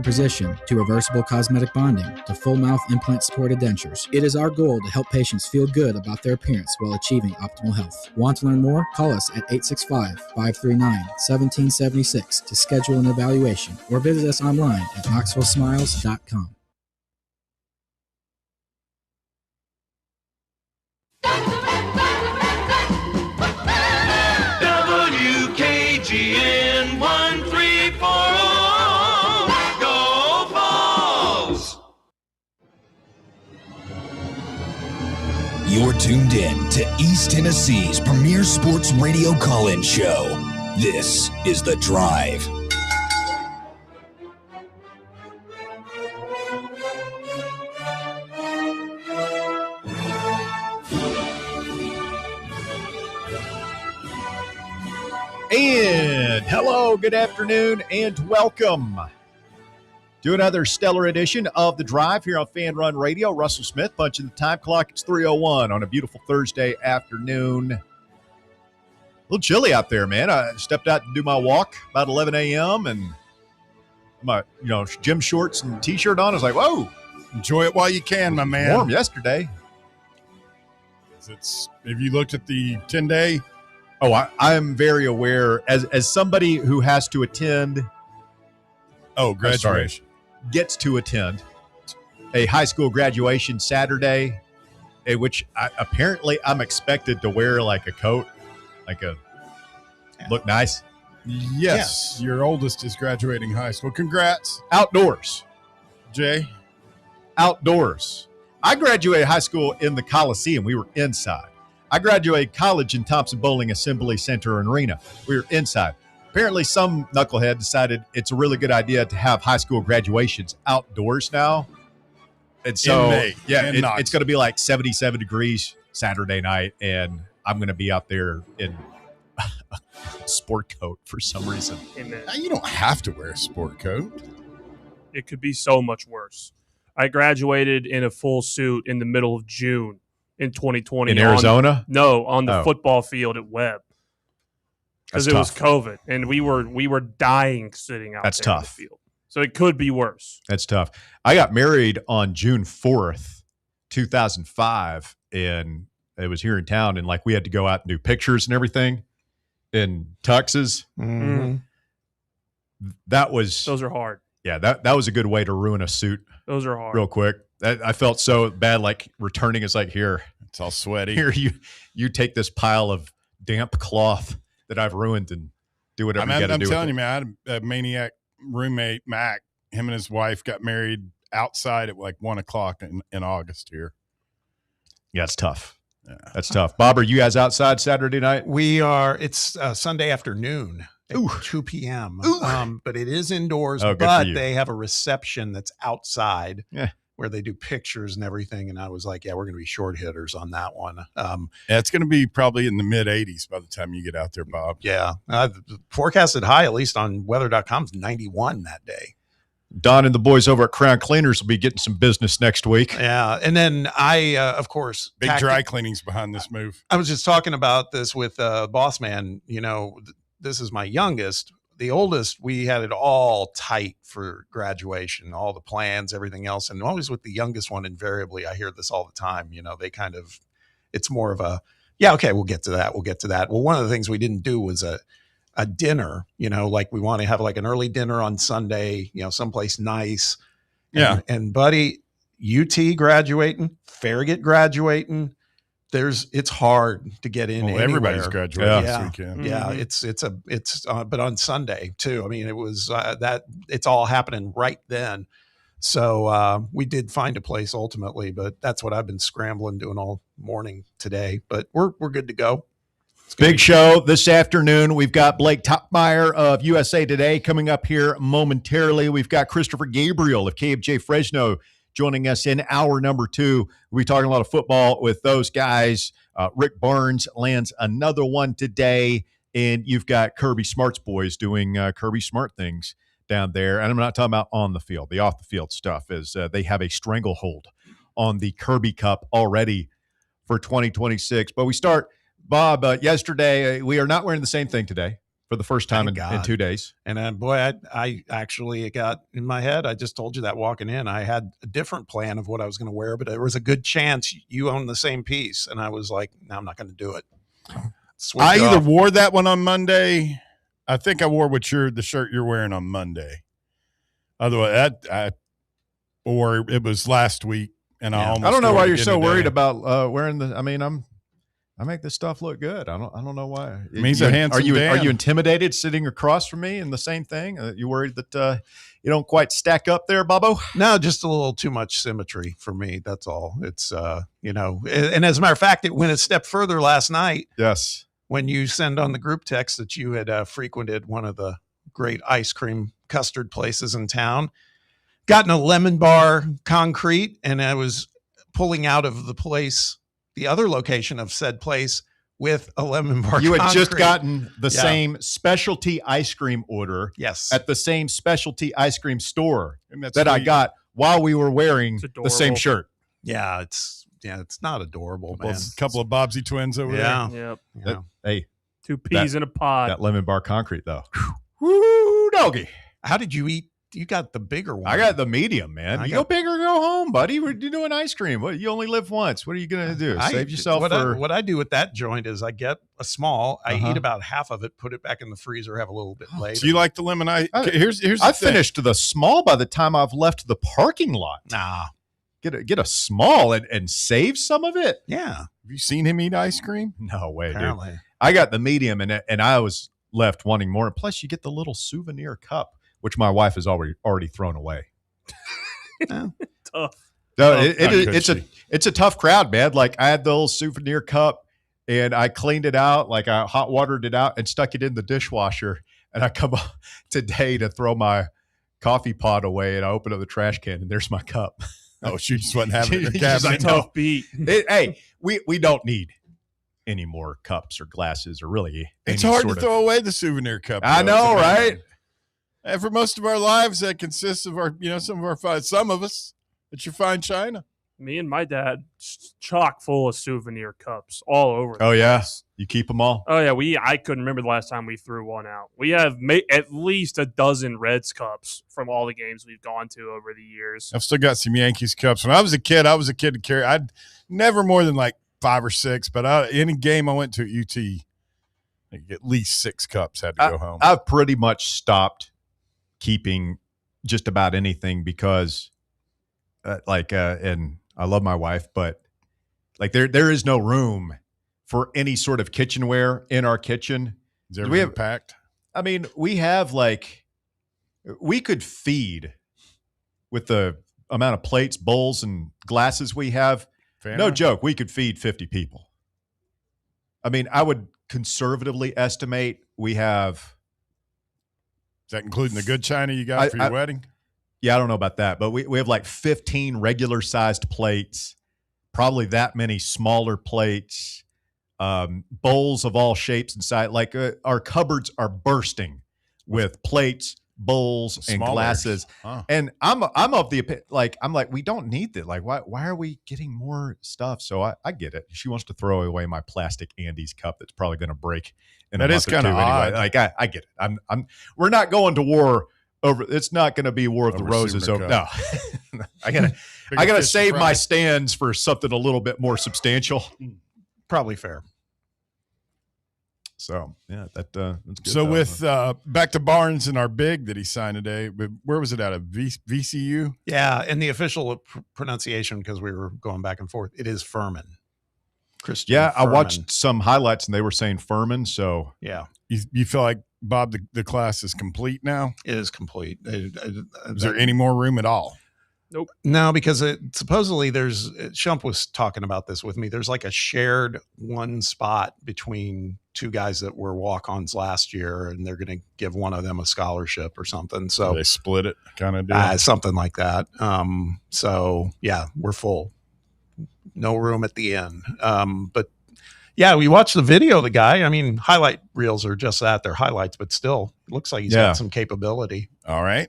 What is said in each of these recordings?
position to reversible cosmetic bonding to full mouth implant supported dentures. It is our goal to help patients feel good about their appearance while achieving optimal health. Want to learn more? Call us at 865-539-1776 to schedule an evaluation or visit us online at knoxvillesmiles.com. WKGN 1340. Go Vols! You're tuned in to East Tennessee's premier sports radio call-in show. This is The Drive. And hello, good afternoon, and welcome to another stellar edition of The Drive here on Fan Run Radio. Russell Smith punching the time clock. It's 3:01 on a beautiful Thursday afternoon. A little chilly out there, man. I stepped out to do my walk about 11 a.m. and my gym shorts and T-shirt on. I was like, whoa. Enjoy it while you can, my man. Warm yesterday. Have you looked at the 10-day? Oh, I'm very aware as somebody who has to attend. Oh, graduation. Gets to attend a high school graduation Saturday, which apparently I'm expected to wear like a coat, look nice. Yes, your oldest is graduating high school. Congrats. Outdoors. Jay? Outdoors. I graduated high school in the Coliseum. We were inside. I graduated college in Thompson Bowling Assembly Center and Arena. We were inside. Apparently, some knucklehead decided it's a really good idea to have high school graduations outdoors now. And so, it's going to be like 77 degrees Saturday night, and I'm going to be out there in a sport coat for some reason. Amen. You don't have to wear a sport coat. It could be so much worse. I graduated in a full suit in the middle of June. In 2020. In Arizona? On the football field at Webb. Because it was COVID, and we were dying sitting out there in the field. So it could be worse. That's tough. I got married on June 4th, 2005, and it was here in town, and we had to go out and do pictures and everything in tuxes. Mm-hmm. Those are hard. Yeah, that was a good way to ruin a suit. Those are hard. Real quick. I felt so bad, returning is here. It's all sweaty. Here, you take this pile of damp cloth that I've ruined and do whatever you got to do. I'm telling you, man, I had a maniac roommate, Mac. Him and his wife got married outside at 1 o'clock in August here. Yeah, it's tough. Yeah. That's tough. Bob, are you guys outside Saturday night? We are. It's Sunday afternoon. At 2 p.m. But it is indoors, but they have a reception that's outside. Yeah. Where they do pictures and everything. And I was like, we're going to be short hitters on that one. It's going to be probably in the mid 80s by the time you get out there, Bob. Yeah. Forecasted high, at least on weather.com, is 91 that day. Don and the boys over at Crown Cleaners will be getting some business next week. Yeah. And then I, of course. Big dry cleanings behind this move. I was just talking about this with Boss Man. This is my youngest. The oldest, we had it all tight for graduation, all the plans, everything else. And always with the youngest one, invariably, I hear this all the time. They it's more of a, we'll get to that. We'll get to that. Well, one of the things we didn't do was a dinner, we want to have an early dinner on Sunday, someplace nice. Yeah. And buddy, UT graduating, Farragut graduating. It's hard to get in. Well, everybody's graduating this weekend. Yeah, it's but on Sunday too. I mean, it was that it's all happening right then. So we did find a place ultimately, but that's what I've been scrambling doing all morning today. But we're good to go. Big show this afternoon. We've got Blake Topmeyer of USA Today coming up here momentarily. We've got Christopher Gabriel of KFJ Fresno joining us in hour number 2. We'll be talking a lot of football with those guys. Rick Barnes lands another one today, and you've got Kirby Smart's boys doing Kirby Smart things down there. And I'm not talking about on the field. The off the field stuff is they have a stranglehold on the Kirby Cup already for 2026. But we start, Bob, yesterday. We are not wearing the same thing today. for the first time in 2 days. And boy, I actually got in my head. I just told you that walking in, I had a different plan of what I was going to wear, but there was a good chance you own the same piece. And I was like, no, I'm not going to do it. I either wore that one on Monday. I think I wore the shirt you're wearing on Monday. Otherwise, or it was last week, and I don't know why you're so worried about wearing the. I mean, I make this stuff look good. I don't know why. It means a handsome. Are you intimidated sitting across from me in the same thing? You worried that you don't quite stack up there, Bubbo? No, just a little too much symmetry for me. That's all. It's and as a matter of fact, it went a step further last night. Yes. When you send on the group text that you had frequented one of the great ice cream custard places in town, gotten a lemon bar concrete, and I was pulling out of the place, the other location of said place, with a lemon bar You had concrete. just gotten the same specialty ice cream order at the same specialty ice cream store that I got while we were wearing the same shirt. Yeah, it's not adorable, man. A couple of Bobsy twins over there. Yep. Hey, 2 peas in a pod. That lemon bar concrete, though. Woo, doggy. How did you eat? You got the bigger one. I got the medium, man. You go big or go home, buddy. We're doing ice cream. You only live once. What are you going to do? Save yourself what I do with that joint is I get a small. I eat about half of it, put it back in the freezer, have a little bit later. So you like the lemon ice? Here's I finished the small by the time I've left the parking lot. Nah. Get a small and save some of it. Yeah. Have you seen him eat ice cream? No way, Apparently. dude. I got the medium and I was left wanting more. And plus, you get the little souvenir cup, which my wife has already thrown away. Tough. No, it's a tough crowd, man. Like I had the little souvenir cup and I cleaned it out, like I hot watered it out and stuck it in the dishwasher. And I come up today to throw my coffee pot away and I open up the trash can and there's my cup. Oh, she just wasn't having it. It's a tough beat. Hey, we don't need any more cups or glasses or really. It's hard to throw away the souvenir cup. I know, right? And for most of our lives, that consists of some of us, it's your fine china. Me and my dad, chock full of souvenir cups all over. Oh yeah, you keep them all. Oh yeah, I couldn't remember the last time we threw one out. We have at least a dozen Reds cups from all the games we've gone to over the years. I've still got some Yankees cups. When I was a kid to carry. I'd never more than like 5 or 6, but any game I went to at UT, at least 6 cups had to go home. I've pretty much stopped keeping just about anything because, and I love my wife, but like there is no room for any sort of kitchenware in our kitchen. Is everything packed? I mean, we could feed with the amount of plates, bowls, and glasses we have. No joke, we could feed 50 people. I mean, I would conservatively estimate we have. Is that including the good china you got for your wedding? Yeah, I don't know about that, but we have like 15 regular sized plates, probably that many smaller plates, bowls of all shapes and sizes. Like our cupboards are bursting with plates, bowls, and glasses. Huh. And I'm of the opinion, I'm like, we don't need that. Like, why are we getting more stuff? So I get it. She wants to throw away my plastic Andes cup that's probably going to break in a month or two anyway. Like I get it. We're not going to war over. It's not going to be War of the Roses over. No, I gotta save my stands for something a little bit more substantial. Probably fair. So yeah, that's good. So with back to Barnes and our big that he signed today, where was it at? VCU? Yeah, and the official pronunciation, because we were going back and forth, it is Furman. Christian. Yeah, Furman. I watched some highlights and they were saying Furman. So yeah, you feel like Bob, the class is complete now? It is complete. Is there any more room at all? Nope. No, because supposedly Shump was talking about this with me. There's like a shared one spot between 2 guys that were walk-ons last year, and they're going to give one of them a scholarship or something. So they split it, kind of deal. Something like that. So yeah, we're full. No room at the end. But yeah, we watched the video of the guy. I mean, highlight reels are just that. They're highlights, but still it looks like he's got some capability. All right.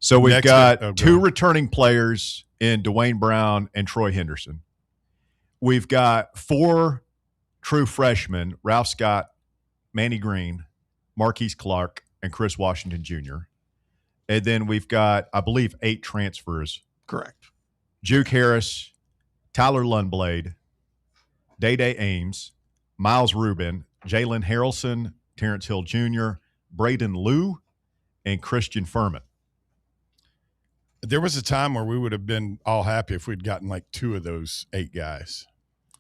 So we've got 2 returning players in Dwayne Brown and Troy Henderson. We've got 4 true freshmen, Ralph Scott, Manny Green, Marquise Clark, and Chris Washington Jr. And then we've got, I believe, 8 transfers. Correct. Juke Harris, Tyler Lundblade, Day Ames, Miles Rubin, Jalen Harrelson, Terrence Hill Jr., Braden Liu, and Christian Furman. There was a time where we would have been all happy if we'd gotten like 2 of those 8 guys.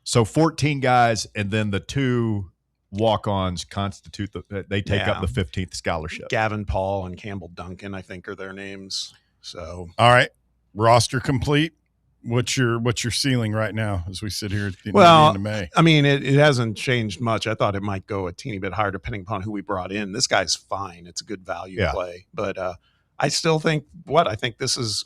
So 14 guys, and then the 2 walk-ons constitute they take up the 15th scholarship. Gavin Paul and Campbell Duncan, I think, are their names. So, all right, roster complete. What's your ceiling right now as we sit here at the end of May? I mean, it hasn't changed much. I thought it might go a teeny bit higher depending upon who we brought in. This guy's fine. It's a good value play. But I still think I think this is,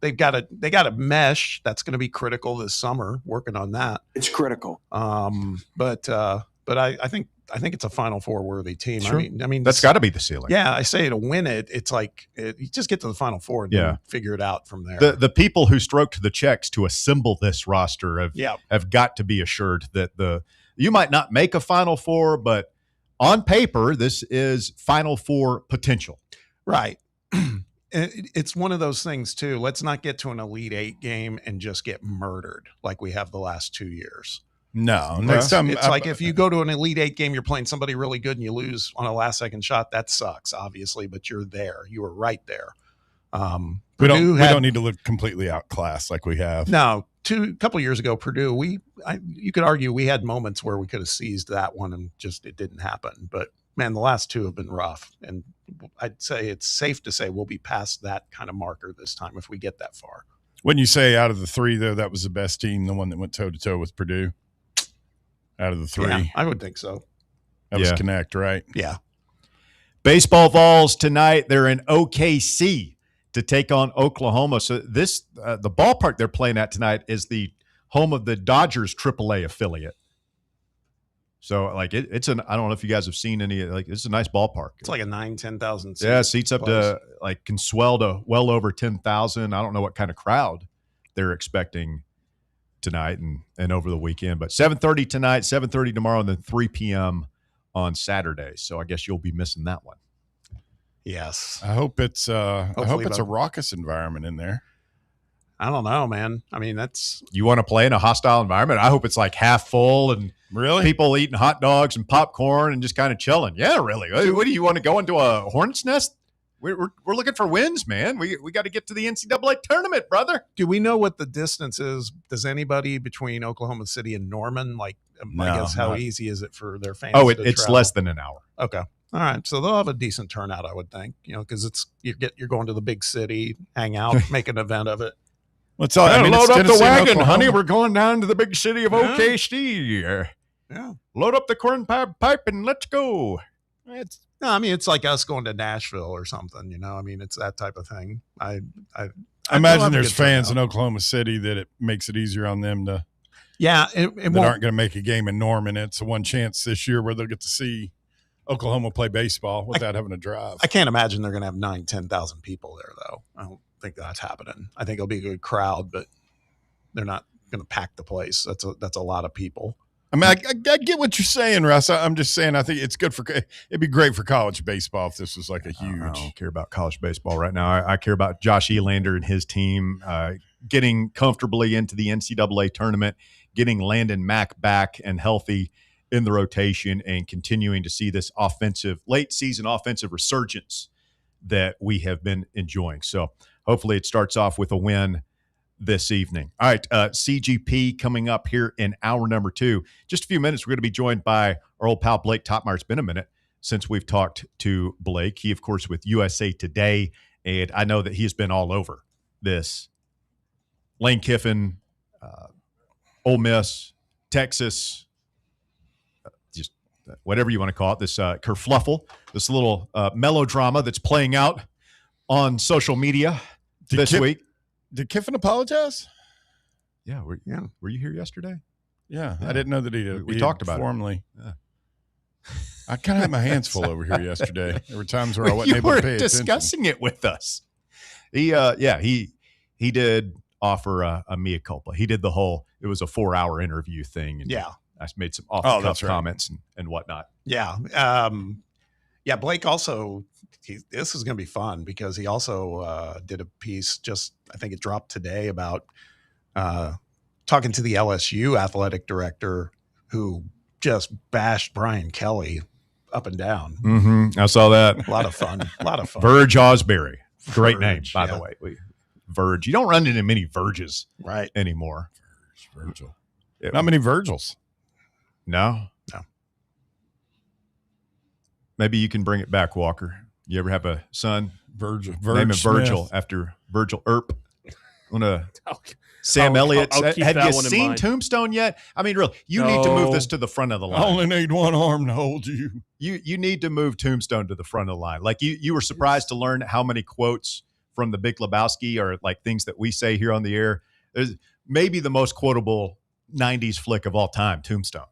they got a mesh that's going to be critical this summer, working on that. It's critical. But I think it's a Final Four worthy team. Sure. I mean that's got to be the ceiling. Yeah, I say to win it, it's like you just get to the Final Four and then figure it out from there. The people who stroked the checks to assemble this roster have got to be assured that you might not make a Final Four, but on paper this is Final Four potential. Right. It's one of those things too. Let's not get to an Elite 8 game and just get murdered like we have the last 2 years. No, it's like if you go to an Elite 8 game, you're playing somebody really good and you lose on a last second shot. That sucks, obviously, but you're there. You were right there. We don't need to look completely outclassed like we have. No, a couple of years ago, Purdue, you could argue we had moments where we could have seized that one and just it didn't happen. But man, the last 2 have been rough, and I'd say it's safe to say we'll be past that kind of marker this time if we get that far. Wouldn't you say out of the 3 though that was the best team, the one that went toe to toe with Purdue? Out of the 3, yeah, I would think so. That was Connect, right? Yeah. Baseball Vols tonight. They're in OKC to take on Oklahoma. So this the ballpark they're playing at tonight is the home of the Dodgers AAA affiliate. So like it's an I don't know if you guys have seen any it's a nice ballpark. It's like a 9,000-10,000 seat. Yeah, seats up to can swell to well over 10,000. I don't know what kind of crowd they're expecting tonight and over the weekend, but 7:30 tonight, 7:30 tomorrow, and then 3 p.m. on Saturday. So I guess you'll be missing that one. Yes, I hope it's a raucous environment in there. I don't know, man. I mean, you want to play in a hostile environment. I hope it's like half full and people eating hot dogs and popcorn and just kind of chilling. Yeah, really. What do you want to go into a hornet's nest? We're looking for wins, man. We got to get to the NCAA tournament, brother. Do we know what the distance is? Does anybody between Oklahoma City and Norman, I guess, how easy is it for their fans? Oh, it's travel? Less than an hour. Okay. All right. So they'll have a decent turnout, I would think, because you're going to the big city, hang out, make an event of it. Load up the wagon, honey. We're going down to the big city of OKC. Yeah. Load up the corn pipe and let's go. It's like us going to Nashville or something, I mean, it's that type of thing. I imagine there's fans in Oklahoma City that it makes it easier on them to that aren't going to make a game in Norman. It's the one chance this year where they'll get to see Oklahoma play baseball without having to drive. I can't imagine they're going to have 9,000-10,000 people there, though. I don't think that's happening. I think it'll be a good crowd, but they're not going to pack the place. That's a lot of people. I mean, I get what you're saying, Russ. I'm just saying I think it's good it'd be great for college baseball if this was like a huge. I don't care about college baseball right now. I care about Josh Elander and his team getting comfortably into the NCAA tournament, getting Landon Mack back and healthy in the rotation, and continuing to see this late season offensive resurgence that we have been enjoying. So hopefully it starts off with a win this evening. All right, CGP coming up here in hour number 2. Just a few minutes, we're going to be joined by our old pal Blake Topmeyer. It's been a minute since we've talked to Blake. He, of course, with USA Today, and I know that he's been all over this. Lane Kiffin, Ole Miss, Texas, just whatever you want to call it, this kerfluffle, this little melodrama that's playing out on social media this week. Did Kiffin apologize? Yeah. Were you here yesterday? Yeah. I didn't know that he did. We talked about formally. it. Yeah. I kind of had my hands full over here yesterday. There were times where I wasn't able to pay attention. You were discussing it with us. He did offer a mea culpa. He did it was a 4-hour interview thing. And I made some off-the-cuff comments and whatnot. Yeah. Yeah, Blake also, this is going to be fun because he also did a piece I think it dropped today about talking to the LSU athletic director who just bashed Brian Kelly up and down. Mm-hmm. I saw that. A lot of fun. Verge Osbury. Great name, by the way. Verge. You don't run into many Verges anymore. Virgil. Not many Virgils. No. Maybe you can bring it back, Walker. You ever have a son? Name him Virgil after Virgil Earp. Sam Elliott. Have you seen Tombstone yet? I mean, really, you need to move this to the front of the line. I only need one arm to hold you. You need to move Tombstone to the front of the line. Like you were surprised to learn how many quotes from the Big Lebowski are like things that we say here on the air. There's maybe the most quotable 90s flick of all time, Tombstone.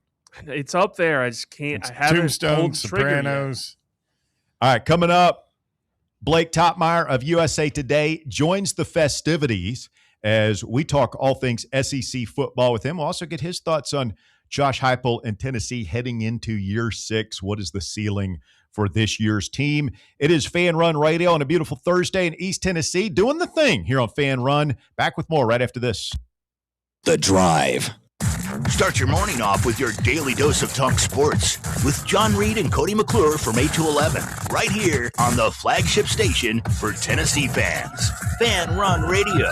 It's up there. I just can't. I haven't. Tombstone, Sopranos. All right, coming up, Blake Topmeyer of USA Today joins the festivities as we talk all things SEC football with him. We'll also get his thoughts on Josh Heupel and Tennessee heading into year 6. What is the ceiling for this year's team? It is Fan Run Radio on a beautiful Thursday in East Tennessee, doing the thing here on Fan Run. Back with more right after this. The Drive. Start your morning off with your daily dose of talk sports with John Reed and Cody McClure from 8 to 11, right here on the flagship station for Tennessee fans, Fan Run Radio.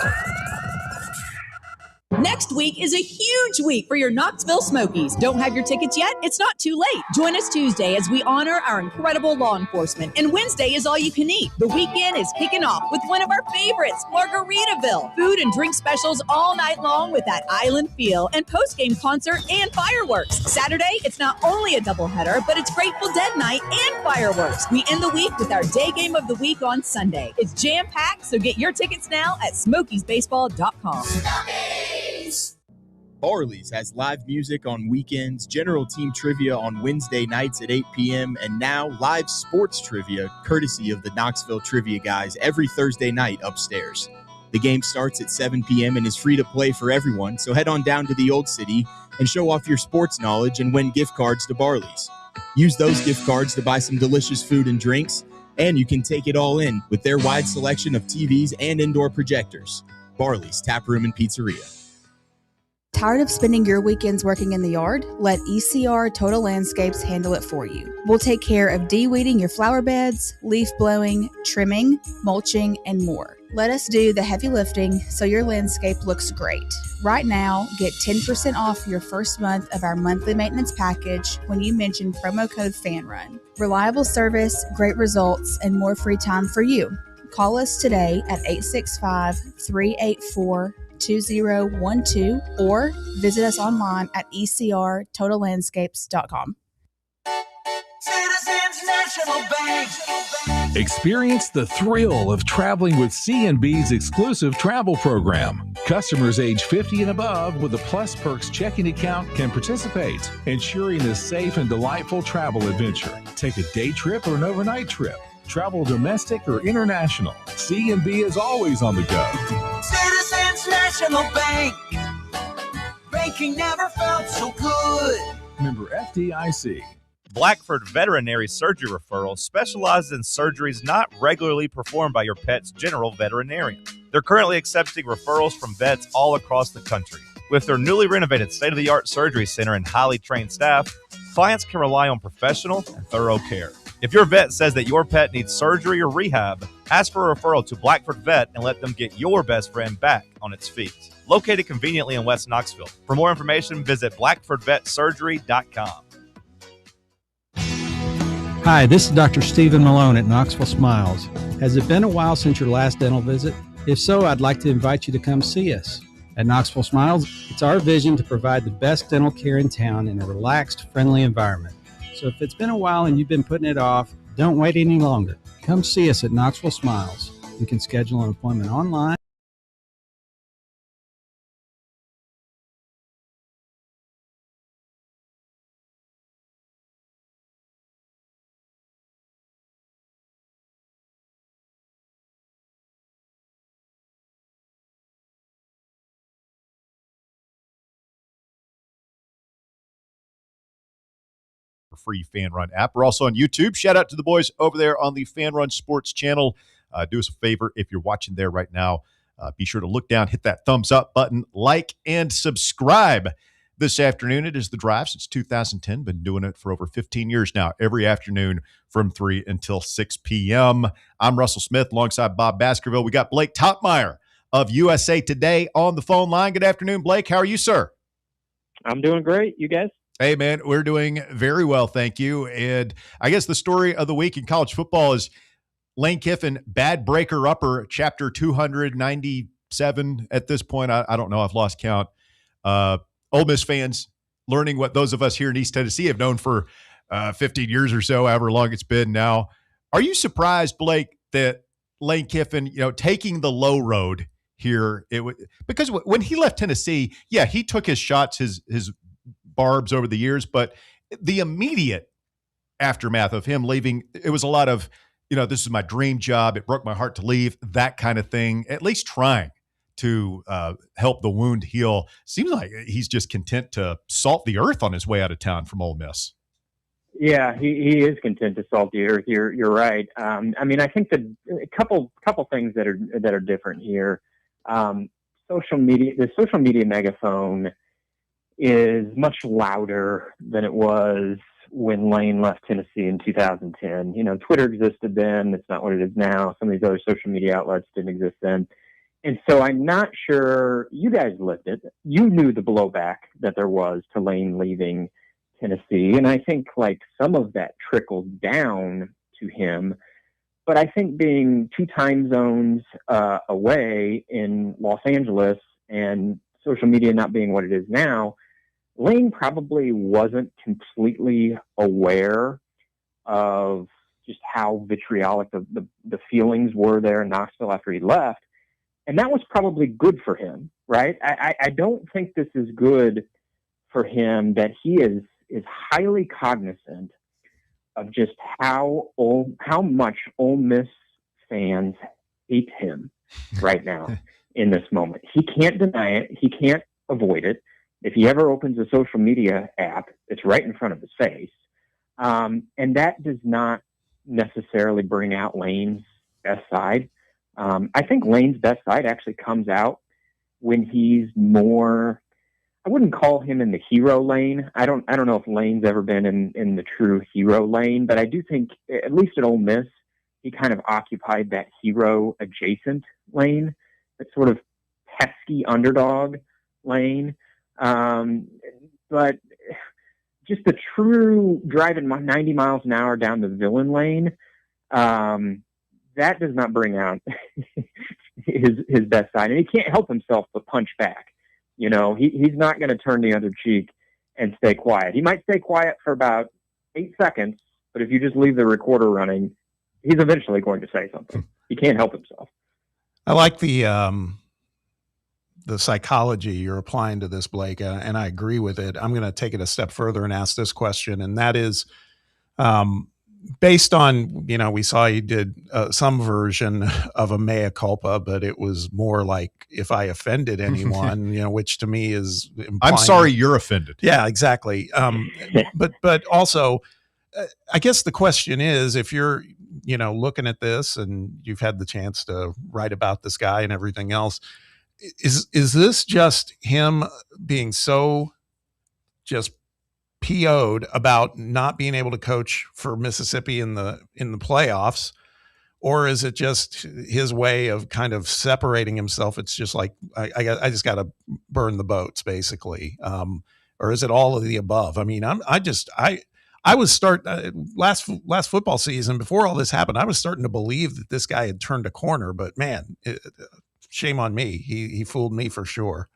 Next week is a huge week for your Knoxville Smokies. Don't have your tickets yet? It's not too late. Join us Tuesday as we honor our incredible law enforcement. And Wednesday is all you can eat. The weekend is kicking off with one of our favorites, Margaritaville. Food and drink specials all night long with that island feel and post-game concert and fireworks. Saturday, it's not only a doubleheader, but it's Grateful Dead night and fireworks. We end the week with our day game of the week on Sunday. It's jam-packed, so get your tickets now at smokiesbaseball.com. Barley's has live music on weekends, general team trivia on Wednesday nights at 8 p.m., and now live sports trivia courtesy of the Knoxville Trivia Guys every Thursday night upstairs. The game starts at 7 p.m. and is free to play for everyone, so head on down to the Old City and show off your sports knowledge and win gift cards to Barley's. Use those gift cards to buy some delicious food and drinks, and you can take it all in with their wide selection of TVs and indoor projectors. Barley's Tap Room and Pizzeria. Tired of spending your weekends working in the yard? Let ECR Total Landscapes handle it for you. We'll take care of de-weeding your flower beds, leaf blowing, trimming, mulching, and more. Let us do the heavy lifting so your landscape looks great. Right now, get 10% off your first month of our monthly maintenance package when you mention promo code FANRUN. Reliable service, great results, and more free time for you. Call us today at 865-384-2012 or visit us online at ecrtotallandscapes.com. Citizens National Bank. Experience the thrill of traveling with C&B's exclusive travel program. Customers age 50 and above with a Plus Perks checking account can participate, ensuring a safe and delightful travel adventure. Take a day trip or an overnight trip. Travel domestic or international. C&B is always on the go. Citizens National Bank. Banking never felt so good. Member FDIC. Blackford Veterinary Surgery Referral specializes in surgeries not regularly performed by your pet's general veterinarian. They're currently accepting referrals from vets all across the country. With their newly renovated state-of-the-art surgery center and highly trained staff, clients can rely on professional and thorough care. If your vet says that your pet needs surgery or rehab, ask for a referral to Blackford Vet and let them get your best friend back on its feet. Located conveniently in West Knoxville. For more information, visit blackfordvetsurgery.com. Hi, this is Dr. Stephen Malone at Knoxville Smiles. Has it been a while since your last dental visit? If so, I'd like to invite you to come see us. At Knoxville Smiles, it's our vision to provide the best dental care in town in a relaxed, friendly environment. So if it's been a while and you've been putting it off, don't wait any longer. Come see us at Knoxville Smiles. You can schedule an appointment online. free Fan Run app. We're also on YouTube. Shout out to the boys over there on the Fan Run Sports channel. Do us a favor if you're watching there right now. Be sure to look down, hit that thumbs up button, like, and subscribe. This afternoon, it is The Drive since 2010. Been doing it for over 15 years now, every afternoon from 3 until 6 p.m. I'm Russell Smith alongside Bob Baskerville. We got Blake Topmeyer of USA Today on the phone line. Good afternoon, Blake. How are you, sir? I'm doing great. You guys? Hey, man, we're doing very well, thank you. And I guess the story of the week in college football is Lane Kiffin, bad breaker-upper, chapter 297 at this point. I don't know. I've lost count. Ole Miss fans learning what those of us here in East Tennessee have known for 15 years or so, however long it's been now. Are you surprised, Blake, that Lane Kiffin, taking the low road here, because when he left Tennessee, yeah, he took his shots, his barbs over the years, but the immediate aftermath of him leaving, it was a lot of, this is my dream job. It broke my heart to leave, that kind of thing, at least trying to help the wound heal. Seems like he's just content to salt the earth on his way out of town from Ole Miss. Yeah, he is content to salt the earth. You're right. I think a couple things that are different here. The social media megaphone is much louder than it was when Lane left Tennessee in 2010. Twitter existed then. It's not what it is now. Some of these other social media outlets didn't exist then. And so I'm not sure you guys lived it. You knew the blowback that there was to Lane leaving Tennessee. And I think some of that trickled down to him. But I think being 2 time zones away in Los Angeles and social media not being what it is now, Lane probably wasn't completely aware of just how vitriolic the feelings were there in Knoxville after he left. And that was probably good for him, right? I don't think this is good for him that he is highly cognizant of just how much Ole Miss fans hate him right now in this moment. He can't deny it. He can't avoid it. If he ever opens a social media app, it's right in front of his face. And that does not necessarily bring out Lane's best side. I think Lane's best side actually comes out when he's more, I wouldn't call him in the hero lane. I don't know if Lane's ever been in the true hero lane, but I do think, at least at Ole Miss, he kind of occupied that hero adjacent lane, that sort of pesky underdog lane. But just the true driving 90 miles an hour down the villain lane, that does not bring out his best side. And he can't help himself but punch back. He's not going to turn the other cheek and stay quiet. He might stay quiet for about 8 seconds, but if you just leave the recorder running, he's eventually going to say something. He can't help himself. I like the psychology you're applying to this, Blake, and I agree with it. I'm going to take it a step further and ask this question, and that is, based on, we saw you did some version of a mea culpa, but it was more like, if I offended anyone, which to me is I'm sorry you're offended. Yeah, exactly. But also, I guess the question is, if you're, looking at this and you've had the chance to write about this guy and everything else, is this just him being so just PO'd about not being able to coach for Mississippi in the playoffs, or is it just his way of kind of separating himself? It's just like, I just got to burn the boats, basically. Or is it all of the above? I mean, I was last football season, before all this happened, I was starting to believe that this guy had turned a corner, but man, shame on me. He fooled me for sure.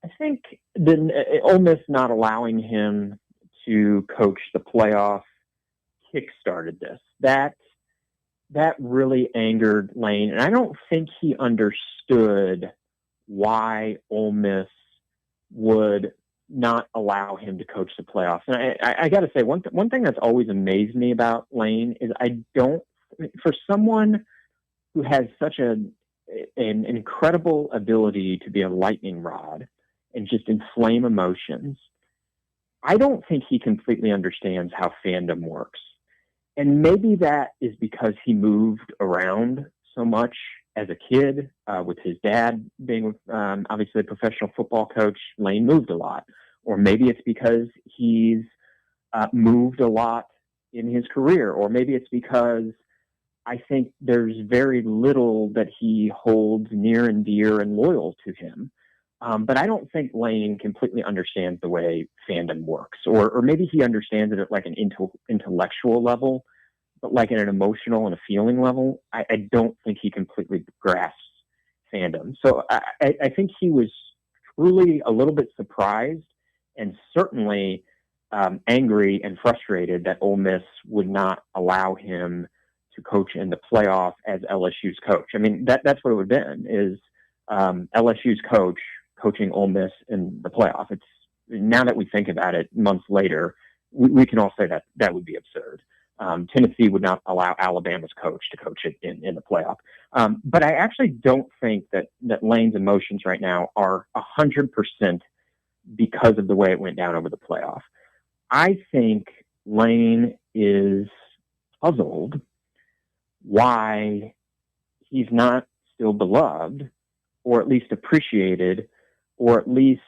I think Ole Miss not allowing him to coach the playoff kickstarted this. That really angered Lane, and I don't think he understood why Ole Miss would not allow him to coach the playoffs. And I got to say, one thing that's always amazed me about Lane is for someone who has such an incredible ability to be a lightning rod and just inflame emotions, I don't think he completely understands how fandom works. And maybe that is because he moved around so much as a kid, with his dad being obviously a professional football coach. Lane moved a lot. Or maybe it's because he's moved a lot in his career. Or maybe it's because I think there's very little that he holds near and dear and loyal to him. But I don't think Lane completely understands the way fandom works. Or maybe he understands it at like an intellectual level, but like at an emotional and a feeling level, I don't think he completely grasps fandom. So I think he was truly a little bit surprised and certainly angry and frustrated that Ole Miss would not allow him to coach in the playoff as LSU's coach. I mean, that's what it would have been, is LSU's coach coaching Ole Miss in the playoff. It's, now that we think about it months later, we can all say that that would be absurd. Tennessee would not allow Alabama's coach to coach it in the playoff. But I actually don't think that Lane's emotions right now are 100% because of the way it went down over the playoff. I think Lane is puzzled why he's not still beloved, or at least appreciated, or at least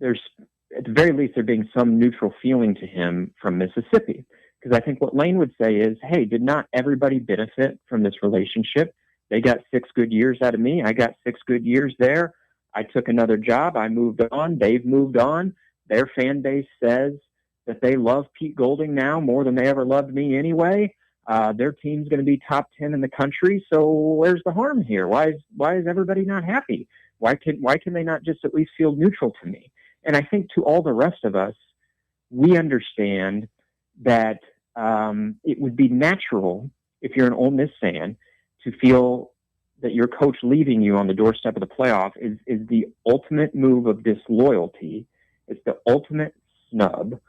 at the very least, there being some neutral feeling to him from Mississippi. Because I think what Lane would say is, hey, did not everybody benefit from this relationship? They got 6 good years out of me. I got 6 good years there. I took another job. I moved on. They've moved on. Their fan base says that they love Pete Golding now more than they ever loved me anyway. Their team's going to be top 10 in the country. So where's the harm here? Why is everybody not happy? Why can they not just at least feel neutral to me? And I think to all the rest of us, we understand that it would be natural, if you're an Ole Miss fan, to feel that your coach leaving you on the doorstep of the playoff is the ultimate move of disloyalty. It's the ultimate snub.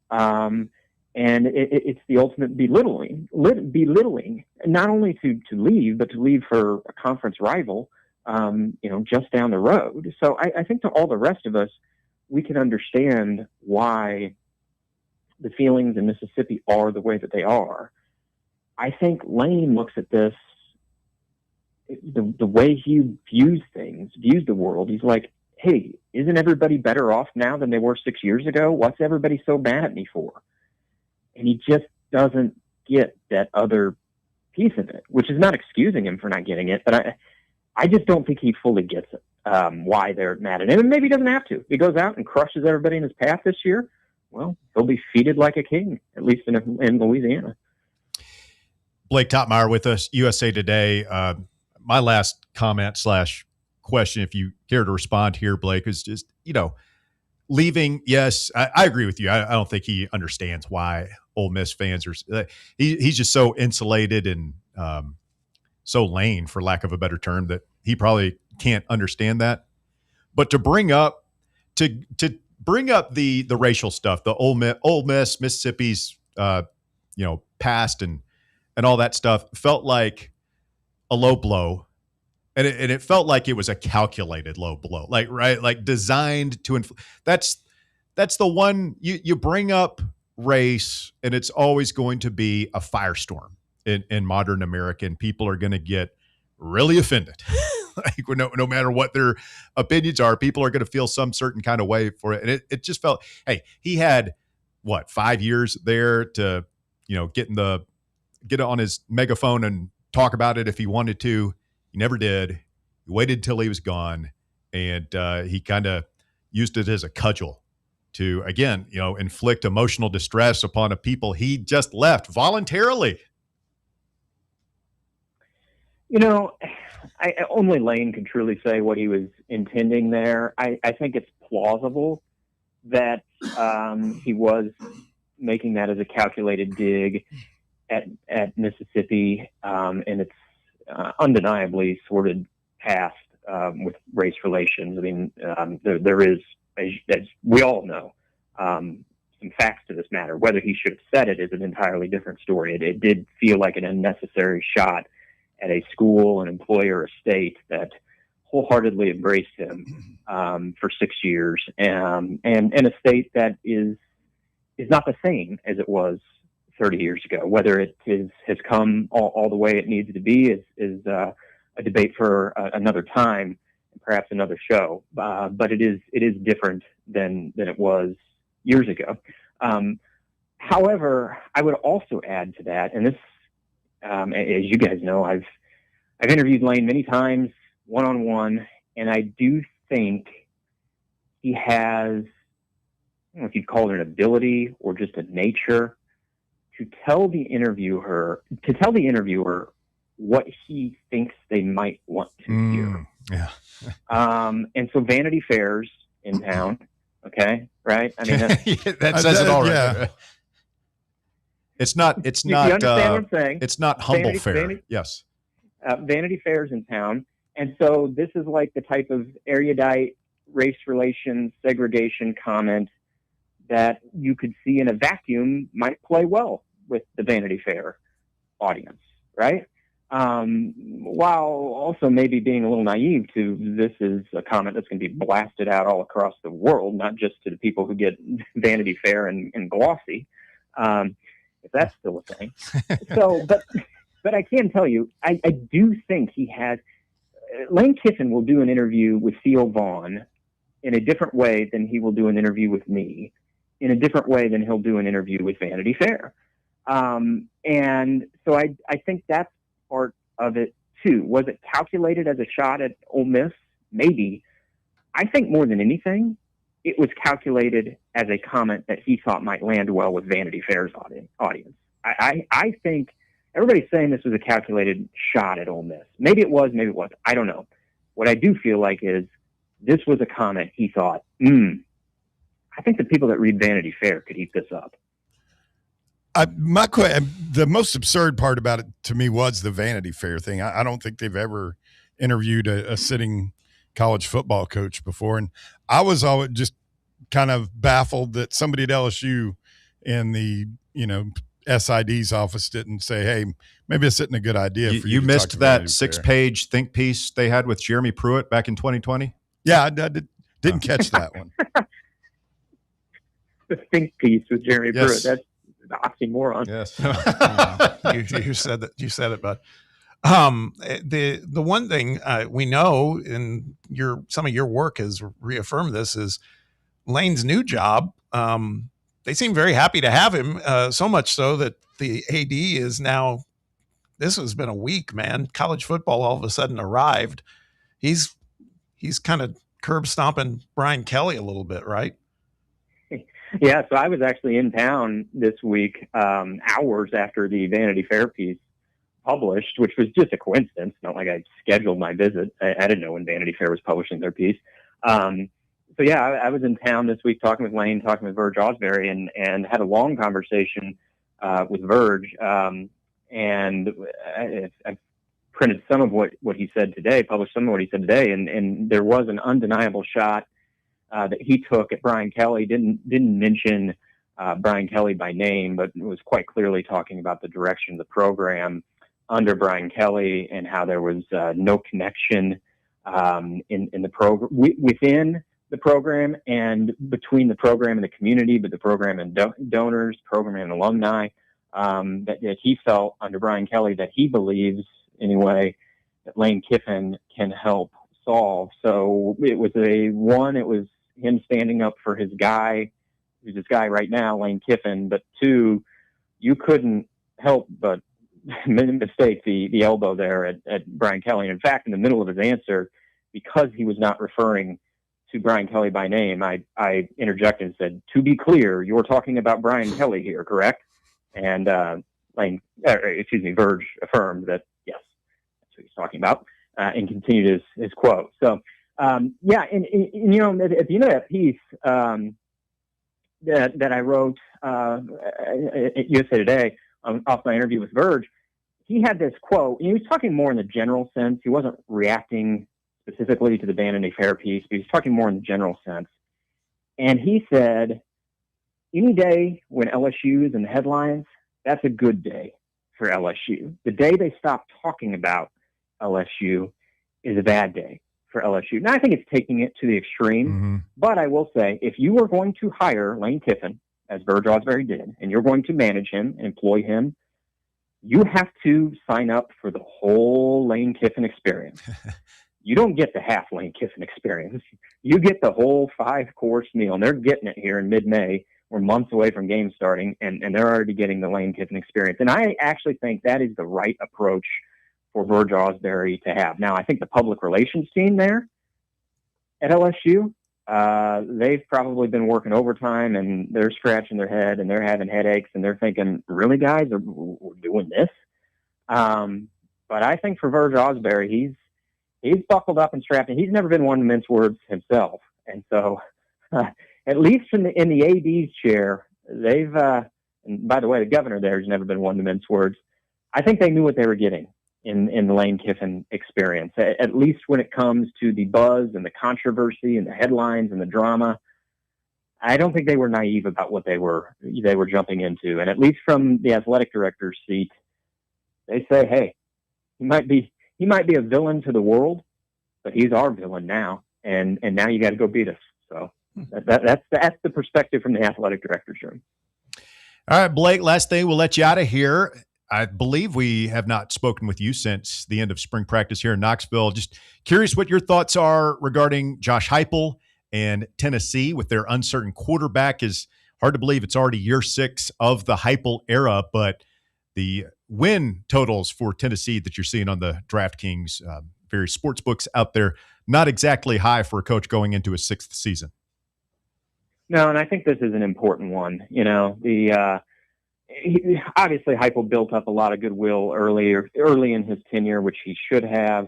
And it's the ultimate belittling, not only to leave, but to leave for a conference rival, just down the road. So I think to all the rest of us, we can understand why the feelings in Mississippi are the way that they are. I think Lane looks at this, the way he views the world. He's like, hey, isn't everybody better off now than they were 6 years ago? What's everybody so mad at me for? And he just doesn't get that other piece of it, which is not excusing him for not getting it, but I just don't think he fully gets it, why they're mad at him. And maybe he doesn't have to. If he goes out and crushes everybody in his path this year, well, he'll be feted like a king, at least in Louisiana. Blake Topmeyer with us, USA Today. My last comment / question, if you care to respond here, Blake, is just, leaving. Yes, I agree with you. I don't think he understands why Ole Miss fans are. He's just so insulated and so lame, for lack of a better term, that he probably can't understand that. But to bring up the racial stuff, the Ole Miss, Mississippi's past and all that stuff, felt like a low blow. And it felt like it was a calculated low blow, like designed to that's the one you bring up race, and it's always going to be a firestorm in modern America, and people are going to get really offended. Like no matter what their opinions are, people are going to feel some certain kind of way for it. And it just felt, hey, he had 5 years there to get on his megaphone and talk about it if he wanted to. He never did. He waited until he was gone, and he kind of used it as a cudgel to, again, inflict emotional distress upon a people he just left voluntarily. Only Lane could truly say what he was intending there. I think it's plausible that he was making that as a calculated dig at Mississippi, and it's undeniably sorted past with race relations. I mean, there is, as we all know, some facts to this matter. Whether he should have said it is an entirely different story. It did feel like an unnecessary shot at a school, an employer, a state that wholeheartedly embraced him for 6 years, and a state that is is not the same as it was 30 years ago. Whether it has come all the way it needs to be is a debate for another time, perhaps another show. But it is different than it was years ago. However, I would also add to that, and this, as you guys know, I've interviewed Lane many times, one-on-one, and I do think he has, I don't know if you'd call it an ability or just a nature to tell the interviewer what he thinks they might want to hear. Yeah. And so Vanity Fair's in town. Okay. Right. I mean, that says it all right. Yeah. It's not, you understand what I'm saying? It's not humble fair. Yes. Vanity Fair's in town. And so this is like the type of erudite race relations, segregation comment that you could see in a vacuum might play well with the Vanity Fair audience, right? While also maybe being a little naive to this is a comment that's going to be blasted out all across the world, not just to the people who get Vanity Fair and Glossy, if that's still a thing. So, but I can tell you, I do think he has. Lane Kiffin will do an interview with Theo Vaughn in a different way than he will do an interview with me, in a different way than he'll do an interview with Vanity Fair. And so I think that's part of it too. Was it calculated as a shot at Ole Miss? Maybe. I think more than anything, it was calculated as a comment that he thought might land well with Vanity Fair's audience. I think everybody's saying this was a calculated shot at Ole Miss. Maybe it was, maybe it wasn't. I don't know. What I do feel like is this was a comment he thought, I think the people that read Vanity Fair could eat this up. The most absurd part about it to me was the Vanity Fair thing. I don't think they've ever interviewed a sitting college football coach before. And I was always just kind of baffled that somebody at LSU in the, SID's office didn't say, hey, maybe it's a good idea for you to missed talk to that Vanity 6-page think piece they had with Jeremy Pruitt back in 2020? Yeah, I didn't catch that one. The think piece with Jeremy Pruitt. That's an oxymoron. Yes. You said that. You said it, bud. The one thing we know, and some of your work has reaffirmed this, is Lane's new job. They seem very happy to have him, so much so that the AD is now. This has been a week, man. College football all of a sudden arrived. He's kind of curb stomping Brian Kelly a little bit, right? Yeah, so I was actually in town this week, hours after the Vanity Fair piece published, which was just a coincidence. Not like I scheduled my visit. I didn't know when Vanity Fair was publishing their piece. So yeah, I was in town this week talking with Lane, talking with Verge Osbury, and had a long conversation with Verge. And I printed some of what he said today, published some of what he said today, and there was an undeniable shot that he took at Brian Kelly. Didn't mention Brian Kelly by name, but was quite clearly talking about the direction of the program under Brian Kelly and how there was no connection in the program within the program and between the program and the community, but the program and donors, program and alumni. That he felt under Brian Kelly that he believes anyway that Lane Kiffin can help solve. So it was it was him standing up for his guy, who's his guy right now, Lane Kiffin. But two, you couldn't help but mistake the elbow there at Brian Kelly. And in fact, in the middle of his answer, because he was not referring to Brian Kelly by name, I interjected and said, "To be clear, you're talking about Brian Kelly here, correct?" And Verge affirmed that yes, that's what he's talking about, and continued his quote. So yeah, and at the end of that piece that I wrote at USA Today off my interview with Verge, he had this quote. And he was talking more in the general sense. He wasn't reacting specifically to the Vanity Fair piece, but he was talking more in the general sense. And he said, any day when LSU is in the headlines, that's a good day for LSU. The day they stop talking about LSU is a bad day for LSU. Now, I think it's taking it to the extreme, but I will say, if you were going to hire Lane Kiffin as Verge Osbury did, and you're going to manage him, employ him, you have to sign up for the whole Lane Kiffin experience. You don't get the half Lane Kiffin experience. You get the whole 5-course meal, and they're getting it here in mid-May. We're months away from game starting, and they're already getting the Lane Kiffin experience. And I actually think that is the right approach for Verge Osbury to have. Now, I think the public relations team there at LSU, they've probably been working overtime, and they're scratching their head, and they're having headaches, and they're thinking, really, guys, we're doing this? But I think for Verge Osbury, he's buckled up and strapped, and he's never been one to mince words himself. And so at least in the AD's chair, they've and by the way, the governor there has never been one to mince words. I think they knew what they were getting in the Lane Kiffin experience, at least when it comes to the buzz and the controversy and the headlines and the drama. I don't think they were naive about what they were jumping into. And at least from the athletic director's seat, they say, hey, he might be a villain to the world, but he's our villain now. And now you got to go beat us. So that's the perspective from the athletic director's room. All right, Blake, last thing, we'll let you out of here. I believe we have not spoken with you since the end of spring practice here in Knoxville. Just curious what your thoughts are regarding Josh Heupel and Tennessee with their uncertain quarterback. Is hard to believe it's already year 6 of the Heupel era, but the win totals for Tennessee that you're seeing on the DraftKings various sports books out there, not exactly high for a coach going into his 6th season. No, and I think this is an important one. You know, obviously Heupel built up a lot of goodwill early in his tenure, which he should have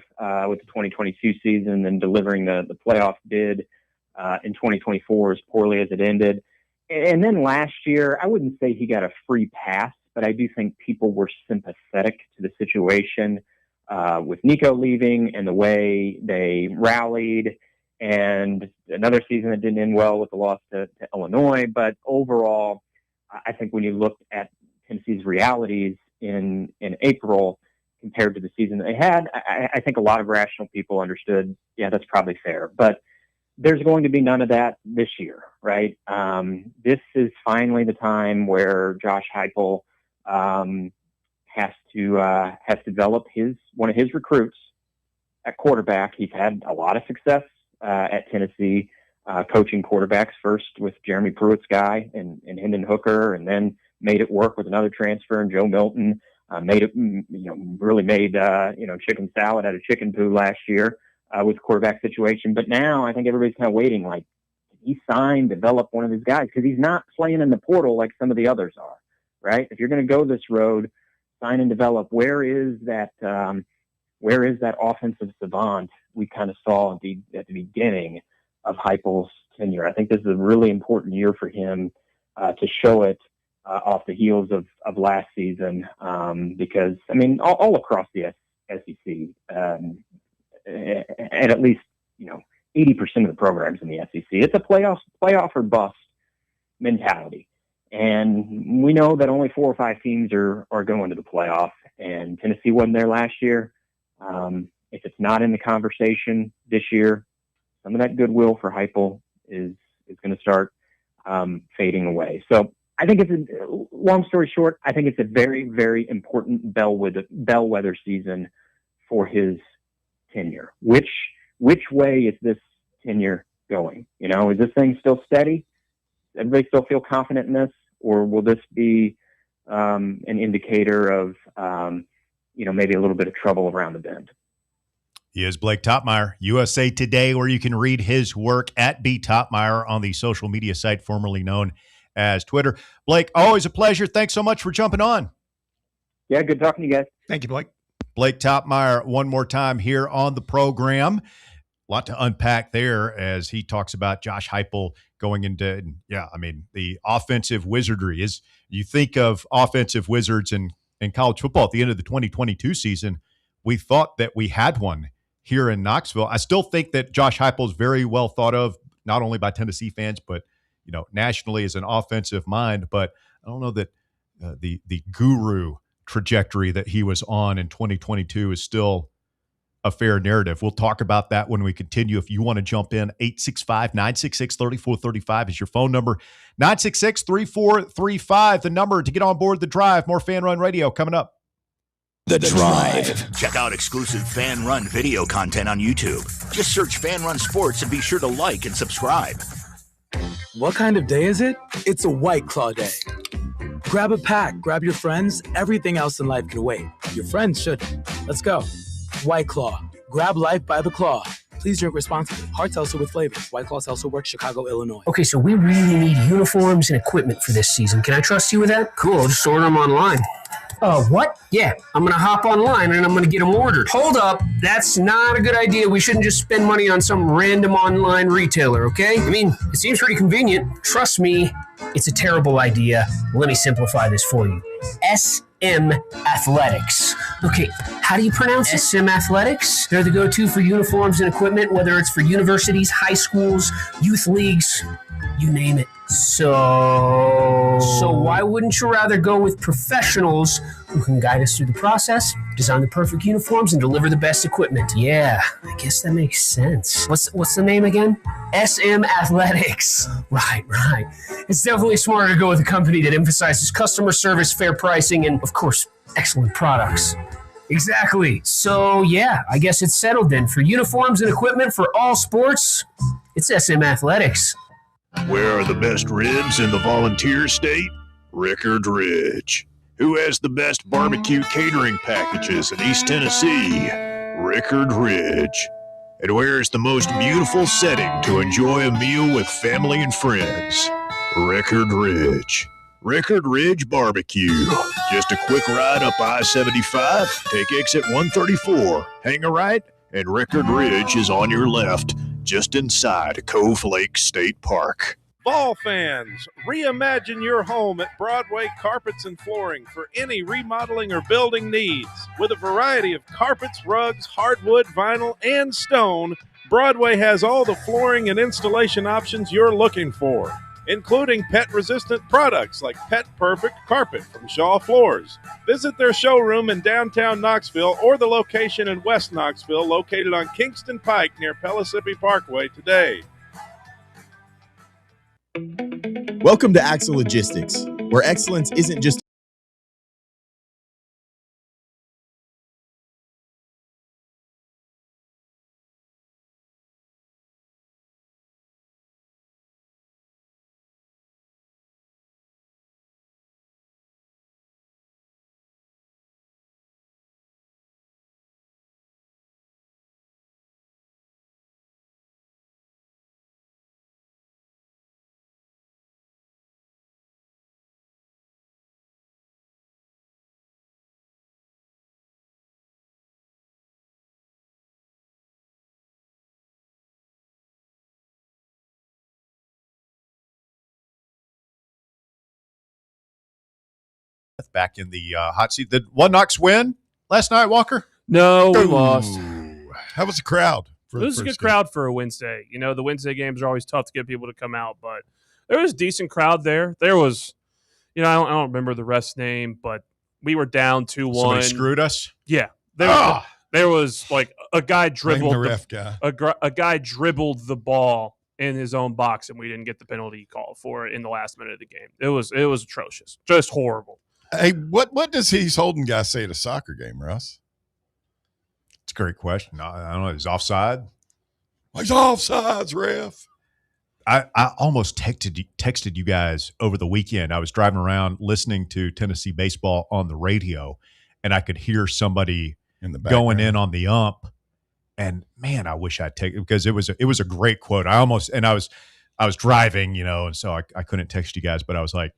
with the 2022 season, and delivering the playoff bid in 2024 as poorly as it ended. And then last year, I wouldn't say he got a free pass, but I do think people were sympathetic to the situation with Nico leaving and the way they rallied, and another season that didn't end well with the loss to Illinois. But overall, I think when you look at Tennessee's realities in April compared to the season they had, I think a lot of rational people understood, yeah, that's probably fair. But there's going to be none of that this year, right? This is finally the time where Josh Heupel has to develop one of his recruits at quarterback. He's had a lot of success at Tennessee, coaching quarterbacks, first with Jeremy Pruitt's guy and Hendon Hooker, and then made it work with another transfer and Joe Milton. Really made chicken salad out of chicken poo last year with the quarterback situation. But now I think everybody's kind of waiting, like, he signed, develop one of his guys, because he's not playing in the portal like some of the others are, right? If you're going to go this road, sign and develop. Where is that offensive savant we kind of saw at the beginning of Heupel's tenure? I think this is a really important year for him to show it off the heels of last season, because, I mean, all across the SEC, at least 80% of the programs in the SEC, it's a playoff or bust mentality. And we know that only 4 or 5 teams are going to the playoff, and Tennessee wasn't there last year. If it's not in the conversation this year, some of that goodwill for Heupel is going to start fading away. So I think long story short, I think it's a very, very important bellwether season for his tenure. Which way is this tenure going? Is this thing still steady? Everybody still feel confident in this, or will this be an indicator of maybe a little bit of trouble around the bend? He is Blake Topmeyer, USA Today, where you can read his work at B. Topmeyer on the social media site formerly known as Twitter. Blake, always a pleasure. Thanks so much for jumping on. Yeah, good talking to you guys. Thank you, Blake. Blake Topmeyer, one more time here on the program. A lot to unpack there as he talks about Josh Heupel going into, the offensive wizardry. Is you think of offensive wizards in college football at the end of the 2022 season, we thought that we had one here in Knoxville. I still think that Josh Heupel is very well thought of, not only by Tennessee fans, but nationally as an offensive mind. But I don't know that the guru trajectory that he was on in 2022 is still a fair narrative. We'll talk about that when we continue. If you want to jump in, 865-966-3435 is your phone number. 966-3435, the number to get on board the drive. More Fan Run Radio coming up. The Drive. Check out exclusive Fan Run video content on YouTube. Just search Fan Run Sports and be sure to like and subscribe. What kind of day is it? It's a White Claw day. Grab a pack, grab your friends. Everything else in life can wait. Your friends shouldn't. Let's go. White Claw. Grab life by the claw. Please drink responsibly. Hard seltzer with flavor. White Claw Seltzer Works, Chicago, Illinois. Okay, so we really need uniforms and equipment for this season. Can I trust you with that? Cool, just order them online. What? Yeah, I'm going to hop online and I'm going to get them ordered. Hold up. That's not a good idea. We shouldn't just spend money on some random online retailer, okay? I mean, it seems pretty convenient. Trust me, it's a terrible idea. Let me simplify this for you. SM Athletics. Okay, how do you pronounce it? SM Athletics? They're the go-to for uniforms and equipment, whether it's for universities, high schools, youth leagues, you name it. So why wouldn't you rather go with professionals who can guide us through the process, design the perfect uniforms, and deliver the best equipment? Yeah, I guess that makes sense. What's the name again? SM Athletics. Right. It's definitely smarter to go with a company that emphasizes customer service, fair pricing, and, of course, excellent products. Exactly. So, yeah, I guess it's settled then. For uniforms and equipment for all sports, it's SM Athletics. Where are the best ribs in the Volunteer State? Rickard Ridge. Who has the best barbecue catering packages in East Tennessee? Rickard Ridge. And where is the most beautiful setting to enjoy a meal with family and friends? Rickard Ridge. Rickard Ridge Barbecue. Just a quick ride up I-75, take exit 134, hang a right, and Rickard Ridge is on your left, just inside Cove Lake State Park. Vol fans, reimagine your home at Broadway Carpets and Flooring for any remodeling or building needs. With a variety of carpets, rugs, hardwood, vinyl, and stone, Broadway has all the flooring and installation options you're looking for, including pet-resistant products like Pet Perfect Carpet from Shaw Floors. Visit their showroom in downtown Knoxville or the location in West Knoxville located on Kingston Pike near Pellissippi Parkway today. Welcome to Axle Logistics, where excellence isn't just back in the hot seat. Did One Knox win last night, Walker? No, we lost. How was the crowd? It was a good crowd for a Wednesday. You know, the Wednesday games are always tough to get people to come out, but there was a decent crowd there. There was, I don't remember the ref's name, but we were down 2-1. Somebody screwed us? Yeah. There was like a guy dribbled a guy dribbled the ball in his own box, and we didn't get the penalty call for it in the last minute of the game. It was atrocious. Just horrible. Hey, what does He's Holding guy say at a soccer game, Russ? It's a great question. I don't know. He's offside. He's offsides, ref. I almost texted you guys over the weekend. I was driving around listening to Tennessee baseball on the radio, and I could hear somebody in the going in on the ump. And man, I wish I'd take it because it was a great quote. I was driving, and so I couldn't text you guys, but I was like,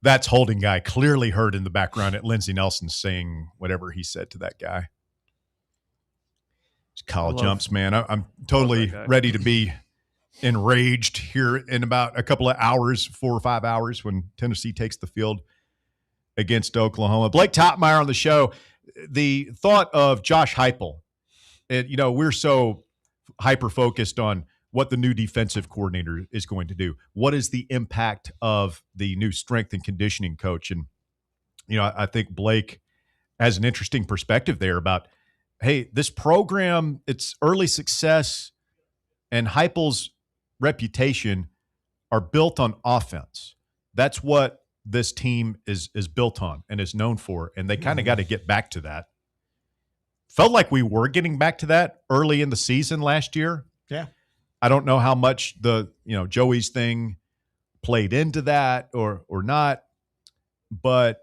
that's Holding guy clearly heard in the background at Lindsey Nelson saying whatever he said to that guy. College jumps, man. I'm totally ready to be enraged here in about a couple of hours, 4 or 5 hours, when Tennessee takes the field against Oklahoma. Blake Topmeyer on the show. The thought of Josh Heupel, we're so hyper-focused on what the new defensive coordinator is going to do. What is the impact of the new strength and conditioning coach? And, I think Blake has an interesting perspective there about hey, this program, its early success and Heupel's reputation are built on offense. That's what this team is built on and is known for, and they kind of got to get back to that. Felt like we were getting back to that early in the season last year. Yeah. I don't know how much the, Joey's thing played into that or not, but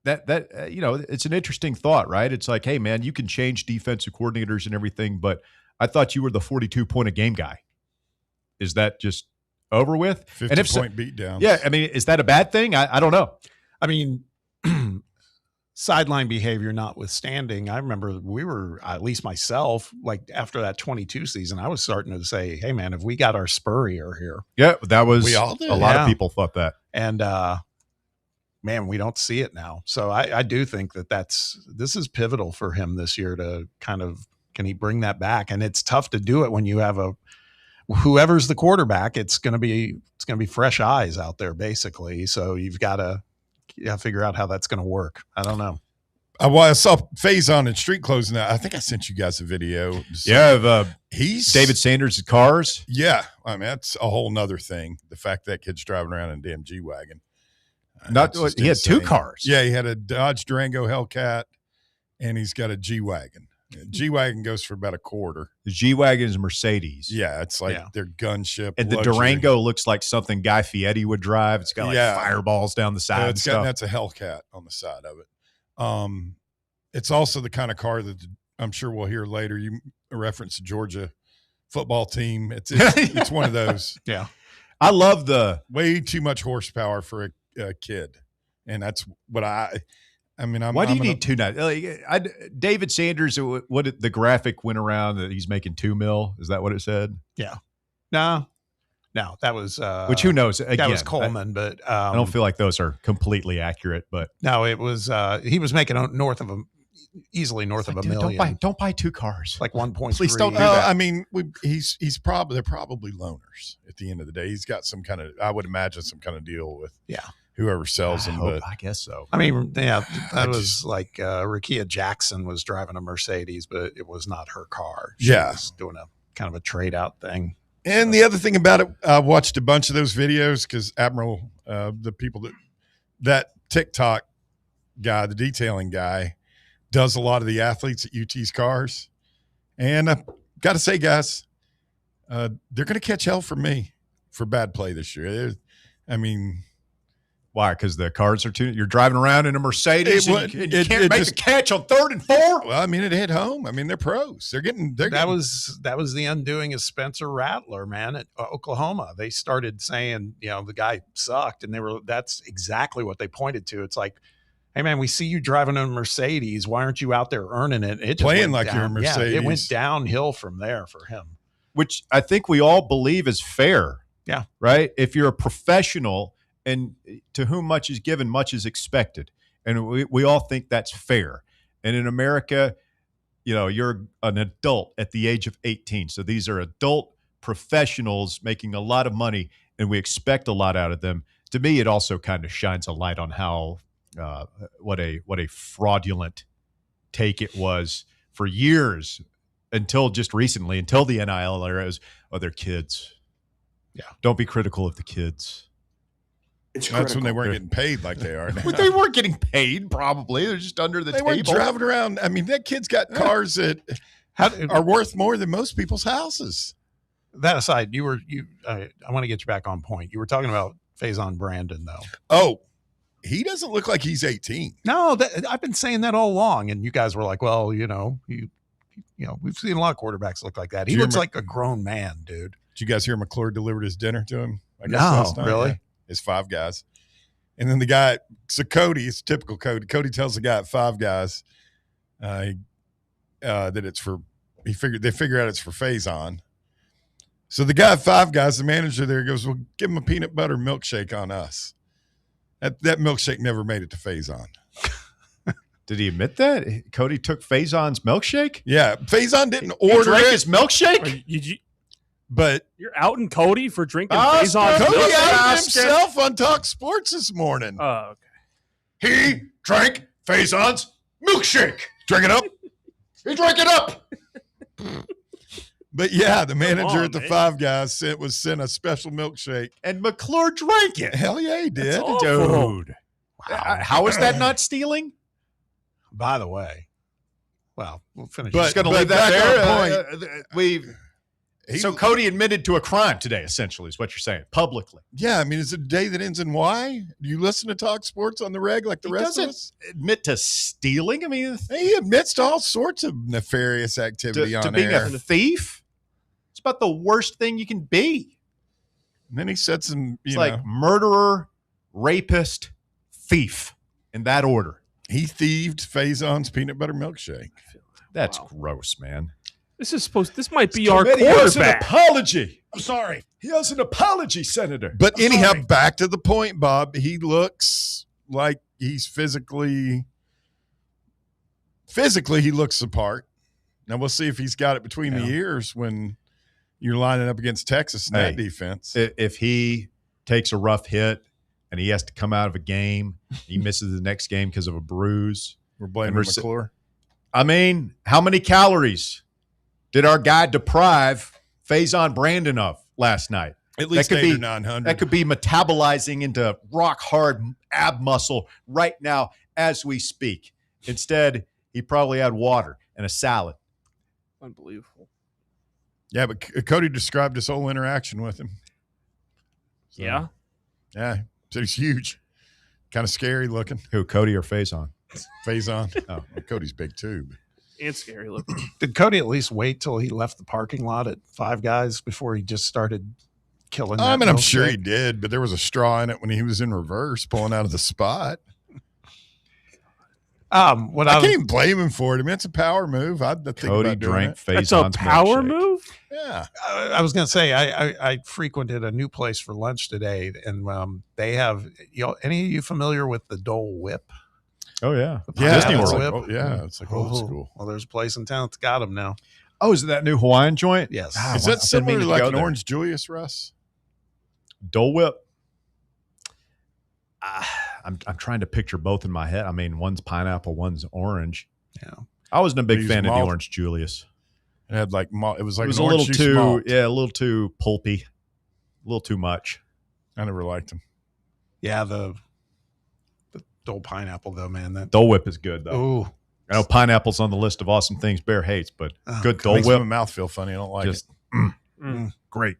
that it's an interesting thought, right? It's like, hey man, you can change defensive coordinators and everything, but I thought you were the 42-point-a-game guy. Is that just over with? 50-point beatdowns. Yeah, I mean, is that a bad thing? I don't know. I mean, sideline behavior notwithstanding, I remember we were, at least myself, like after that 22 season, I was starting to say, hey man, have we got our Spurrier here? Yeah, that was, we all did. A lot of people thought that. And man, we don't see it now. So I do think this is pivotal for him this year to kind of, can he bring that back? And it's tough to do it when you have whoever's the quarterback, it's going to be fresh eyes out there basically. So you've got to figure out how that's going to work. I don't know. I saw Faison in Street Clothes now. I think I sent you guys a video. Yeah, he's David Sanders' cars. Yeah, I mean that's a whole nother thing. The fact that kid's driving around in a damn G-Wagon. He had two cars. Yeah, he had a Dodge Durango Hellcat, and he's got a G-Wagon. G-Wagon goes for about $250. The G-Wagon is Mercedes. Yeah, it's like their gunship. And the Durango looks like something Guy Fieri would drive. It's got like fireballs down the side. That's a Hellcat on the side of it. It's also the kind of car that I'm sure we'll hear later. You reference the Georgia football team. It's one of those. Yeah, I love the way too much horsepower for a kid, and that's what I mean. Why do you need two nights? David Sanders, the graphic went around that he's making $2 million. Is that what it said? Yeah. No, that was which who knows? Again, that was Coleman, but I don't feel like those are completely accurate. But no, it was he was making easily north of $1 million. Don't buy two cars. Like 1.3. Please don't do that. I mean, they're probably loaners at the end of the day. He's got some kind of, I would imagine, some kind of deal with whoever sells them. But I guess so. I mean, yeah, that was like Rakia Jackson was driving a Mercedes, but it was not her car. She was doing a kind of a trade out thing. And the other thing about it, I watched a bunch of those videos because Admiral, the people that TikTok guy, the detailing guy, does a lot of the athletes at UT's cars. And I got to say, guys, they're going to catch hell from me for bad play this year. I mean, why? Because the cars are you're driving around in a Mercedes and you can't make a catch on 3rd and 4. Well, I mean, it hit home. I mean, they're pros. That was the undoing of Spencer Rattler, man, at Oklahoma. They started saying, the guy sucked, and that's exactly what they pointed to. It's like, hey man, we see you driving a Mercedes. Why aren't you out there earning it? It just playing like you're a Mercedes. Yeah, it went downhill from there for him. Which I think we all believe is fair. Yeah. Right? If you're a professional and to whom much is given, much is expected. And we all think that's fair. And in America, you're an adult at the age of 18. So these are adult professionals making a lot of money, and we expect a lot out of them. To me, it also kind of shines a light on how what a fraudulent take it was for years until just recently, until the NIL era. They're kids. Yeah. Don't be critical of the kids. That's when they weren't getting paid like they are now. Well, they weren't getting paid, probably. They're just under the table. They weren't driving around. I mean, that kid's got cars that are worth more than most people's houses. That aside, I want to get you back on point. You were talking about Faison Brandon, though. Oh, he doesn't look like he's 18. No, I've been saying that all along, and you guys were like, "Well, we've seen a lot of quarterbacks look like that." He looks like a grown man, dude. Did you guys hear McClure delivered his dinner to him? No, really? Yeah. His 5 Guys, and then the guy. So Cody, it's typical Cody. Cody tells the guy at 5 Guys that it's for. They figure out it's for Faison. So the guy at 5 Guys, the manager there, goes, "Well, give him a peanut butter milkshake on us." That milkshake never made it to Faison. Did he admit that? Cody took Faison's milkshake? Yeah. Faison didn't order his milkshake? But you're outing Cody for drinking Faison's milkshake? Cody outed himself on Talk Sports this morning. Oh, okay. He drank Faison's milkshake. Drink it up. You drink it up. But yeah, the manager at the Five Guys sent a special milkshake, and McClure drank it. Hell yeah, he did, dude. Wow. How is that not stealing? By the way, well, we'll finish. Just going to leave that there. So Cody admitted to a crime today, essentially, is what you're saying, publicly. Yeah, I mean, is it a day that ends in Y? Do you listen to Talk Sports on the reg like the rest of us? Admit to stealing? I mean, he admits to all sorts of nefarious activity on to being air. a thief? It's about the worst thing you can be. And then he said some, it's like murderer, rapist, thief, in that order. He thieved Faison's peanut butter milkshake. That's gross, man. This might be our quarterback. Has an apology. I'm sorry. He has an apology, Senator. But anyhow, back to the point, Bob. He looks like he's physically he looks the part. Now we'll see if he's got it between the ears when you're lining up against Texas in that defense. If he takes a rough hit and he has to come out of a game, he misses the next game because of a bruise. We're blaming McClure. I mean, how many calories did our guy deprive Faison Brandon of last night? At least 800 or 900. That could be metabolizing into rock-hard ab muscle right now as we speak. Instead, he probably had water and a salad. Unbelievable. Yeah, but Cody described this whole interaction with him. So, yeah? Yeah, so he's huge. Kind of scary looking. Who, Cody or Faison? Faison. Oh, well, Cody's big too. And scary looking. Did Cody at least wait till he left the parking lot at Five Guys before he just started killing that I'm sure he did, but there was a straw in it when he was in reverse pulling out of the spot. I can't even blame him for it. I mean, it's a power move. I'd think Cody drank Faison's That's a power milkshake. move? Yeah. I was going to say, I frequented a new place for lunch today, and they have, any of you familiar with the Dole Whip? Oh, yeah. Disney World. World. It's like old school. Well, there's a place in town that's got them now. Oh, is it that new Hawaiian joint? Yes. Is that similar to like an Orange Julius, Russ? Dole Whip? I'm trying to picture both in my head. I mean, one's pineapple, one's orange. Yeah. I wasn't a big fan of the Orange Julius. It had like it was like it was an a little orange too malt. a little too pulpy, a little too much. I never liked them. Yeah, the Dole pineapple though, man. That Dole Whip is good though. Ooh. I know pineapple's on the list of awesome things Bear hates, but good Dole Makes Whip. my mouth feel funny. I don't like it. Great.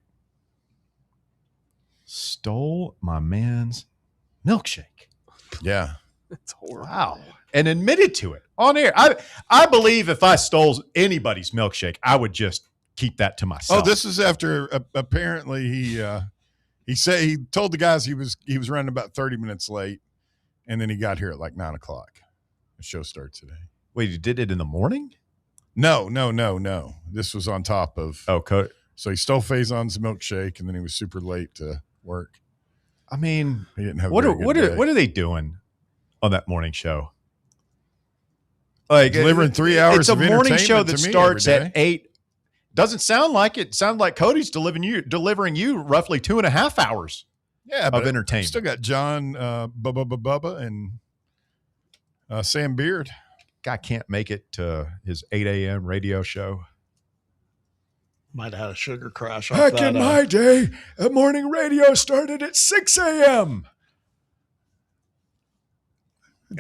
Stole my man's milkshake. Yeah. That's horrible. Wow. And admitted to it on air. I believe if I stole anybody's milkshake, I would just keep that to myself. Oh, this is after apparently he said he told the guys he was running about 30 minutes late, and then he got here at like 9:00. The show starts today. Wait, you did it in the morning? No. This was on top of. Oh, so he stole Faison's milkshake, and then he was super late to work. I mean, he didn't have what a very good day. are they doing on that morning show? Like delivering 3 hours. It's a of morning show entertainment that to me starts every at day. 8. Doesn't sound like it. Sounds like Cody's delivering you roughly 2.5 hours. Of entertainment. Still got John Bubba and Sam Beard. Guy can't make it to his 8 a.m. radio show. Might have had a sugar crash. Back in my day, a morning radio started at 6 a.m.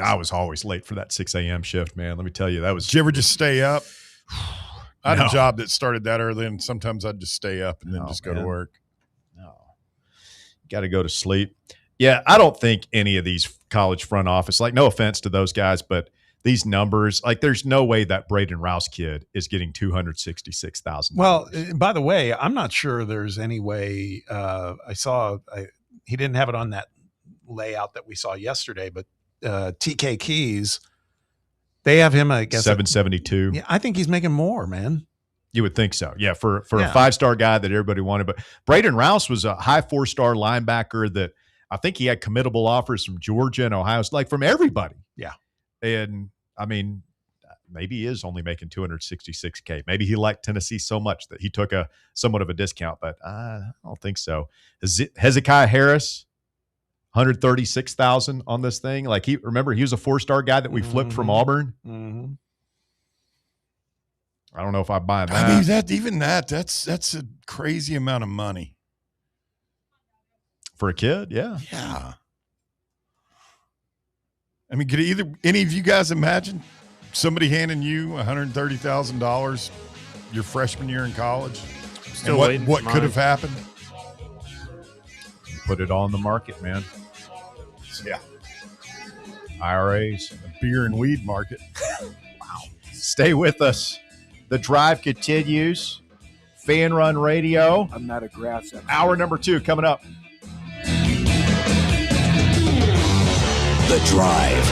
I was always late for that 6 a.m. shift, man. Let me tell you, that was. Did you ever just stay up? I had No. a job that started that early, and sometimes I'd just stay up and then just go to work. No. Got to go to sleep. Yeah, I don't think any of these college front office, like no offense to those guys, but these numbers, like there's no way that Braden Rouse kid is getting $266,000. Well, by the way, I'm not sure there's any way. He didn't have it on that layout that we saw yesterday, but TK Keys, they have him, I guess, 772. Yeah, I think he's making more, man. You would think so. Yeah, for a 5-star guy that everybody wanted. But Braden Rouse was a high 4-star linebacker that I think he had committable offers from Georgia and Ohio, like from everybody. Yeah. And I mean, maybe he is only making $266K. Maybe he liked Tennessee so much that he took a somewhat of a discount, but I don't think so. Hezekiah Harris, $136,000 on this thing. Like he was a 4-star guy that we flipped from Auburn. Mm-hmm. I don't know if I buy that. I mean, that's a crazy amount of money. For a kid, yeah. Yeah. I mean, could any of you guys imagine somebody handing you $130,000 your freshman year in college? Still and what could have happened? Put it on the market, man. Yeah. IRAs. The beer and weed market. Wow. Stay with us. The drive continues. Fan Run Radio. I'm not a grass expert. Hour number 2 coming up. The Drive.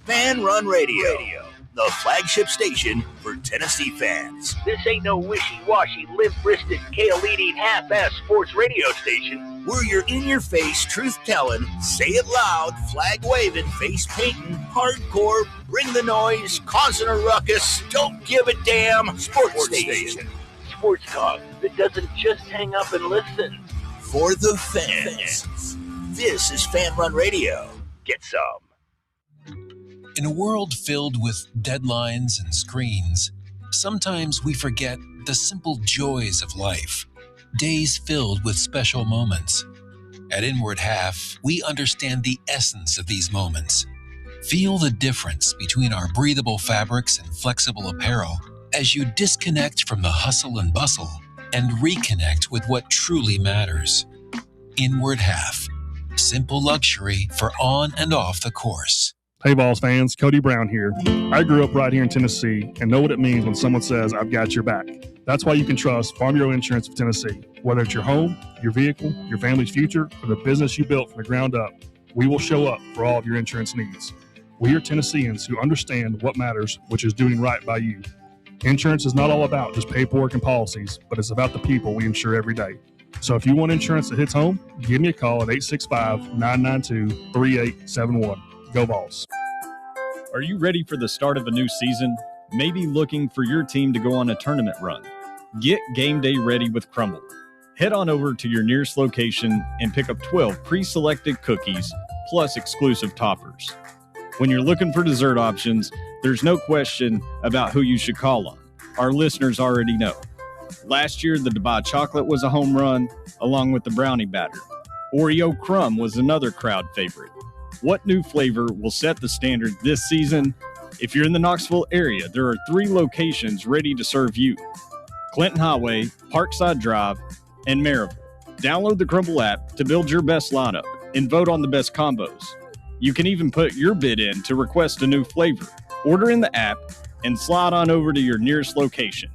Fan Run Radio, the flagship station for Tennessee fans. This ain't no wishy-washy, limp-wristed, kale-eating, half-ass sports radio station. We're your in-your-face, truth-telling, say it loud, flag-waving, face-painting, hardcore, bring the noise, causing a ruckus, don't give a damn sports station. Sports talk that doesn't just hang up and listen. For the fans. This is Fan Run Radio. Get some. In a world filled with deadlines and screens, sometimes we forget the simple joys of life, days filled with special moments. At Inward Half, we understand the essence of these moments. Feel the difference between our breathable fabrics and flexible apparel as you disconnect from the hustle and bustle and reconnect with what truly matters. Inward Half. Simple luxury for on and off the course. Hey, Vols fans, Cody Brown here. I grew up right here in Tennessee and know what it means when someone says, I've got your back. That's why you can trust Farm Bureau Insurance of Tennessee. Whether it's your home, your vehicle, your family's future, or the business you built from the ground up, we will show up for all of your insurance needs. We are Tennesseans who understand what matters, which is doing right by you. Insurance is not all about just paperwork and policies, but it's about the people we insure every day. So if you want insurance that hits home, give me a call at 865-992-3871. Go Vols. Are you ready for the start of a new season? Maybe looking for your team to go on a tournament run? Get game day ready with Crumble. Head on over to your nearest location and pick up 12 pre-selected cookies plus exclusive toppers. When you're looking for dessert options, there's no question about who you should call on. Our listeners already know. Last year, the Dubai chocolate was a home run, along with the brownie batter. Oreo crumb was another crowd favorite. What new flavor will set the standard this season? If you're in the Knoxville area, there are 3 locations ready to serve you: Clinton Highway, Parkside Drive, and Maryville. Download the Crumble app to build your best lineup and vote on the best combos. You can even put your bid in to request a new flavor. Order in the app and slide on over to your nearest location.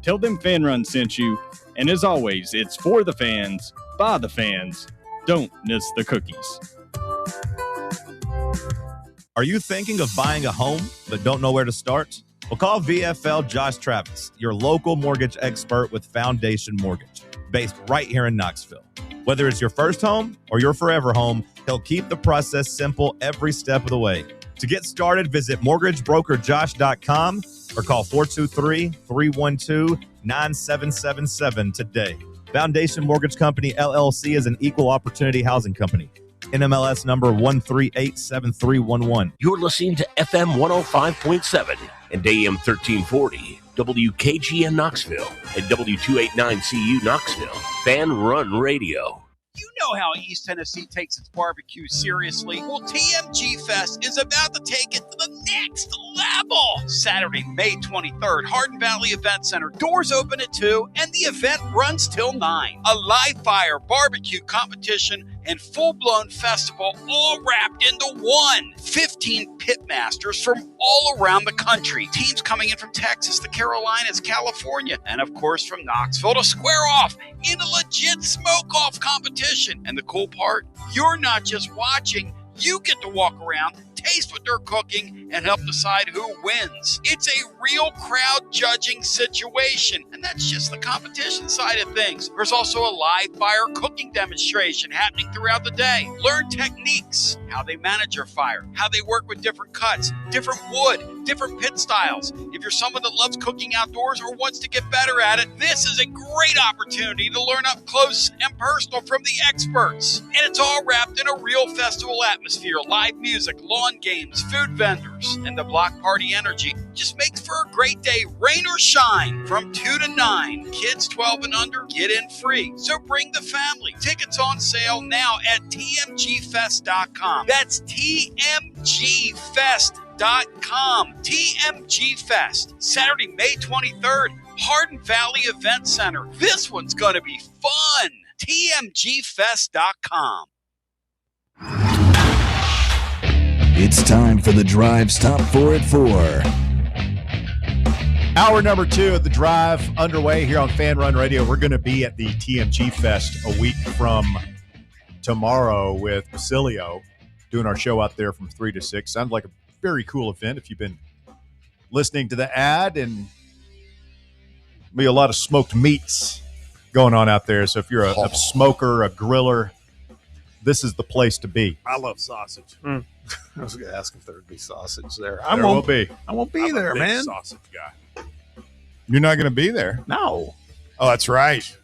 Tell them Fan Run sent you, and as always, it's for the fans, by the fans. Don't miss the cookies. Are you thinking of buying a home but don't know where to start? Well, call VFL Josh Travis, your local mortgage expert with Foundation Mortgage, based right here in Knoxville. Whether it's your first home or your forever home, he'll keep the process simple every step of the way. To get started, visit mortgagebrokerjosh.com or call 423-312-9777 today. Foundation Mortgage Company, LLC is an equal opportunity housing company. NMLS number 1387311. You're listening to FM 105.7 and AM 1340, WKGN Knoxville, and W289CU Knoxville. Fan Run Radio. You know how East Tennessee takes its barbecue seriously. Well, TMG Fest is about to take it to the next level. Saturday, May 23rd, Hardin Valley Event Center. Doors open at 2 and the event runs till 9. A live fire barbecue competition and full-blown festival all wrapped into one. 15 pitmasters from all around the country. Teams coming in from Texas, the Carolinas, California, and of course from Knoxville to square off in a legit smoke-off competition. And the cool part, you're not just watching, you get to walk around, taste what they're cooking, and help decide who wins. It's a real crowd judging situation, and that's just the competition side of things. There's also a live fire cooking demonstration happening throughout the day. Learn techniques, how they manage your fire, how they work with different cuts, different wood, different pit styles. If you're someone that loves cooking outdoors or wants to get better at it, this is a great opportunity to learn up close and personal from the experts. And it's all wrapped in a real festival atmosphere, live music, lawn games, food vendors, and the block party energy just makes for a great day, rain or shine, from 2 to 9. Kids 12 and under get in free, so bring the family. Tickets on sale now at tmgfest.com. That's tmgfest.com. TMG Fest, Saturday, May 23rd, Hardin Valley Event Center. This one's going to be fun. tmgfest.com. It's time for the Drive's Top 4 at 4. Hour number 2 of the Drive underway here on Fan Run Radio. We're going to be at the TMG Fest a week from tomorrow with Basilio, doing our show out there from 3 to 6. Sounds like a very cool event if you've been listening to the ad, and be a lot of smoked meats going on out there. So if you're a smoker, a griller, this is the place to be. I love sausage. I was going to ask if there would be sausage there. There will be. I won't be there, man. Sausage guy. You're not going to be there? No. Oh, that's right.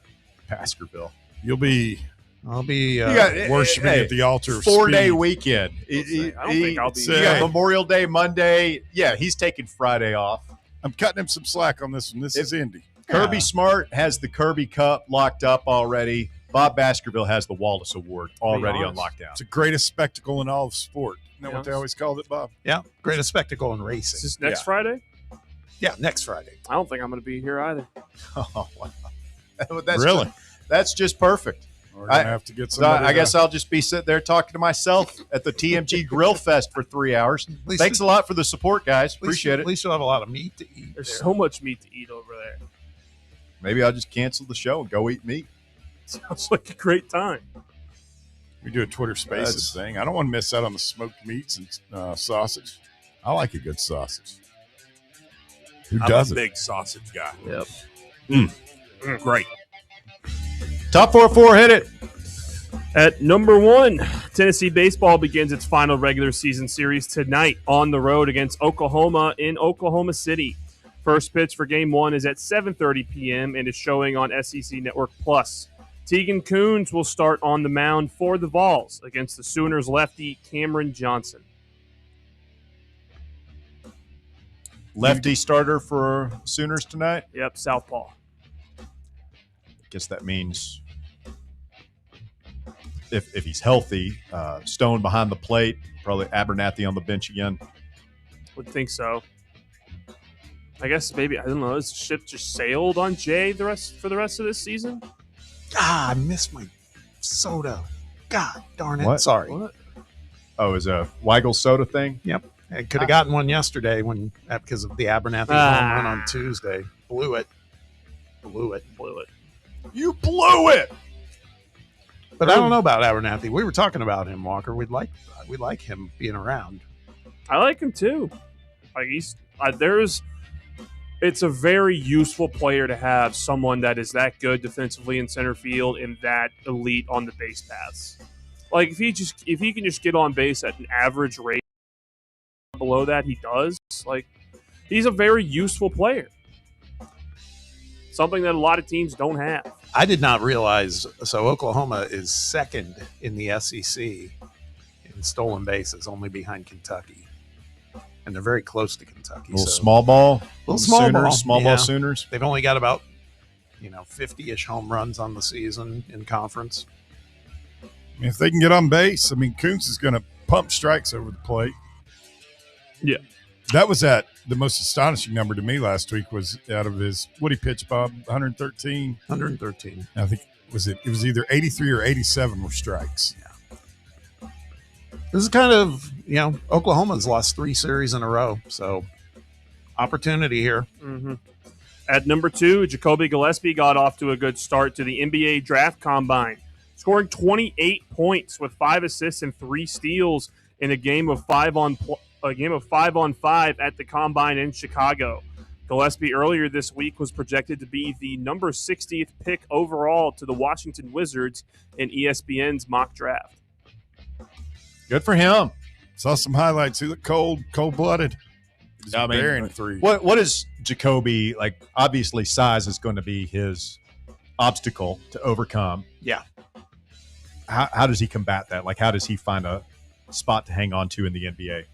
Baskerville. I'll be worshiping at the altar of 4-day speed. weekend. I don't think I'll be You got Memorial Day Monday. Yeah, he's taking Friday off. I'm cutting him some slack on this one. This is Indy. Kirby Smart has the Kirby Cup locked up already. Bob Baskerville has the Wallace Award already on lockdown. It's the greatest spectacle in all of sport. Isn't that what they always called it, Bob? Yeah, greatest spectacle in racing. Is this next Friday? Yeah, next Friday. I don't think I'm going to be here either. Oh, wow. That's just perfect. We're going to have to get somebody. I guess I'll just be sitting there talking to myself at the TMG Grill Fest for 3 hours. Thanks a lot for the support, guys. Appreciate it. At least you'll have a lot of meat to eat. There's so much meat to eat over there. Maybe I'll just cancel the show and go eat meat. Sounds like a great time. We do a Twitter Spaces thing. I don't want to miss out on the smoked meats and sausage. I like a good sausage. Who doesn't? I'm a big sausage guy. Yep. Great. Top 4 at 4, hit it. At number 1, Tennessee baseball begins its final regular season series tonight on the road against Oklahoma in Oklahoma City. First pitch for Game 1 is at 7:30 p.m. and is showing on SEC Network Plus. Tegan Coons will start on the mound for the Vols against the Sooners lefty Cameron Johnson. Lefty starter for Sooners tonight? Yep, southpaw. Guess that means if he's healthy, Stone behind the plate, probably Abernathy on the bench again. Would think so. I guess maybe, I don't know, has the ship just sailed on Jay for the rest of this season? I missed my soda. God darn it. What? Sorry. What? Oh, is a Weigel soda thing? Yep. I could have gotten one yesterday because of the Abernathy home run on Tuesday. Blew it. You blew it. But I don't know about Abernathy. We were talking about him, Walker. We'd like him being around. I like him too. Like it's a very useful player to have, someone that is that good defensively in center field and that elite on the base paths. Like if he can just get on base at an average rate below that, he does. Like he's a very useful player. Something that a lot of teams don't have. I did not realize. So Oklahoma is second in the SEC in stolen bases, only behind Kentucky, and they're very close to Kentucky. Small ball Sooners. Sooners. They've only got about 50-ish home runs on the season in conference. I mean, if they can get on base, Kuntz is going to pump strikes over the plate. Yeah. That was the most astonishing number to me last week was out of his, what he pitched, Bob? 113? 113. I think it was either 83 or 87 were strikes. Yeah. This is kind of, Oklahoma's lost 3 series in a row. So opportunity here. Mm-hmm. At number 2, Jacoby Gillespie got off to a good start to the NBA Draft Combine, scoring 28 points with 5 assists and 3 steals in a game of 5-on-5 at the Combine in Chicago. Gillespie earlier this week was projected to be the number 60th pick overall to the Washington Wizards in ESPN's mock draft. Good for him. Saw some highlights. He looked cold-blooded. Bearing 3. What is Jacoby like? Obviously, size is going to be his obstacle to overcome. Yeah. How does he combat that? Like, how does he find a spot to hang on to in the NBA?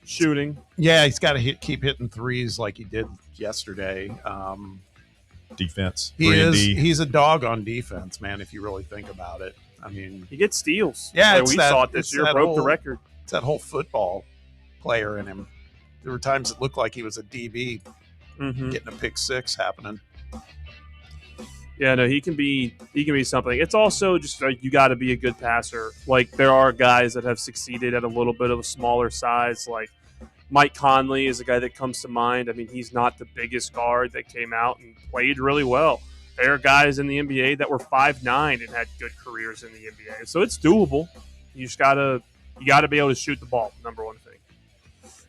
shooting. Yeah, he's got to keep hitting threes like he did yesterday. Defense. He's a dog on defense, man, if you really think about it. I mean, he gets steals. Yeah, we saw it this year, broke the record. It's that whole football player in him. There were times it looked like he was a DB getting a pick six happening. Yeah, no, he can be something. It's also just like you got to be a good passer. Like there are guys that have succeeded at a little bit of a smaller size. Like Mike Conley is a guy that comes to mind. I mean, he's not the biggest guard that came out and played really well. There are guys in the NBA that were 5'9" and had good careers in the NBA. So it's doable. You just gotta be able to shoot the ball. Number one thing.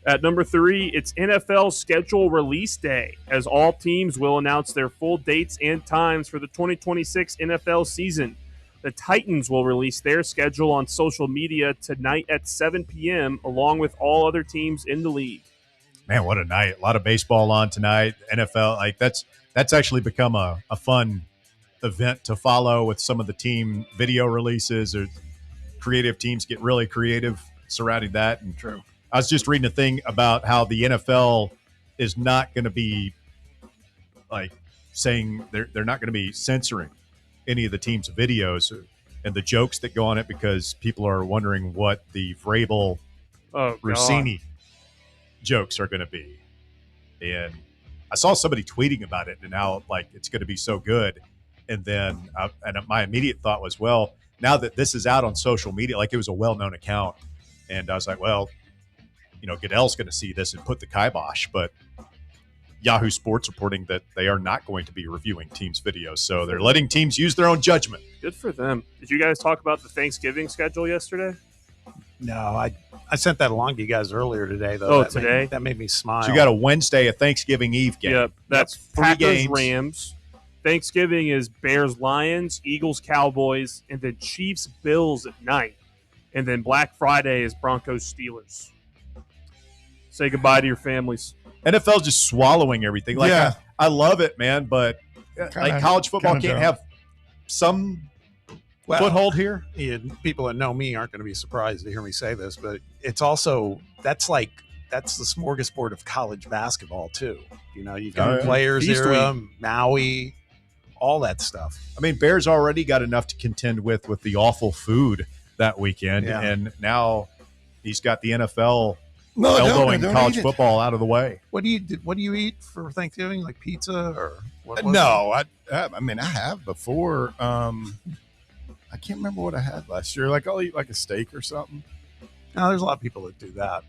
At number 3, it's NFL schedule release day, as all teams will announce their full dates and times for the 2026 NFL season. The Titans will release their schedule on social media tonight at 7 p.m., along with all other teams in the league. Man, what a night. A lot of baseball on tonight. NFL, like that's actually become a fun event to follow with some of the team video releases, or creative teams get really creative surrounding that. And true. I was just reading a thing about how the NFL is not going to be like saying they're not going to be censoring any of the team's videos and the jokes that go on it, because people are wondering what the Vrabel Rossini jokes are going to be. And I saw somebody tweeting about it and how like it's going to be so good. And then my immediate thought was, well, now that this is out on social media, like it was a well-known account. And I was like, well, Goodell's going to see this and put the kibosh, but Yahoo Sports reporting that they are not going to be reviewing teams' videos. So they're letting teams use their own judgment. Good for them. Did you guys talk about the Thanksgiving schedule yesterday? No, I sent that along to you guys earlier today, though. Today? That made me smile. So you got a Wednesday, a Thanksgiving Eve game. Yep. That's 3 Packers, games. Rams. Thanksgiving is Bears, Lions, Eagles, Cowboys, and then Chiefs, Bills at night. And then Black Friday is Broncos, Steelers. Say goodbye to your families. NFL's just swallowing everything. Like, yeah. I love it, man, but like college football can't have some foothold here. People that know me aren't going to be surprised to hear me say this, but it's also that's the smorgasbord of college basketball too. You've got players era, Maui, all that stuff. I mean, Bears already got enough to contend with the awful food that weekend, and now he's got the NFL elbowing college football out of the way. What do you eat for Thanksgiving? Like pizza or what? No, I mean I have before. I can't remember what I had last year. Like I'll eat like a steak or something. No, there's a lot of people that do that.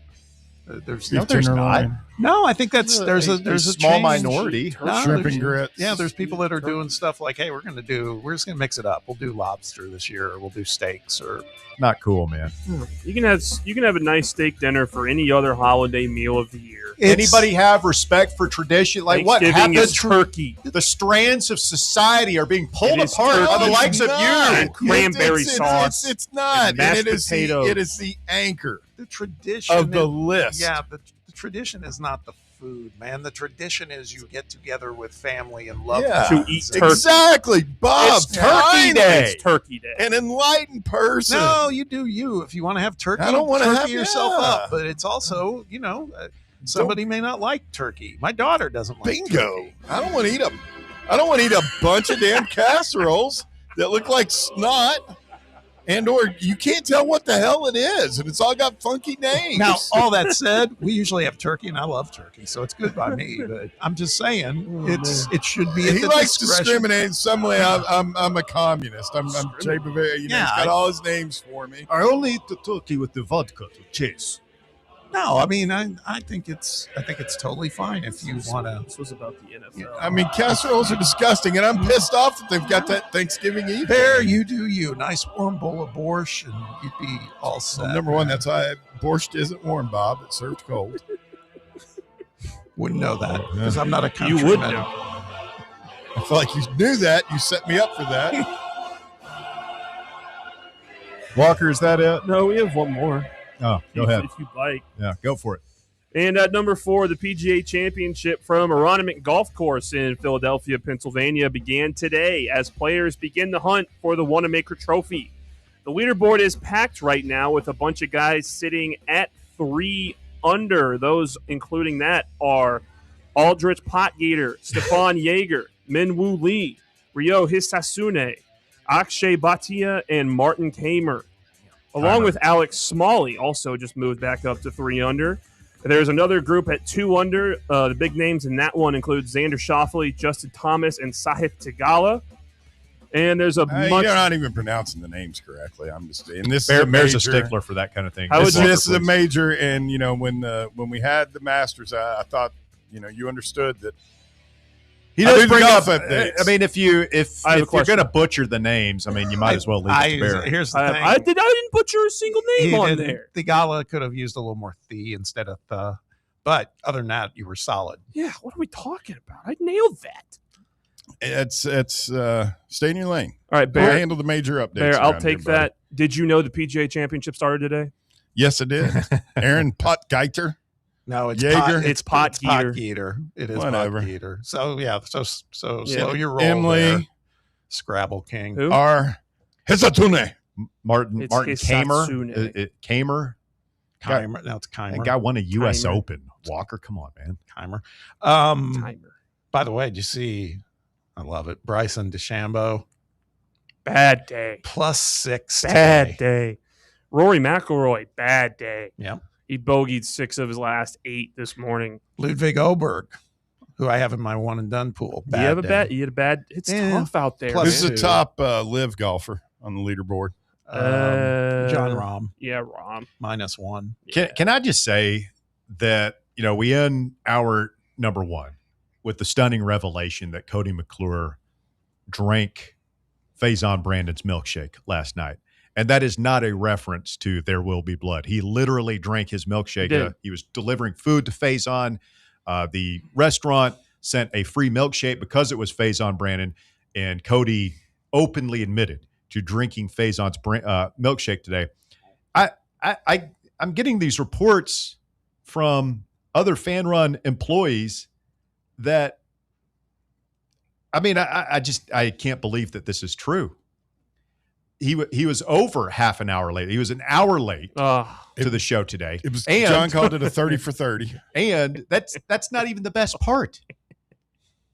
There's not. No, I think there's a small minority. Shrimp and grits. Yeah, there's people that are doing stuff like, hey, we're just gonna mix it up. We'll do lobster this year, or we'll do steaks, or not cool, man. You can have a nice steak dinner for any other holiday meal of the year. Anybody have respect for tradition? Like what happened? Turkey. The strands of society are being pulled apart by the likes of you. Cranberry sauce. It's not. And it is the anchor. The tradition of the list. Yeah, the tradition is not the food, man. The tradition is you get together with family and love to eat turkey. Exactly, Bob. It's Turkey Day. It's Turkey Day. An enlightened person. No, you do you. If you want to have turkey, I don't want to have yourself up. But it's also, somebody may not like turkey. My daughter doesn't like turkey. I don't want to eat a bunch of damn casseroles that look like snot. Or you can't tell what the hell it is, and it's all got funky names. Now, all that said, we usually have turkey, and I love turkey, so it's good by me. But I'm just saying, it should be. He likes discriminating some way. I'm a communist. I'm Jay Bavaria. He's got all his names for me. I only eat the turkey with the vodka to chase. No, I mean, I think it's totally fine if you want to. This was about the NFL. I mean, casseroles are disgusting, and I'm pissed off that they've got that Thanksgiving Eve. There, you do you. Nice warm bowl of borscht, and you'd be all set. Well, number one, that's why borscht isn't warm, Bob. It's served cold. Wouldn't know that because I'm not a countryman. You would know. I feel like you knew that. You set me up for that. Walker, is that it? No, we have one more. Oh, go ahead. If you'd like. Yeah, go for it. And at number 4, the PGA Championship from Aronimink Golf Course in Philadelphia, Pennsylvania began today as players begin the hunt for the Wanamaker Trophy. The leaderboard is packed right now with a bunch of guys sitting at 3 under. Those including that are Aldrich Potgieter, Stefan Yeager, Minwoo Lee, Ryo Hisasune, Akshay Bhatia, and Martin Kamer. Along with Alex Smalley, also just moved back up to 3 under. There's another group at 2 under. The big names in that one include Xander Schauffele, Justin Thomas, and Sahith Theegala. And there's a You're not even pronouncing the names correctly. I'm just saying this Bear's is a stickler for that kind of thing. This is a major, and when we had the Masters, I thought you understood that. He does bring up. I mean, if you're going to butcher the names, I mean, you might as well leave it to Bear. Here's the thing. I didn't butcher a single name on there. Theegala could have used a little more "the" instead of "the," but other than that, you were solid. Yeah, what are we talking about? I nailed that. It's stay in your lane. All right, Bear. I'll handle the major updates. Bear, I'll take that. Did you know the PGA Championship started today? Yes, I did. Aaron Potgieter. No, it's Jaeger. It's Potgieter. It is Whatever. Potgieter. So yeah, so slow your roll. Emily, there. Scrabble King. Who? Our Hisatune. Martin Kamer. Kamer. Now it's Keimer. That guy won a U.S. Open. Walker, come on, man. Keimer. By the way, did you see? I love it. Bryson DeChambeau. Bad day. +6. Bad day. Rory McIlroy. Bad day. Yep. He bogeyed 6 of his last 8 this morning. Ludwig Oberg, who I have in my one and done pool. You had a bad. It's tough out there. Who's the top live golfer on the leaderboard? John Rahm. Yeah, Rahm. -1. Yeah. Can I just say that we end our number 1 with the stunning revelation that Cody McClure drank Faison Brandon's milkshake last night. And that is not a reference to There Will Be Blood. He literally drank his milkshake. He was delivering food to Faison. The restaurant sent a free milkshake because it was Faison Brandon. And Cody openly admitted to drinking Faison's milkshake today. I'm getting these reports from other fan-run employees that, I mean, I can't believe that this is true. He was over half an hour late. He was an hour late to the show today. John called it a 30 for 30. And that's not even the best part.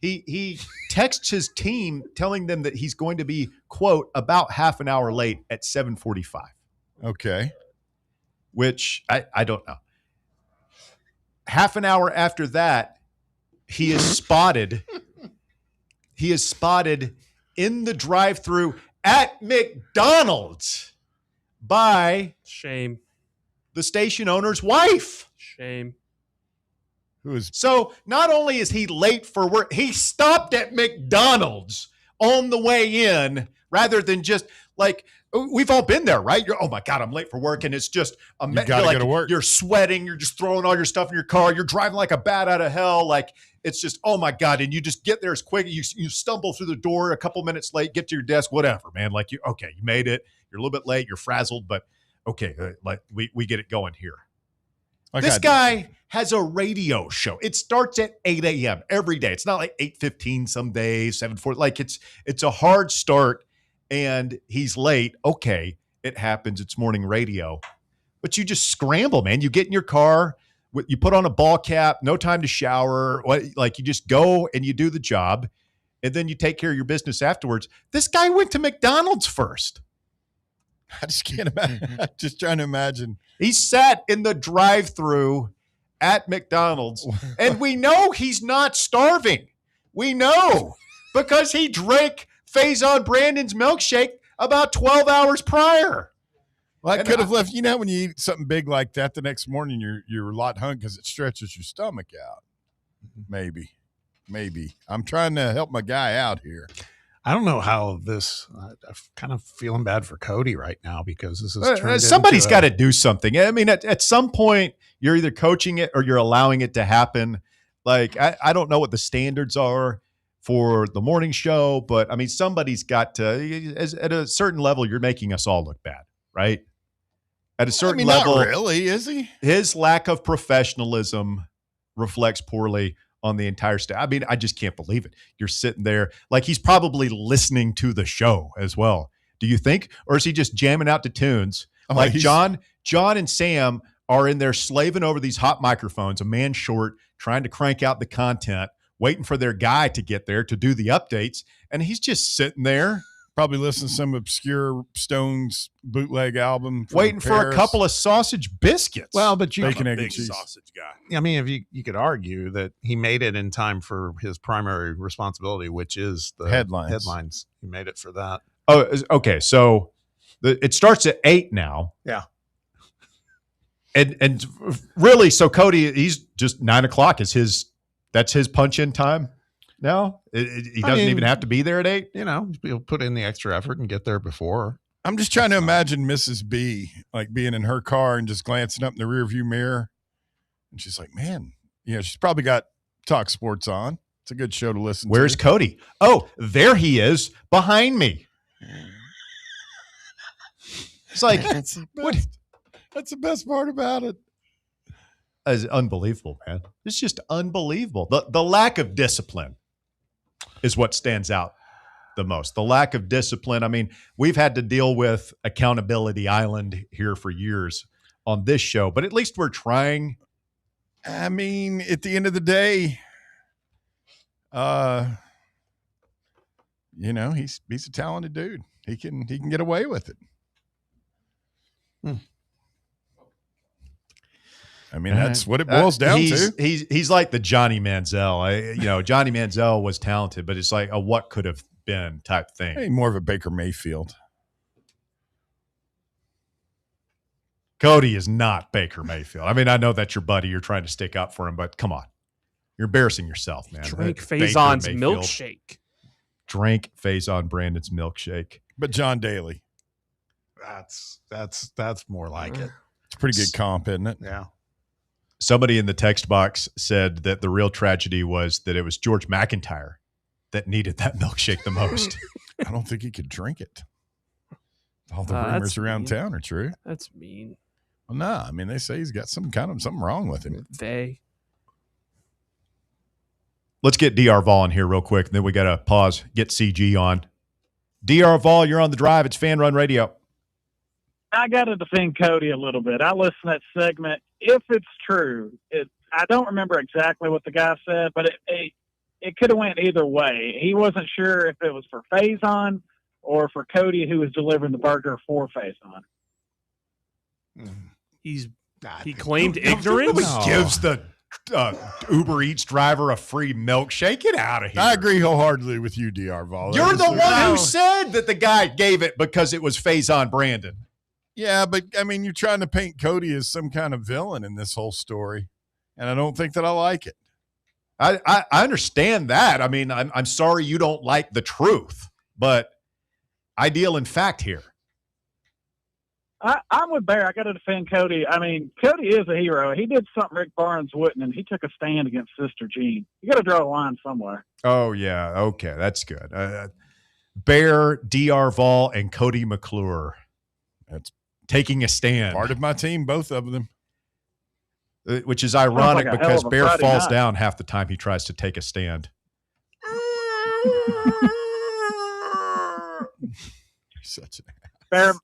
He texts his team telling them that he's going to be, quote, about half an hour late at 7:45. Okay. Which I don't know. Half an hour after that, he is spotted. He is spotted in the drive-thru at McDonald's by the station owner's wife. Shame. So not only is he late for work, he stopped at McDonald's on the way in rather than just like we've all been there, right? Oh my God, I'm late for work. And it's just you gotta go to work. You're sweating, you're just throwing all your stuff in your car, you're driving like a bat out of hell. Like it's just, oh my God. And you just get there as quick. You stumble through the door a couple minutes late, get to your desk, whatever, man. Like you made it. You're a little bit late, you're frazzled, but okay, like we get it going here. This guy has a radio show. It starts at 8 a.m. every day. It's not like 8:15 some days, 7:40. Like it's a hard start, and he's late. Okay, it happens. It's morning radio. But you just scramble, man. You get in your car, you put on a ball cap, no time to shower. Like you just go and you do the job, and then you take care of your business afterwards. This guy went to McDonald's first. I just can't imagine. I'm just trying to imagine. He sat in the drive-thru at McDonald's, and we know he's not starving. We know because he drank Faison Brandon's milkshake about 12 hours prior. Well, I could have left. You know, when you eat something big like that, the next morning you're a lot hungry because it stretches your stomach out. Maybe. I'm trying to help my guy out here. I don't know how this. I'm kind of feeling bad for Cody right now because this is turned somebody's got to do something. I mean, at some point, you're either coaching it or you're allowing it to happen. Like I don't know what the standards are for the morning show, but I mean, somebody's got to. At a certain level, you're making us all look bad, right? At a certain level, not really, is he? His lack of professionalism reflects poorly on the entire staff. I mean, I just can't believe it. You're sitting there like he's probably listening to the show as well. Do you think? Or is he just jamming out to tunes? Like John and Sam are in there slaving over these hot microphones, a man short, trying to crank out the content, waiting for their guy to get there to do the updates. And he's just sitting there. Probably listening to some obscure Stones bootleg album. Waiting for a couple of sausage biscuits. Well, but you bacon, I'm a egg, big and cheese. sausage guy. I mean, if you could argue that he made it in time for his primary responsibility, which is the headlines. He made it for that. Oh, okay. So it starts at 8 now. Yeah. And really, so Cody, he's just 9 o'clock is that's his punch in time now. He doesn't even have to be there at 8. You know, he'll put in the extra effort and get there before. I'm just trying to imagine Mrs. B like being in her car and just glancing up in the rearview mirror. And she's like, man, she's probably got Talk Sports on. It's a good show to listen to. Where's Cody? Oh, there he is behind me. It's like, that's the best part about it. It's unbelievable, man. It's just unbelievable. The lack of discipline is what stands out the most. The lack of discipline. I mean, we've had to deal with Accountability Island here for years on this show, but at least we're trying. I mean, at the end of the day, he's a talented dude. He can get away with it. I mean, that's what it boils down to. He's like the Johnny Manziel. Johnny Manziel was talented, but it's like a what could have been type thing. Hey, more of a Baker Mayfield. Cody is not Baker Mayfield. I mean, I know that's your buddy. You're trying to stick up for him, but come on. You're embarrassing yourself, man. Drink Faison's milkshake. Drink Faison Brandon's milkshake. But John Daly. That's more like it. It's a pretty good comp, isn't it? Yeah. Somebody in the text box said that the real tragedy was that it was George McIntyre that needed that milkshake the most. I don't think he could drink it. All the rumors around town are true. That's mean. Well, no, I mean, they say he's got something wrong with him. Let's get DR Vol in here real quick, and then we got to pause, get CG on. DR Vol, you're on the drive. It's Fan Run Radio. I got to defend Cody a little bit. I listened to that segment. If it's true, I don't remember exactly what the guy said, but it could have went either way. He wasn't sure if it was for Faison or for Cody, who was delivering the burger for Faison. He claimed ignorance. Nobody gives the Uber Eats driver a free milkshake. Get out of here. I agree wholeheartedly with you, DR Vol. You're the one who said that the guy gave it because it was Faison Brandon. Yeah, but I mean, you're trying to paint Cody as some kind of villain in this whole story, and I don't think that I like it. I understand that. I mean, I'm sorry you don't like the truth, but I deal in fact here. I'm with Bear. I got to defend Cody. I mean, Cody is a hero. He did something Rick Barnes wouldn't, and he took a stand against Sister Jean. You got to draw a line somewhere. Oh, yeah. Okay, that's good. Bear, DR Vol, and Cody McClure. That's taking a stand. Part of my team, both of them. Which is ironic because Bear falls down half the time he tries to take a stand. Such an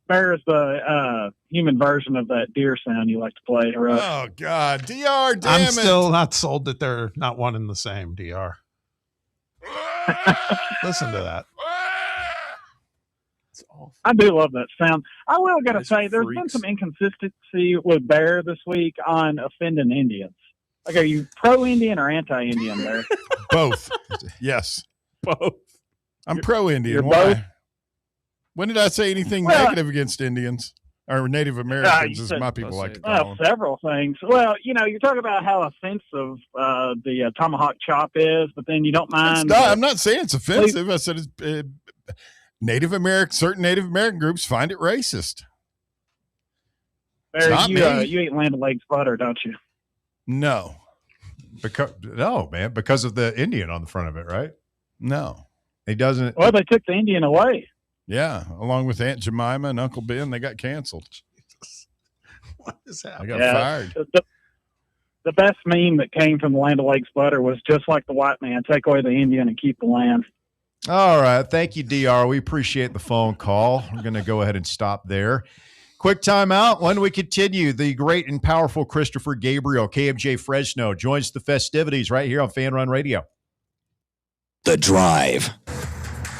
Bear is the human version of that deer sound you like to play. Oh, God. DR, damn I'm it. still not sold that they're not one and the same, DR. Listen to that. I do love that sound. I will got to say, there's been some inconsistency with Bear this week on offending Indians. Like, are you pro-Indian or anti-Indian, Bear? Both. Yes. Both. I'm pro-Indian. You're Why? both? When did I say anything negative against Indians or Native Americans, as my people like to call them? Several things. Well, you're talking about how offensive the tomahawk chop is, but then you don't mind. I'm not saying it's offensive. I said it's certain Native American groups find it racist. Barry, you eat Land O'Lakes butter, don't you? No. Because of the Indian on the front of it, right? No. He doesn't. Well, they took the Indian away. Yeah, along with Aunt Jemima and Uncle Ben, they got canceled. Jesus. What is happening? They got fired. The best meme that came from the Land O'Lakes butter was just like the white man, take away the Indian and keep the land. All right. Thank you, DR. We appreciate the phone call. We're going to go ahead and stop there. Quick timeout. When we continue, the great and powerful Christopher Gabriel, KMJ Fresno, joins the festivities right here on Fan Run Radio. The Drive.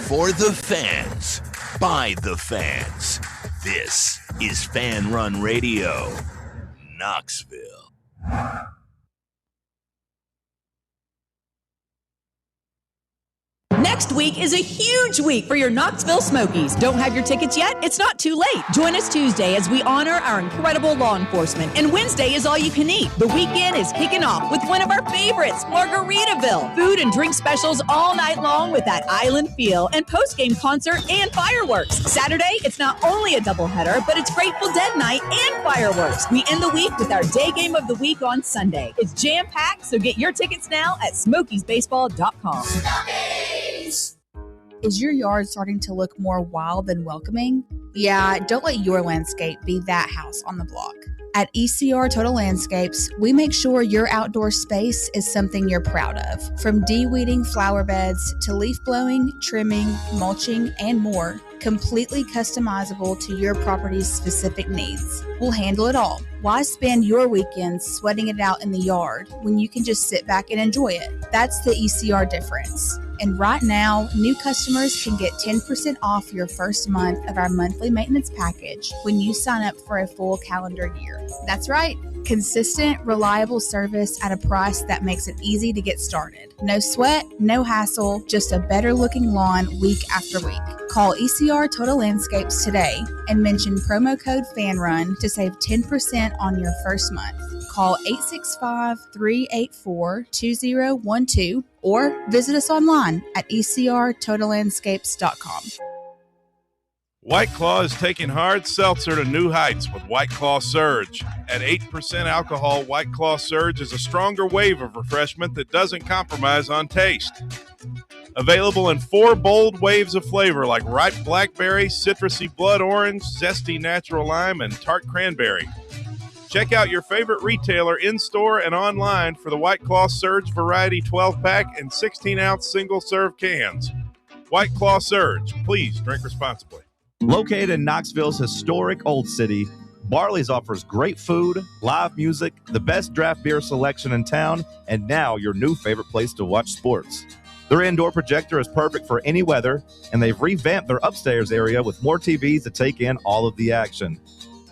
For the fans, by the fans. This is Fan Run Radio, Knoxville. Next week is a huge week for your Knoxville Smokies. Don't have your tickets yet? It's not too late. Join us Tuesday as we honor our incredible law enforcement. And Wednesday is all you can eat. The weekend is kicking off with one of our favorites, Margaritaville. Food and drink specials all night long with that island feel and post-game concert and fireworks. Saturday, it's not only a doubleheader, but it's Grateful Dead night and fireworks. We end the week with our day game of the week on Sunday. It's jam-packed, so get your tickets now at smokiesbaseball.com. Is your yard starting to look more wild than welcoming? Yeah, don't let your landscape be that house on the block. At ECR Total Landscapes, we make sure your outdoor space is something you're proud of. From de-weeding flower beds to leaf blowing, trimming, mulching, and more, completely customizable to your property's specific needs. We'll handle it all. Why spend your weekends sweating it out in the yard when you can just sit back and enjoy it? That's the ECR difference. And right now, new customers can get 10% off your first month of our monthly maintenance package when you sign up for a full calendar year. That's right. Consistent, reliable service at a price that makes it easy to get started. No sweat, no hassle, just a better looking lawn week after week. Call ECR Total Landscapes today and mention promo code FANRUN to save 10% on your first month. Call 865-384-2012 or visit us online at ecrtotallandscapes.com. White Claw is taking hard seltzer to new heights with White Claw Surge. At 8% alcohol, White Claw Surge is a stronger wave of refreshment that doesn't compromise on taste. Available in 4 bold waves of flavor like ripe blackberry, citrusy blood orange, zesty natural lime, and tart cranberry. Check out your favorite retailer in-store and online for the White Claw Surge Variety 12-pack and 16-ounce single-serve cans. White Claw Surge. Please drink responsibly. Located in Knoxville's historic Old City, Barley's offers great food, live music, the best draft beer selection in town, and now your new favorite place to watch sports. Their indoor projector is perfect for any weather, and they've revamped their upstairs area with more TVs to take in all of the action.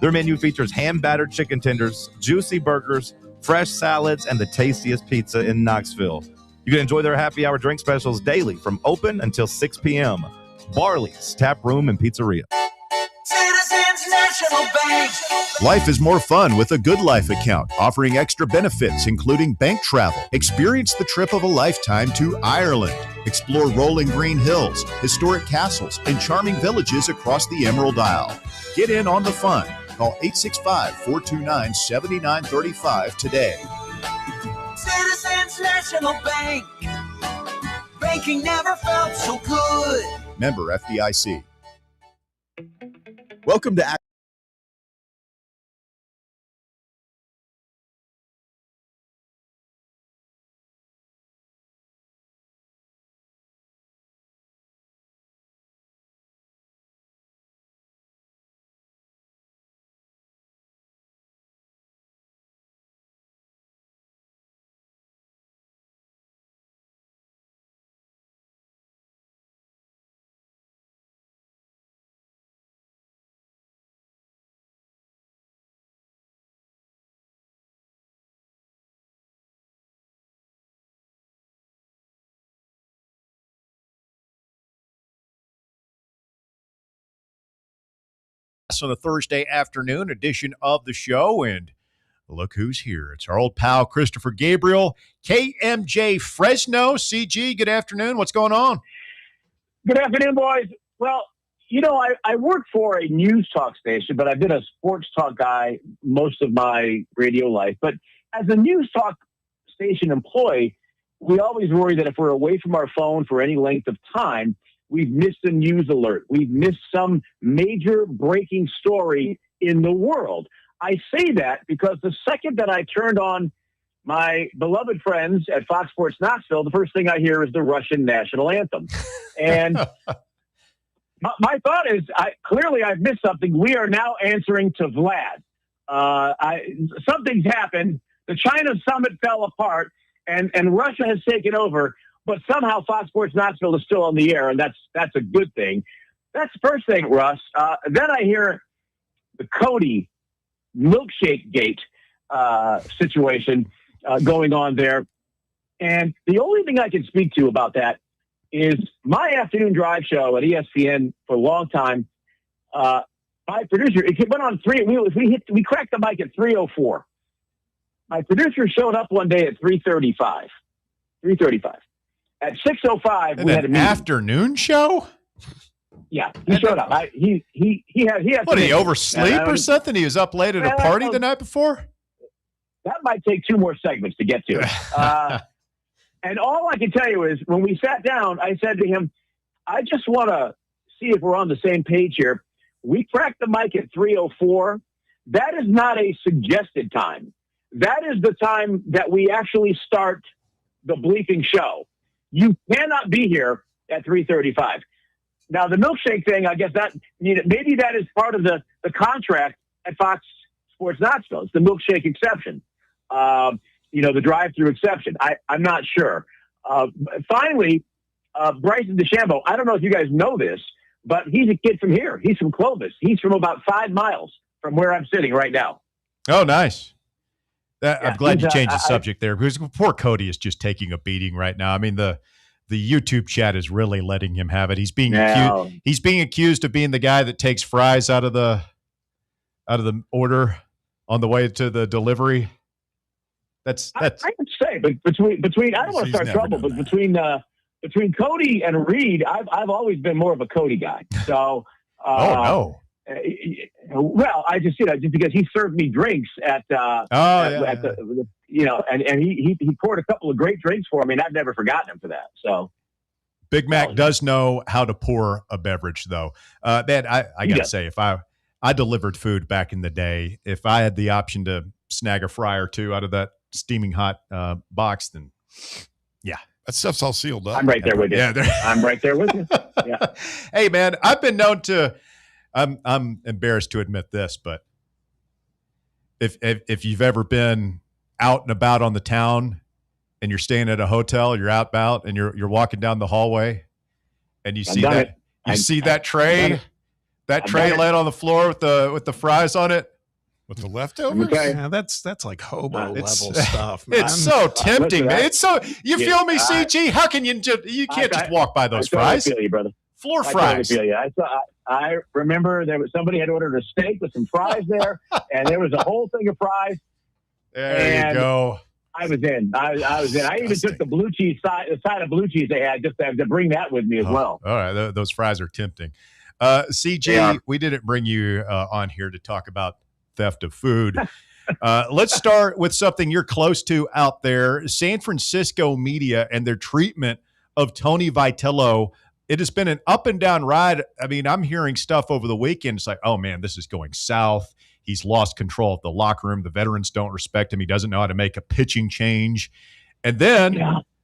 Their menu features hand-battered chicken tenders, juicy burgers, fresh salads, and the tastiest pizza in Knoxville. You can enjoy their happy hour drink specials daily from open until 6 p.m. Barley's Tap Room and Pizzeria. Citizens National Bank. Life is more fun with a Good Life account, offering extra benefits, including bank travel. Experience the trip of a lifetime to Ireland. Explore rolling green hills, historic castles, and charming villages across the Emerald Isle. Get in on the fun. Call 865-429-7935 today. Citizens National Bank. Banking never felt so good. Member FDIC. Welcome to on a Thursday afternoon edition of the show, and look who's here. It's our old pal Christopher Gabriel, KMJ Fresno. CG, good afternoon. What's going on? Good afternoon, boys. Well, you know, I work for a news talk station, but I've been a sports talk guy most of my radio life. But as a news talk station employee, we always worry that if we're away from our phone for any length of time, we've missed a news alert. We've missed some major breaking story in the world. I say that because the second that I turned on my beloved friends at Fox Sports Knoxville, the first thing I hear is the Russian national anthem. And My thought is, clearly I've missed something. We are now answering to Vlad. Something's happened. The China summit fell apart, and Russia has taken over. But somehow Fox Sports Knoxville is still on the air, and that's a good thing. That's the first thing, Russ. Then I hear the Cody milkshake gate situation going on there. And the only thing I can speak to about that is my afternoon drive show at ESPN for a long time. My producer, it went on we cracked the mic at 3:04. My producer showed up one day at 3:35. 3:35. At 6:05, we had a meeting. Afternoon show? Yeah, he showed up. He had. What, did he oversleep or something? He was up late at a party the night before? That might take 2 more segments to get to. And all I can tell you is when we sat down, I said to him, I just want to see if we're on the same page here. We cracked the mic at 3:04. That is not a suggested time. That is the time that we actually start the bleeping show. You cannot be here at 3:35. Now, the milkshake thing, I guess maybe that is part of the contract at Fox Sports Knoxville. It's the milkshake exception, the drive-through exception. I'm not sure. Finally, Bryson DeChambeau, I don't know if you guys know this, but he's a kid from here. He's from Clovis. He's from about 5 miles from where I'm sitting right now. Oh, nice. I'm glad you changed the subject there, because poor Cody is just taking a beating right now. I mean, the YouTube chat is really letting him have it. He's being accused of being the guy that takes fries out of the order on the way to the delivery. That's I would say, but between I don't want to start trouble, but between Cody and Reed, I've always been more of a Cody guy. So well, I just just because he served me drinks and he poured a couple of great drinks for me, and I've never forgotten him for that. So Big Mac does know how to pour a beverage, though. Man, I gotta say, if I delivered food back in the day, if I had the option to snag a fry or two out of that steaming hot box, then yeah. That stuff's all sealed up. I'm right there with you. I'm right there with you. Yeah. Hey, man, I've been known to. I'm embarrassed to admit this, but if you've ever been out and about on the town and you're staying at a hotel, you're out and you're walking down the hallway and you see that tray laid on the floor with the fries on it. With the leftovers? Okay. Yeah, that's like hobo level stuff, man. It's so tempting, man. It's so you feel me, CG? How can you can't just walk by those fries? I feel you, brother. Floor fries. I feel you. I remember somebody had ordered a steak with some fries there, and there was a whole thing of fries. There you go. I was in. I was in. I even took the blue cheese the side of blue cheese they had, just to bring that with me as well. All right, those fries are tempting. CG, we didn't bring you on here to talk about theft of food. Let's start with something you're close to out there. San Francisco media and their treatment of Tony Vitello. It has been an up and down ride. I mean, I'm hearing stuff over the weekend. It's like, oh man, this is going south. He's lost control of the locker room. The veterans don't respect him. He doesn't know how to make a pitching change. And then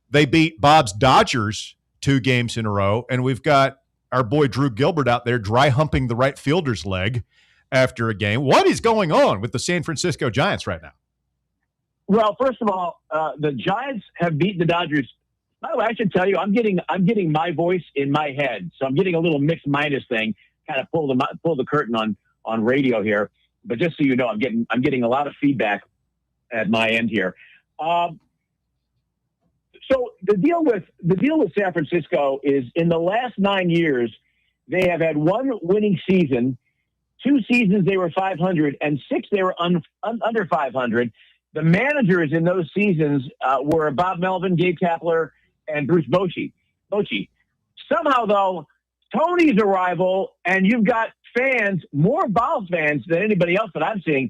they beat Bob's Dodgers 2 games in a row. And we've got our boy Drew Gilbert out there dry humping the right fielder's leg after a game. What is going on with the San Francisco Giants right now? Well, first of all, the Giants have beaten the Dodgers. By the way, I should tell you, I'm getting my voice in my head, so I'm getting a little mixed minus thing. Kind of pull the curtain on radio here, but just so you know, I'm getting a lot of feedback at my end here. So the deal with San Francisco is in the last 9 years, they have had 1 winning season. 2 seasons they were 500, and 6 they were under 500. The managers in those seasons were Bob Melvin, Gabe Kapler, and Bruce Bochy. Somehow, though, Tony's arrival, and you've got fans, more Vols fans than anybody else that I'm seeing,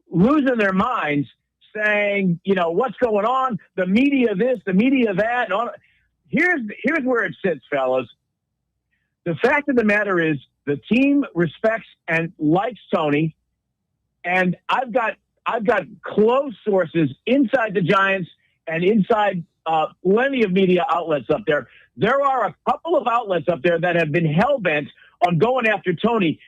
losing their minds, saying, what's going on? The media this, the media that. And all. Here's where it sits, fellas. The fact of the matter is, the team respects and likes Tony, and I've got close sources inside the Giants and inside plenty of media outlets up there. There are a couple of outlets up there that have been hell-bent on going after Tony,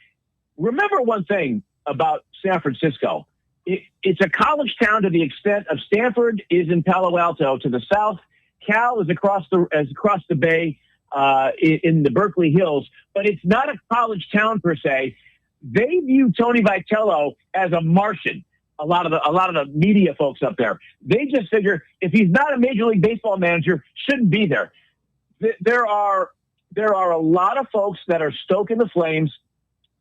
remember one thing about San Francisco. It's a college town to the extent of Stanford is in Palo Alto to the south. Cal is across the bay in the Berkeley Hills, but it's not a college town per se. They view Tony Vitello as a Martian. A lot of the media folks up there, they just figure if he's not a Major League Baseball manager, shouldn't be there. There are a lot of folks that are stoking the flames,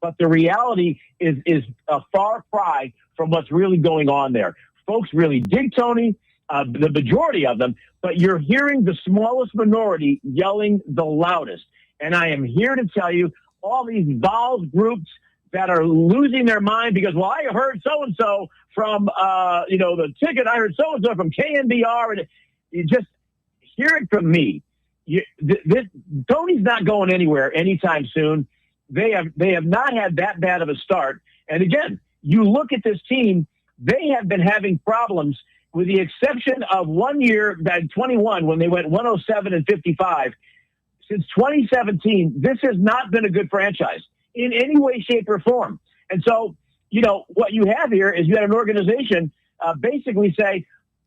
but the reality is a far cry from what's really going on there. Folks really dig Tony, the majority of them, but you're hearing the smallest minority yelling the loudest. And I am here to tell you, all these Vols groups that are losing their mind because, well, I heard so-and-so from, the ticket. I heard so-and-so from KNBR. And you just hear it from me. Tony's not going anywhere anytime soon. They have not had that bad of a start. And again, you look at this team, they have been having problems with the exception of 1 year, that 21, when they went 107-55. Since 2017, this has not been a good franchise in any way, shape, or form. And so, what you have here is you had an organization basically say,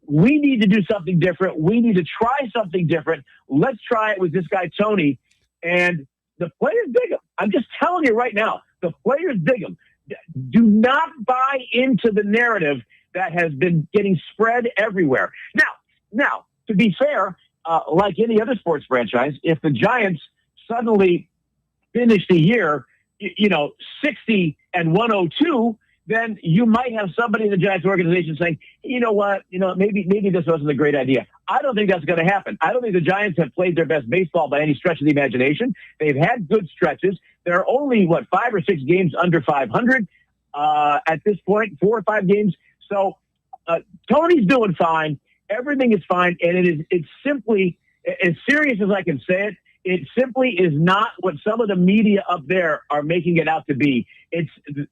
we need to do something different. We need to try something different. Let's try it with this guy, Tony. And the players dig him. I'm just telling you right now, the players dig him. Do not buy into the narrative that has been getting spread everywhere. Now, to be fair, like any other sports franchise, if the Giants suddenly finish the year, 60-102, then you might have somebody in the Giants organization saying, you know what, maybe this wasn't a great idea. I don't think that's going to happen. I don't think the Giants have played their best baseball by any stretch of the imagination. They've had good stretches. There are only, 5 or 6 games under 500 at this point, 4 or 5 games. So Tony's doing fine. Everything is fine. And it's simply, as serious as I can say it, it simply is not what some of the media up there are making it out to be.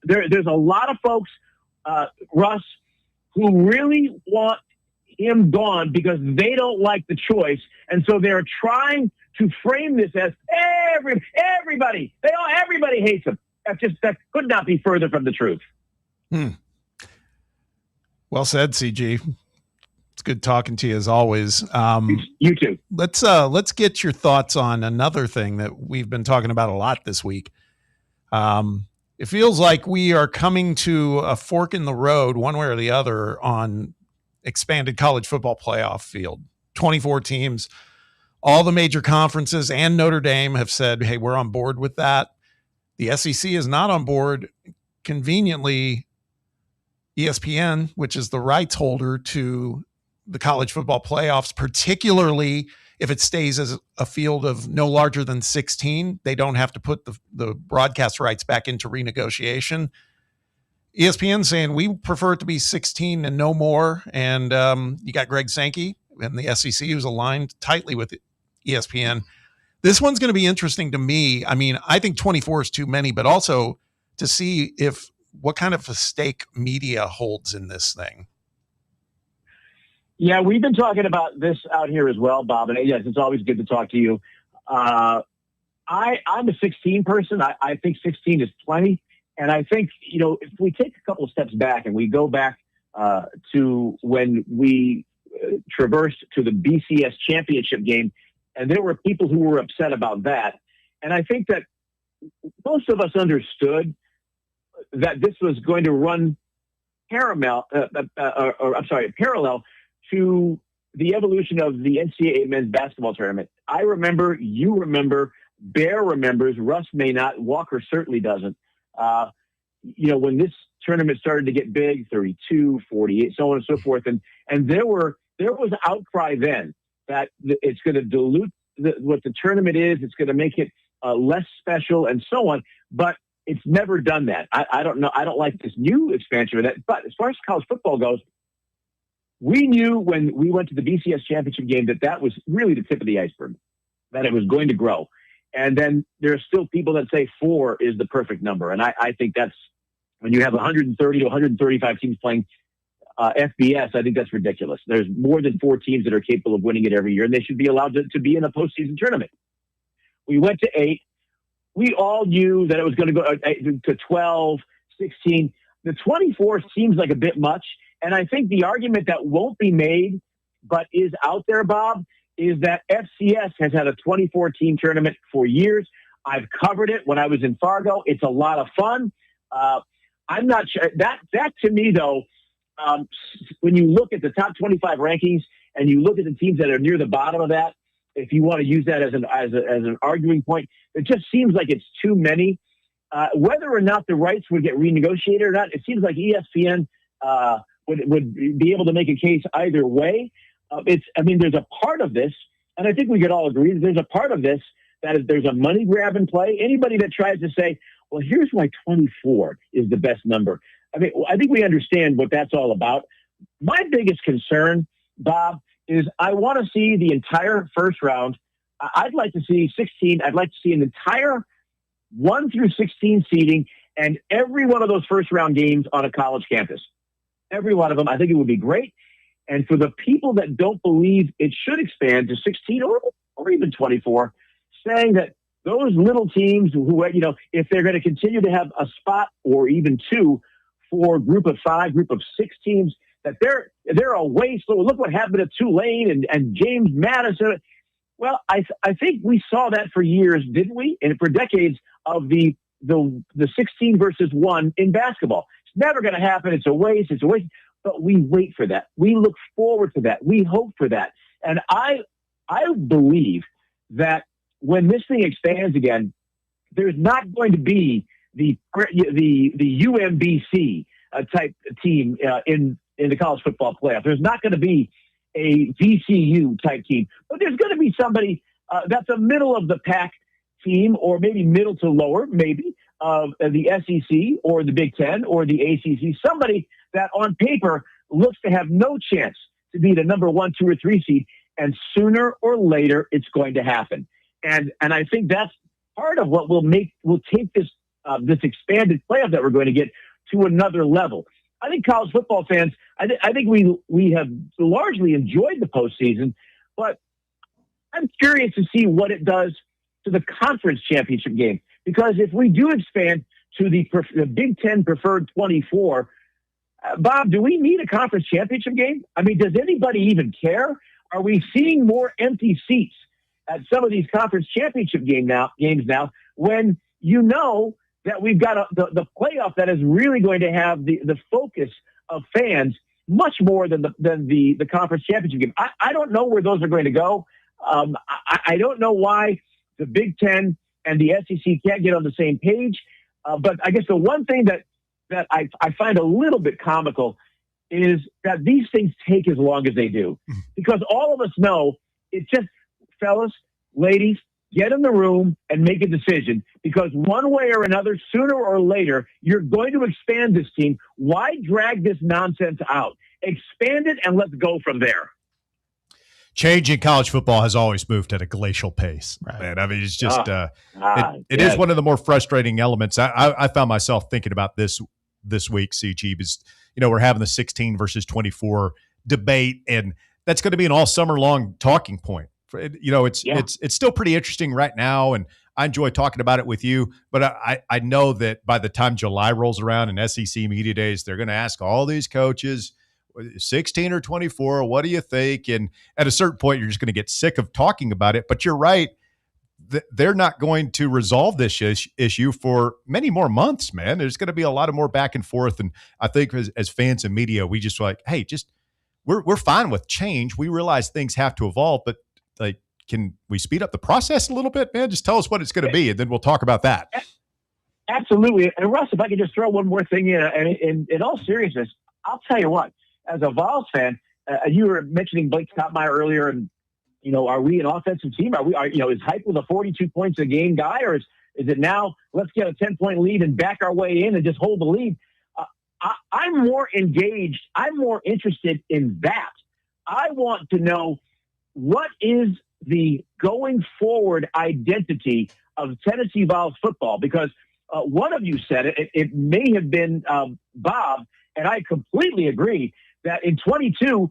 There's a lot of folks, Russ, who really want him gone because they don't like the choice. And so they're trying to frame this as everybody hates him. That could not be further from the truth. Well said, CG. It's good talking to you as always. You too. Let's get your thoughts on another thing that we've been talking about a lot this week. It feels like we are coming to a fork in the road, one way or the other, on expanded college football playoff field. 24 teams, all the major conferences and Notre Dame have said, hey, we're on board with that. The SEC is not on board. Conveniently, ESPN, which is the rights holder to the college football playoffs, particularly if it stays as a field of no larger than 16, they don't have to put the broadcast rights back into renegotiation. ESPN saying we prefer it to be 16 and no more. And you got Greg Sankey and the SEC who's aligned tightly with ESPN. This one's going to be interesting to me. I mean, I think 24 is too many, but also to see what kind of a stake media holds in this thing. Yeah, we've been talking about this out here as well, Bob. And yes, it's always good to talk to you. I'm a 16 person. I think 16 is plenty. And I think, if we take a couple of steps back and we go back to when we traversed to the BCS championship game, and there were people who were upset about that. And I think that most of us understood that this was going to run parallel to the evolution of the NCAA men's basketball tournament. I remember, you remember, Bear remembers, Russ may not, Walker certainly doesn't. When this tournament started to get big, 32, 48, so on and so forth, and there was outcry then that it's going to dilute what the tournament is. It's going to make it less special and so on. But it's never done that. I don't know. I don't like this new expansion of that. But as far as college football goes, we knew when we went to the BCS championship game that was really the tip of the iceberg, that it was going to grow. And then there are still people that say 4 is the perfect number. And I think that's when you have 130 to 135 teams playing FBS, I think that's ridiculous. There's more than 4 teams that are capable of winning it every year, and they should be allowed to be in a postseason tournament. We went to 8. we all knew that it was going to go to 12, 16. The 24 seems like a bit much. And I think the argument that won't be made, but is out there, Bob, is that FCS has had a 24-team tournament for years. I've covered it when I was in Fargo. It's a lot of fun. I'm not sure. That to me, though, when you look at the top 25 rankings and you look at the teams that are near the bottom of that, if you want to use that as an arguing point, it just seems like it's too many. Whether or not the rights would get renegotiated or not, it seems like ESPN would be able to make a case either way. There's a part of this, and I think we could all agree that there's a part of this that is, there's a money grab in play. Anybody that tries to say, well, here's why 24 is the best number. I think we understand what that's all about. My biggest concern, Bob, is I want to see the entire first round. I'd like to see 16. I'd like to see an entire 1 through 16 seeding and every one of those first round games on a college campus. Every one of them. I think it would be great. And for the people that don't believe it should expand to 16 or even 24, saying that those little teams who, if they're going to continue to have a spot or even two for group of 5, group of 6 teams, that they're a waste. So look what happened to Tulane and James Madison. Well, I think we saw that for years, didn't we? And for decades of the 16 versus 1 in basketball. It's never going to happen. It's a waste. It's a waste. But we wait for that. We look forward to that. We hope for that. And I believe that when this thing expands again, there's not going to be the UMBC type team in the college football playoff. There's not going to be a VCU type team, but there's going to be somebody that's a middle of the pack team, or maybe middle to lower, maybe of the SEC or the Big Ten or the ACC. Somebody that on paper looks to have no chance to be the number 1, 2, or 3 seed, and sooner or later it's going to happen. And I think that's part of what will take this expanded playoff that we're going to get to another level. I think college football fans, I think we have largely enjoyed the postseason, but I'm curious to see what it does to the conference championship game. Because if we do expand to the Big Ten preferred 24, Bob, do we need a conference championship game? I mean, does anybody even care? Are we seeing more empty seats at some of these conference championship games now when you know that we've got the playoff that is really going to have the focus of fans much more than the conference championship game. I don't know where those are going to go. I don't know why the Big Ten and the SEC can't get on the same page. But I guess the one thing that I find a little bit comical is that these things take as long as they do. Because all of us know it's just, fellas, ladies, get in the room and make a decision, because one way or another, sooner or later, you're going to expand this team. Why drag this nonsense out? Expand it and let's go from there. Change in college football has always moved at a glacial pace, man. I mean, it's just it is one of the more frustrating elements. I found myself thinking about this week, CG, because we're having the 16 versus 24 debate, and that's going to be an all summer long talking point. It's still pretty interesting right now, and I enjoy talking about it with you. But I know that by the time July rolls around and SEC Media Days, they're going to ask all these coaches, 16 or 24, what do you think? And at a certain point, you're just going to get sick of talking about it. But you're right. They're not going to resolve this issue for many more months, man. There's going to be a lot of more back and forth. And I think as fans and media, we just like, hey, we're fine with change. We realize things have to evolve, but like, can we speed up the process a little bit, man? Just tell us what it's going to be, and then we'll talk about that. Absolutely. And Russ, if I could just throw one more thing in, and in all seriousness, I'll tell you what, as a Vols fan, you were mentioning Blake Stottmeyer earlier, and, are we an offensive team? Is Hype with a 42 points a game guy, or is it now let's get a 10-point lead and back our way in and just hold the lead? I'm more engaged. I'm more interested in that. I want to know, what is the going forward identity of Tennessee Vols football? Because one of you said it. It may have been Bob, and I completely agree that in 22,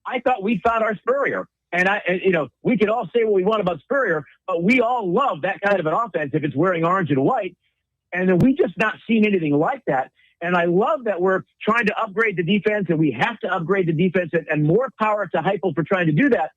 I thought we found our Spurrier. And we can all say what we want about Spurrier, but we all love that kind of an offense if it's wearing orange and white. And then we just not seen anything like that. And I love that we're trying to upgrade the defense, and we have to upgrade the defense, and more power to Heupel for trying to do that.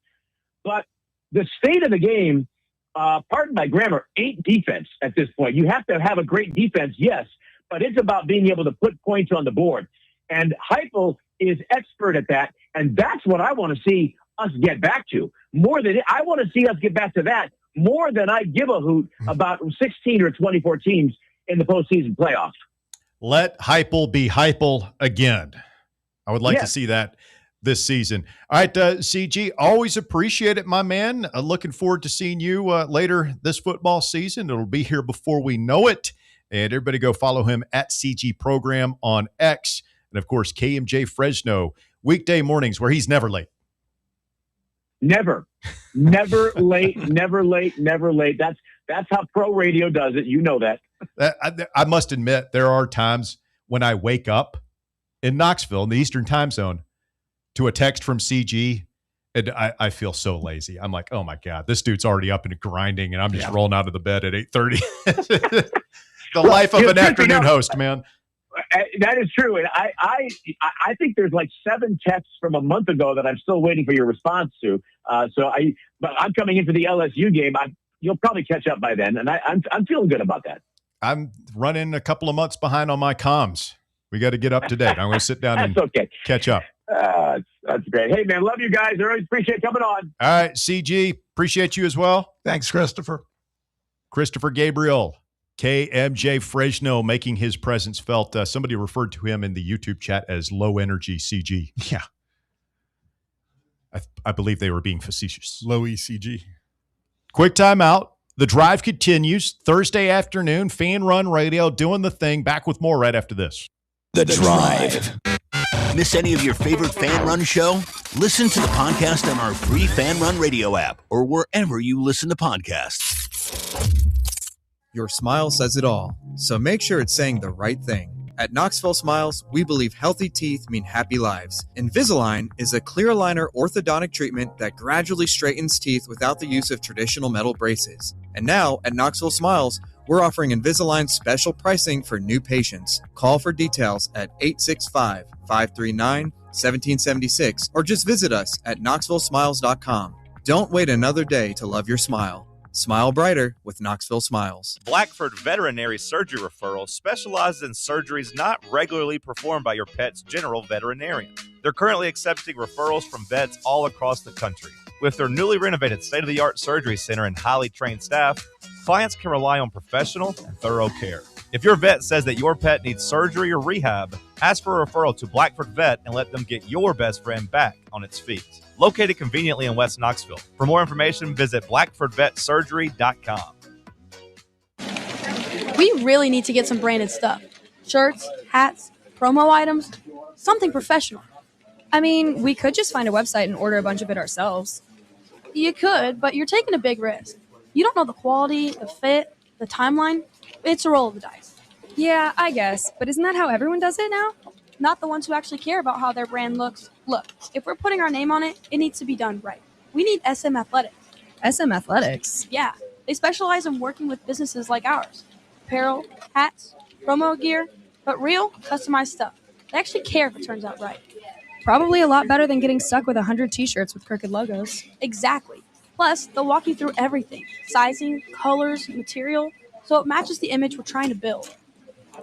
But the state of the game, pardon my grammar, ain't defense at this point. You have to have a great defense, yes, but it's about being able to put points on the board. And Heupel is expert at that, and that's what I want to see us get back to. I want to see us get back to that more than I give a hoot about 16 or 24 teams in the postseason playoffs. Let Heupel be Heupel again. I would like to see that this season. All right, CG, always appreciate it, my man. Looking forward to seeing you later this football season. It'll be here before we know it. And everybody go follow him at CG Program on X. And, of course, KMJ Fresno, weekday mornings where he's never late. Never late, never late, never late. That's how pro radio does it. You know that. I must admit, there are times when I wake up in Knoxville in the Eastern time zone to a text from CG, and I feel so lazy. I'm like, oh my God, this dude's already up and grinding, and I'm just rolling out of the bed at 8:30. The life of an afternoon host, man. That is true. And I think there's like 7 texts from a month ago that I'm still waiting for your response to. But I'm coming into the LSU game. You'll probably catch up by then. And I'm feeling good about that. I'm running a couple of months behind on my comms. We got to get up to date. I'm going to sit down and catch up. That's great. Hey, man, love you guys. I always appreciate coming on. All right, CG, appreciate you as well. Thanks, Christopher. Christopher Gabriel, KMJ Fresno, making his presence felt. Somebody referred to him in the YouTube chat as low energy CG. Yeah. I believe they were being facetious. Low ECG. Quick timeout. The drive continues Thursday afternoon. Fan Run Radio doing the thing. Back with more right after this. The Drive. Miss any of your favorite Fan Run show? Listen to the podcast on our free Fan Run Radio app or wherever you listen to podcasts. Your smile says it all, so make sure it's saying the right thing. At Knoxville Smiles, we believe healthy teeth mean happy lives. Invisalign is a clear aligner orthodontic treatment that gradually straightens teeth without the use of traditional metal braces. And now, at Knoxville Smiles, we're offering Invisalign special pricing for new patients. Call for details at 865-539-1776 or just visit us at knoxvillesmiles.com. Don't wait another day to love your smile. Smile brighter with Knoxville Smiles. Blackford Veterinary Surgery Referral specializes in surgeries not regularly performed by your pet's general veterinarian. They're currently accepting referrals from vets all across the country. With their newly renovated state-of-the-art surgery center and highly trained staff, clients can rely on professional and thorough care. If your vet says that your pet needs surgery or rehab, ask for a referral to Blackford Vet and let them get your best friend back on its feet. Located conveniently in West Knoxville. For more information, visit blackfordvetsurgery.com. We really need to get some branded stuff. Shirts, hats, promo items, something professional. I mean, we could just find a website and order a bunch of it ourselves. You could, but you're taking a big risk. You don't know the quality, the fit, the timeline. It's a roll of the dice. Yeah, I guess. But isn't that how everyone does it now? Not the ones who actually care about how their brand looks. Look, if we're putting our name on it, it needs to be done right. We need SM Athletics. SM Athletics? Yeah, they specialize in working with businesses like ours. Apparel, hats, promo gear, but real, customized stuff. They actually care if it turns out right. Probably a lot better than getting stuck with 100 t-shirts with crooked logos. Exactly. Plus, they'll walk you through everything. Sizing, colors, material, so it matches the image we're trying to build.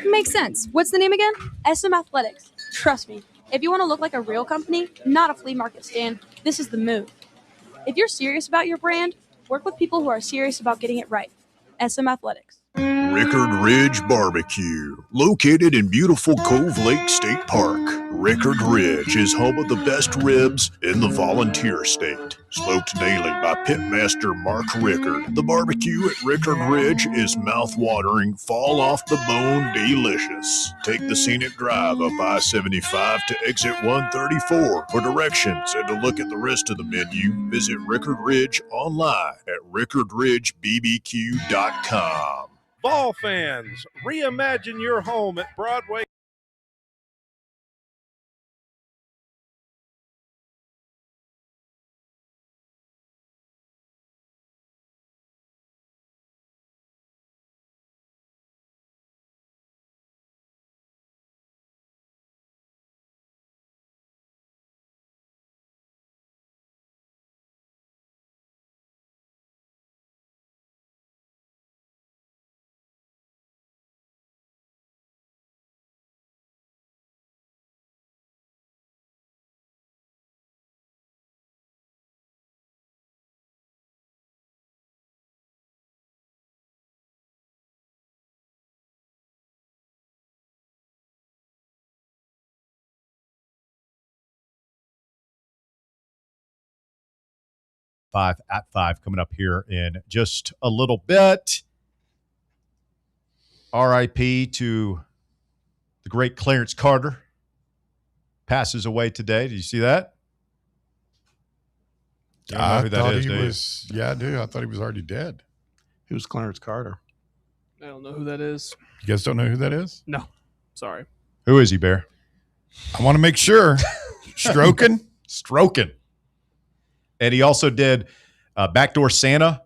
Makes sense. What's the name again? SM Athletics. Trust me, if you want to look like a real company, not a flea market stand, this is the move. If you're serious about your brand, work with people who are serious about getting it right. SM Athletics. Rickard Ridge Barbecue, located in beautiful Cove Lake State Park. Rickard Ridge is home of the best ribs in the Volunteer State. Smoked daily by Pitmaster Mark Rickard, the barbecue at Rickard Ridge is mouth-watering, fall-off-the-bone delicious. Take the scenic drive up I-75 to exit 134 for directions and to look at the rest of the menu. Visit Rickard Ridge online at rickardridgebbq.com. Vol fans, reimagine your home at Broadway. 5 at 5 coming up here in just a little bit. R.I.P. to the great Clarence Carter. Passes away today. Did you see that? You don't know who that is, do you? Yeah, I do. I thought he was already dead. Who's Clarence Carter? I don't know who that is. You guys don't know who that is? No. Sorry. Who is he, Bear? I want to make sure. Stroking? Stroking. And he also did Backdoor Santa,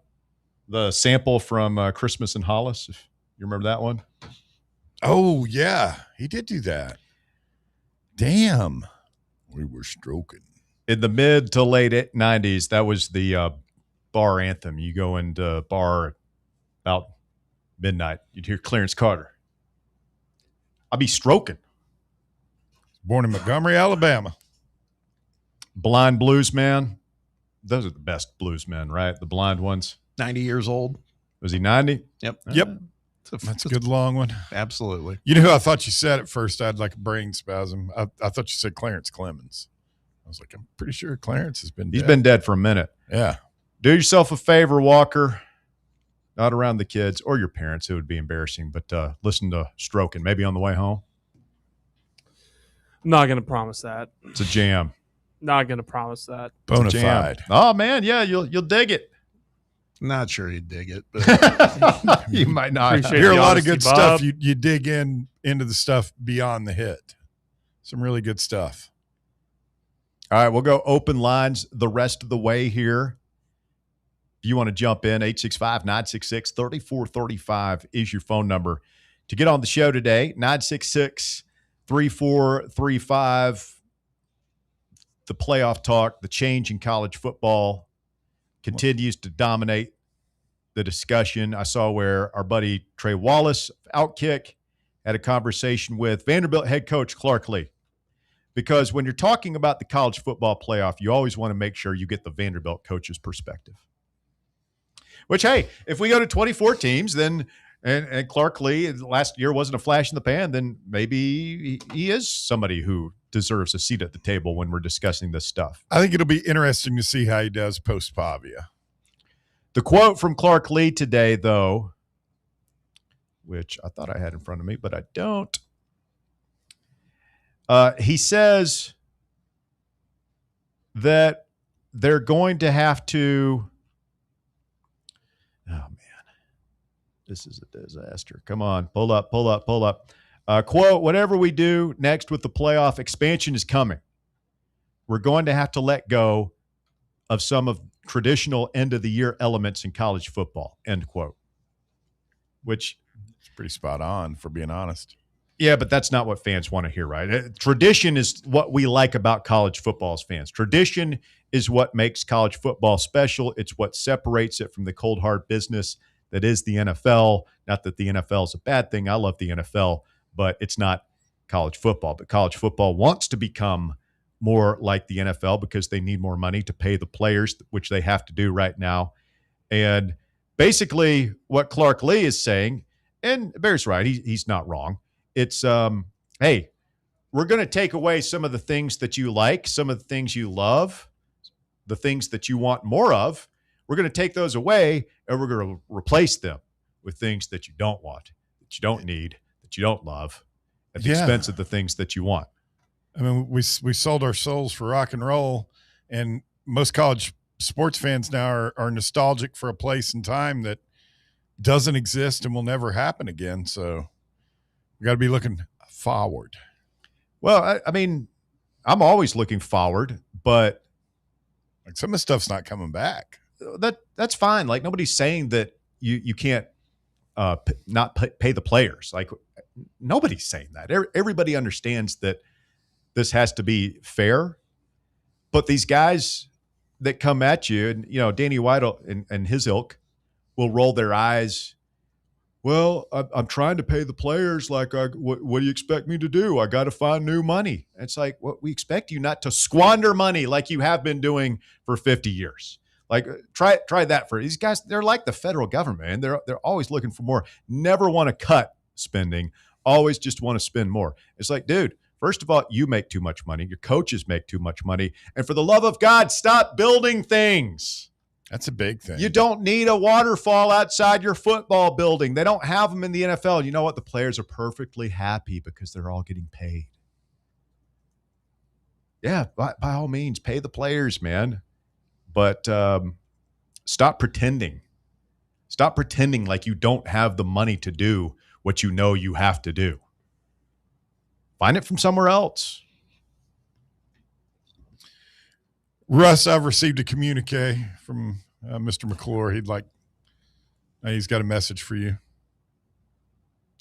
the sample from Christmas in Hollis. If you remember that one? Oh, yeah. He did do that. Damn. We were stroking. In the mid to late 90s, that was the bar anthem. You go into a bar about midnight, you'd hear Clarence Carter. I'll be stroking. Born in Montgomery, Alabama. Blind blues man. Those are the best blues men, right? The blind ones. 90 years old. Was he 90? Yep. That's a good long one. Absolutely. You know who I thought you said at first? I had like a brain spasm. I thought you said Clarence Clemens. I was like, I'm pretty sure Clarence has been dead. He's been dead for a minute. Yeah. Do yourself a favor, Walker. Not around the kids or your parents. It would be embarrassing. But listen to Stroking, maybe on the way home. I'm not going to promise that. It's a jam. Not going to promise that. Bonafide. Oh, man. Yeah, you'll dig it. Not sure you'd dig it, but you might not. Appreciate hear a the lot of honesty, good Bob. stuff. You dig into the stuff beyond the hit. Some really good stuff. All right, we'll go open lines the rest of the way here. If you want to jump in, 865-966-3435 is your phone number to get on the show today. 966-3435. The playoff talk, the change in college football continues to dominate the discussion. I saw where our buddy Trey Wallace, Outkick, had a conversation with Vanderbilt head coach Clark Lee. Because when you're talking about the college football playoff, you always want to make sure you get the Vanderbilt coach's perspective. Which, hey, if we go to 24 teams, then and Clark Lee last year wasn't a flash in the pan, then maybe he is somebody who deserves a seat at the table when we're discussing this stuff. I think it'll be interesting to see how he does post Pavia. The quote from Clark Lee today, though, which I thought I had in front of me, but I don't. He says that they're going to have to – oh, man. This is a disaster. Come on. Pull up. Quote, whatever we do next with the playoff, expansion is coming. We're going to have to let go of some of traditional end-of-the-year elements in college football, end quote. Which – it's pretty spot on, for being honest. Yeah, but that's not what fans want to hear, right? Tradition is what we like about college football as fans. Tradition is what makes college football special. It's what separates it from the cold, hard business that is the NFL. Not that the NFL is a bad thing. I love the NFL, but it's not college football. But college football wants to become more like the NFL because they need more money to pay the players, which they have to do right now. And basically what Clark Lee is saying, and Bear's right, he's not wrong. It's, hey, we're going to take away some of the things that you like, some of the things you love, the things that you want more of. We're going to take those away, and we're going to replace them with things that you don't want, that you don't need, that you don't love, at the expense of the things that you want. I mean, we sold our souls for rock and roll, and most college sports fans now are nostalgic for a place and time that doesn't exist and will never happen again. So we got to be looking forward. Well, I mean, I'm always looking forward, but like some of the stuff's not coming back. That's fine. Like nobody's saying that you can't not pay the players. Like nobody's saying that. Everybody understands that this has to be fair. But these guys that come at you, and Danny White and his ilk will roll their eyes. Well, I'm trying to pay the players. Like, what do you expect me to do? I got to find new money. It's like, well, we expect you not to squander money like you have been doing for 50 years. Like, try that for these guys. They're like the federal government, and they're always looking for more. Never want to cut spending. Always just want to spend more. It's like, dude, first of all, you make too much money. Your coaches make too much money. And for the love of God, stop building things. That's a big thing. You don't need a waterfall outside your football building. They don't have them in the NFL. You know what? The players are perfectly happy because they're all getting paid. Yeah, by all means, pay the players, man. But stop pretending. Stop pretending like you don't have the money to do what you know you have to do. Find it from somewhere else. Russ, I've received a communique from Mr. McClure. He's got a message for you.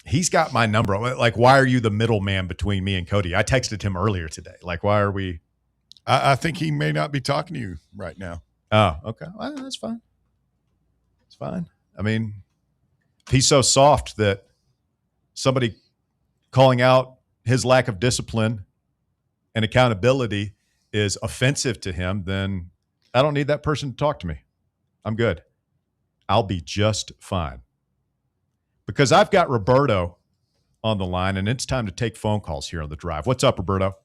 He's got my number. Like, why are you the middleman between me and Cody? I texted him earlier today. Like, why are we? I think he may not be talking to you right now. Oh, okay. Well, that's fine. It's fine. I mean, he's so soft that somebody calling out his lack of discipline and accountability is offensive to him, then I don't need that person to talk to me. I'm good. I'll be just fine. Because I've got Roberto on the line, and it's time to take phone calls here on the drive. What's up, Roberto?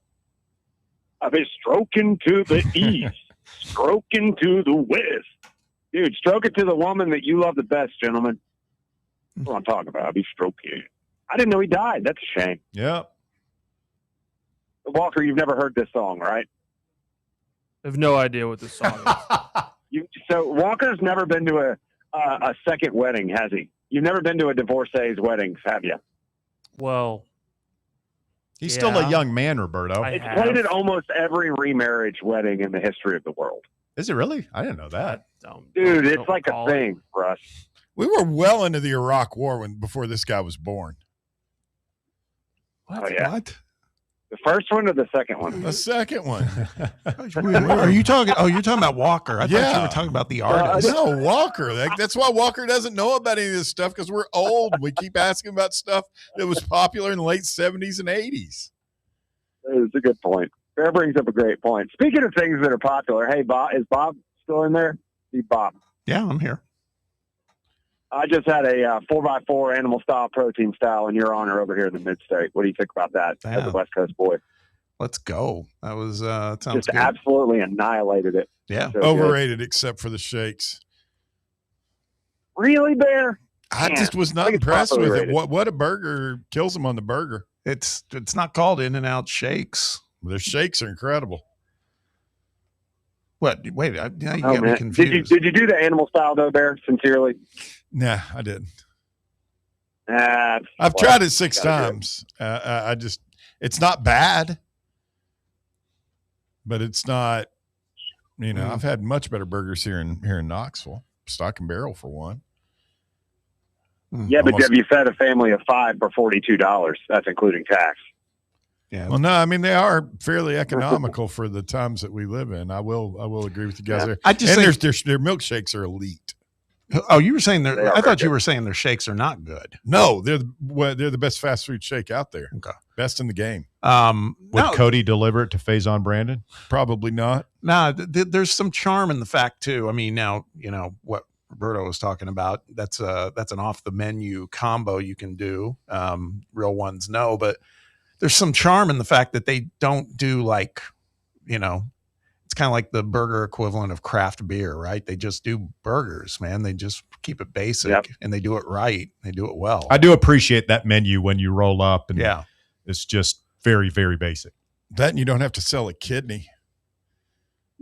I've been stroking to the east, stroking to the west. Dude, stroke it to the woman that you love the best, gentlemen. That's what I'm talking about. I'll be stroking. I didn't know he died. That's a shame. Yeah. Walker, you've never heard this song, right? I have no idea what this song is. So Walker's never been to a second wedding, has he? You've never been to a divorcee's weddings, have you? Well, he's still a young man, Roberto. It's played at almost every remarriage wedding in the history of the world. Is it really? I didn't know that. Dude, it's like a thing, Russ. We were well into the Iraq War before this guy was born. Oh, yeah. What? The first one or the second one? The second one. Are you talking? Oh, you're talking about Walker. I thought you were talking about the artist. No, Walker. That's why Walker doesn't know about any of this stuff because we're old. We keep asking about stuff that was popular in the late 70s and 80s. It's a good point. Bear brings up a great point. Speaking of things that are popular, hey, Bob, is Bob still in there? Hey, Bob. Yeah, I'm here. I just had a 4x4 animal style, protein style in your honor over here in the mid-state. What do you think about that as a West Coast boy? Let's go. That was sounds just good. Absolutely annihilated it. Yeah. So overrated good. Except for the shakes. Really, Bear? I just was not impressed with it. What a burger kills them on the burger. It's not called In-N-Out Shakes. Their shakes are incredible. What? Wait, you got me confused. Did you do the animal style though, Bear? Sincerely? Nah, I didn't. I've tried it 6 times. It's not bad, but it's not. I've had much better burgers here in Knoxville. Stock and Barrel for one. Yeah, but have you fed a family of 5 for $42? That's including tax. Yeah. Well, no, I mean they are fairly economical for the times that we live in. I will agree with you guys there. I just think their milkshakes are elite. Oh, you were saying I thought you were saying their shakes are not good. No, they're the best fast food shake out there. Okay, best in the game. Would Cody deliver it to Faison Brandon? Probably not. No, there's some charm in the fact too. I mean, now what Roberto was talking about. That's an off the menu combo you can do. Real ones no, but there's some charm in the fact that they don't do like, it's kind of like the burger equivalent of craft beer, right? They just do burgers, man. They just keep it basic and they do it right. They do it well. I do appreciate that menu when you roll up and yeah, it's just very, very basic. That and you don't have to sell a kidney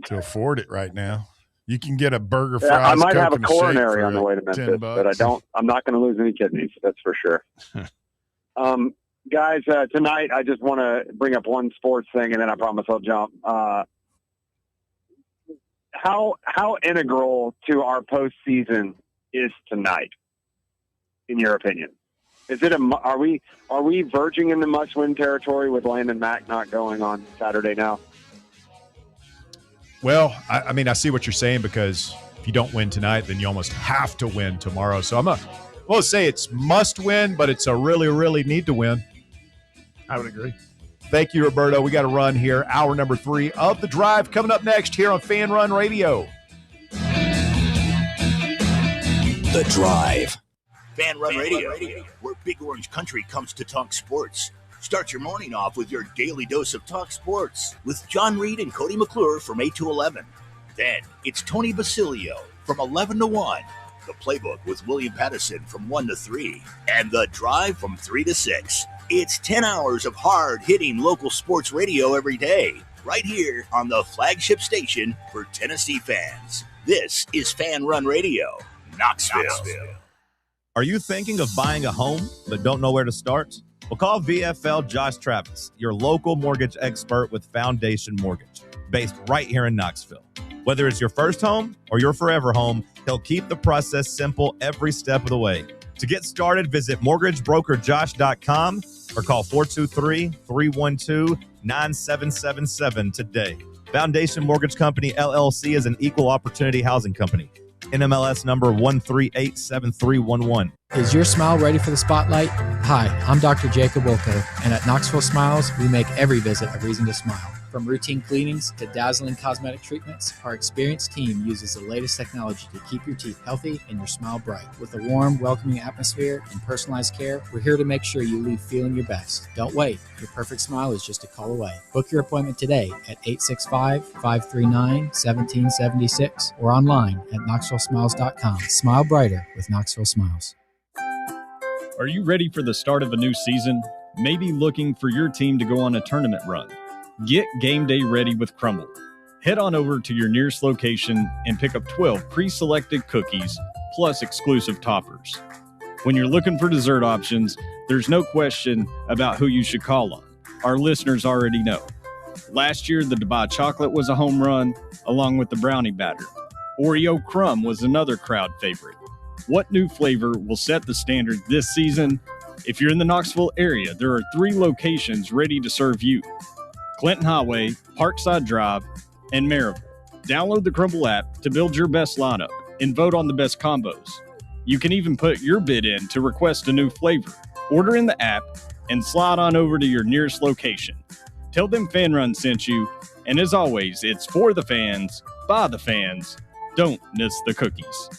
to afford it right now. You can get a burger, fries, I might Coke, have a and coronary on the way to $10. Memphis, but I'm not going to lose any kidneys. That's for sure. Guys, tonight I just want to bring up one sports thing, and then I promise I'll jump. How integral to our postseason is tonight, in your opinion? Is it are we verging into must-win territory with Landon Mack not going on Saturday now? Well, I mean, I see what you're saying because if you don't win tonight, then you almost have to win tomorrow. So we'll say it's must win, but it's a really, really need to win. I would agree. Thank you, Roberto. We got to run here. Hour number 3 of The Drive coming up next here on Fan Run Radio. The Drive. Fan Run Radio, where Big Orange Country comes to talk sports. Start your morning off with your daily dose of talk sports with John Reed and Cody McClure from 8 to 11. Then it's Tony Basilio, from 11 to 1. The Playbook with William Pattison from 1 to 3. And The Drive from 3 to 6. It's 10 hours of hard-hitting local sports radio every day, right here on the flagship station for Tennessee fans. This is Fan Run Radio, Knoxville. Are you thinking of buying a home but don't know where to start? Well, call VFL Josh Travis, your local mortgage expert with Foundation Mortgage, based right here in Knoxville. Whether it's your first home or your forever home, he'll keep the process simple every step of the way. To get started, visit mortgagebrokerjosh.com or call 423-312-9777 today. Foundation Mortgage Company, LLC is an equal opportunity housing company. NMLS number 1387311. Is your smile ready for the spotlight? Hi, I'm Dr. Jacob Wilco, and at Knoxville Smiles, we make every visit a reason to smile. From routine cleanings to dazzling cosmetic treatments, our experienced team uses the latest technology to keep your teeth healthy and your smile bright. With a warm, welcoming atmosphere and personalized care, we're here to make sure you leave feeling your best. Don't wait. Your perfect smile is just a call away. Book your appointment today at 865-539-1776 or online at knoxvillesmiles.com. Smile brighter with Knoxville Smiles. Are you ready for the start of a new season? Maybe looking for your team to go on a tournament run? Get game day ready with Crumble. Head on over to your nearest location and pick up 12 pre-selected cookies plus exclusive toppers. When you're looking for dessert options, there's no question about who you should call on. Our listeners already know. Last year, the Dubai chocolate was a home run, along with the brownie batter. Oreo crumb was another crowd favorite. What new flavor will set the standard this season? If you're in the Knoxville area, there are 3 locations ready to serve you: Clinton Highway, Parkside Drive, and Maryville. Download the Crumble app to build your best lineup and vote on the best combos. You can even put your bid in to request a new flavor. Order in the app and slide on over to your nearest location. Tell them Fan Run sent you, and as always, it's for the fans, by the fans. Don't miss the cookies.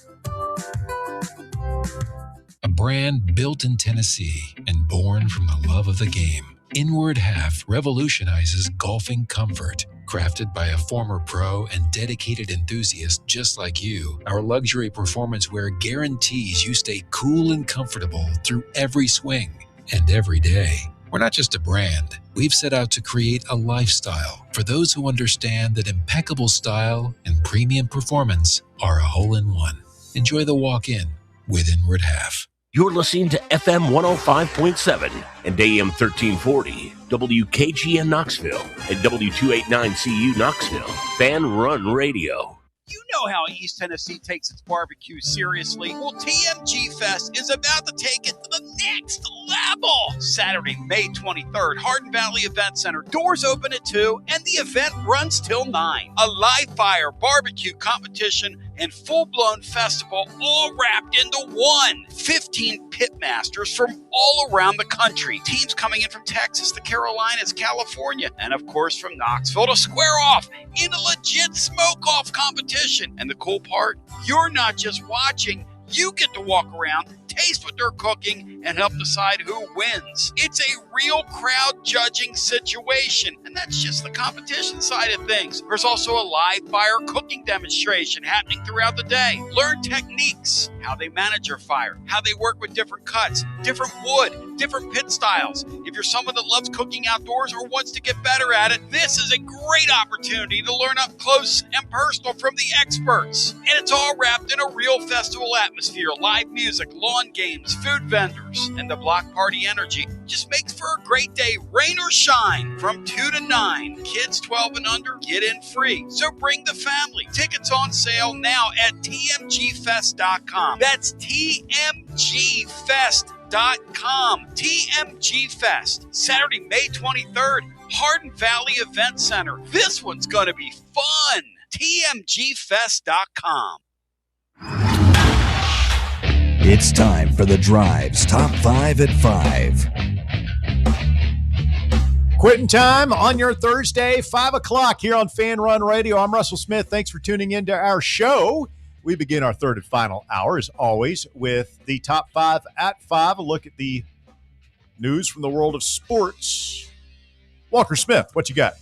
A brand built in Tennessee and born from the love of the game, Inward Half revolutionizes golfing comfort. Crafted by a former pro and dedicated enthusiast just like you, our luxury performance wear guarantees you stay cool and comfortable through every swing and every day. We're not just a brand. We've set out to create a lifestyle for those who understand that impeccable style and premium performance are a hole-in-one. Enjoy the walk-in with Inward Half. You're listening to FM 105.7 and AM 1340, WKGN Knoxville, and W289CU Knoxville. Fan Run Radio. You know how East Tennessee takes its barbecue seriously. Well, TMG Fest is about to take it to the next level. Saturday, May 23rd, Hardin Valley Event Center. Doors open at 2 and the event runs till 9. A live fire barbecue competition and full-blown festival all wrapped into one. 15 pitmasters from all around the country. Teams coming in from Texas, the Carolinas, California, and of course from Knoxville to square off in a legit smoke-off competition. And the cool part, you're not just watching, you get to walk around, taste what they're cooking, and help decide who wins. It's a real crowd judging situation, and that's just the competition side of things. There's also a live fire cooking demonstration happening throughout the day. Learn techniques, how they manage your fire, how they work with different cuts, different wood, different pit styles. If you're someone that loves cooking outdoors or wants to get better at it, this is a great opportunity to learn up close and personal from the experts. And it's all wrapped in a real festival atmosphere, live music, lawn games, food vendors, and the block party energy just makes for a great day, rain or shine, from 2 to 9. Kids 12 and under get in free, so bring the family. Tickets on sale now at tmgfest.com. That's tmgfest.com. TMG Fest, Saturday, May 23rd, Hardin Valley Event Center. This one's going to be fun. tmgfest.com. It's time for The Drive's Top 5 at 5. Quitting time on your Thursday, 5 o'clock here on Fan Run Radio. I'm Russell Smith. Thanks for tuning into our show. We begin our third and final hour, as always, with the Top 5 at 5. A look at the news from the world of sports. Walker Smith, what you got?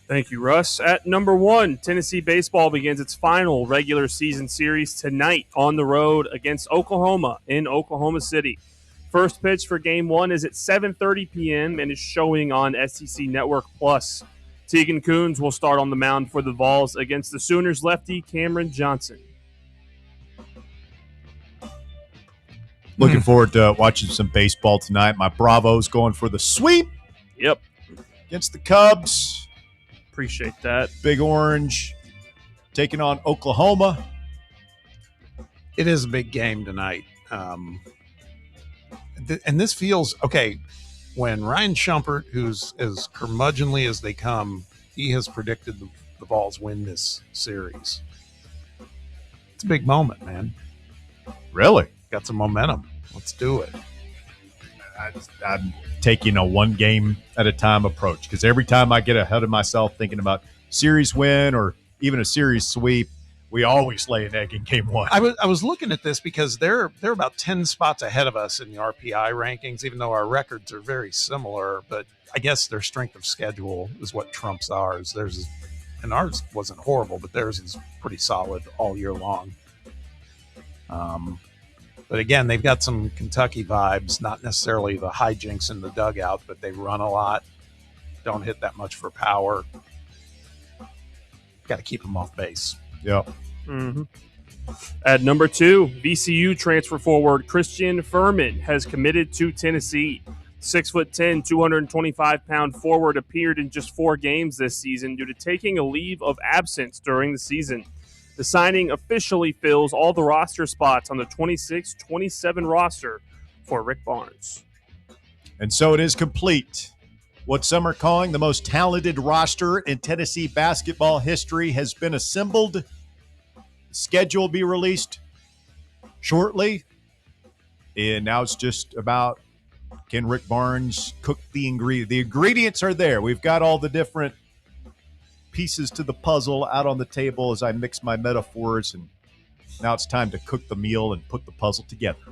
Thank you, Russ. At number 1, Tennessee baseball begins its final regular season series tonight on the road against Oklahoma in Oklahoma City. First pitch for Game 1 is at 7:30 p.m. and is showing on SEC Network Plus. Tegan Coons will start on the mound for the Vols against the Sooners lefty Cameron Johnson. Looking forward to watching some baseball tonight. My Bravos going for the sweep. Yep. Against the Cubs. Appreciate that. Big Orange taking on Oklahoma. It is a big game tonight. And this feels, okay, when Ryan Shumpert, who's as curmudgeonly as they come, he has predicted the Vols win this series. It's a big moment, man. Really? Got some momentum. Let's do it. I'm taking a one game at a time approach because every time I get ahead of myself thinking about series win or even a series sweep, we always lay an egg in Game 1. I was looking at this because they're about 10 spots ahead of us in the RPI rankings, even though our records are very similar. But I guess their strength of schedule is what trumps ours. And ours wasn't horrible, but theirs is pretty solid all year long. But again, they've got some Kentucky vibes, not necessarily the hijinks in the dugout, but they run a lot, don't hit that much for power. Got to keep them off base. Yep. Mm-hmm. At number 2, VCU transfer forward Christian Furman has committed to Tennessee. 6'10", 225-pound forward appeared in just 4 games this season due to taking a leave of absence during the season. The signing officially fills all the roster spots on the 26-27 roster for Rick Barnes. And so it is complete. What some are calling the most talented roster in Tennessee basketball history has been assembled. The schedule will be released shortly. And now it's just about, can Rick Barnes cook the ingredient? The ingredients are there. We've got all the different pieces to the puzzle out on the table as I mix my metaphors, and now it's time to cook the meal and put the puzzle together.